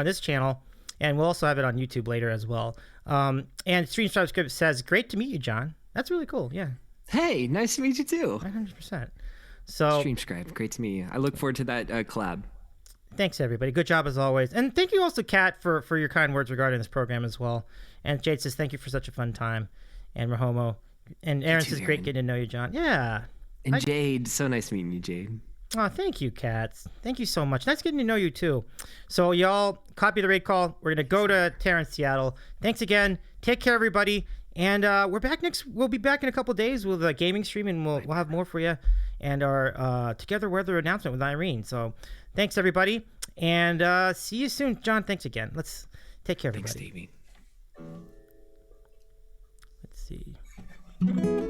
this channel, and we'll also have it on YouTube later as well. And Stream Subscript says, "Great to meet you, John." That's really cool. Yeah. Hey, nice to meet you too. 100%. So Streamscribe, great to meet you. I look forward to that collab. Thanks, everybody. Good job as always. And thank you also, Kat, for your kind words regarding this program as well. And Jade says, thank you for such a fun time. And Rahomo. And Aaron says, great getting to know you, John. Yeah. And Jade, so nice meeting you, Jade. Oh, thank you, Kat. Thank you so much. Nice getting to know you, too. So, y'all, copy the raid call. We're going to go to Terrence, Seattle. Thanks again. Take care, everybody. And we'll be back in a couple days with a gaming stream, and we'll have more for you. And our Together Weather announcement with Irene. So, thanks, everybody. And see you soon. John, thanks again. Let's take care, everybody. Thanks, Davy. Let's see.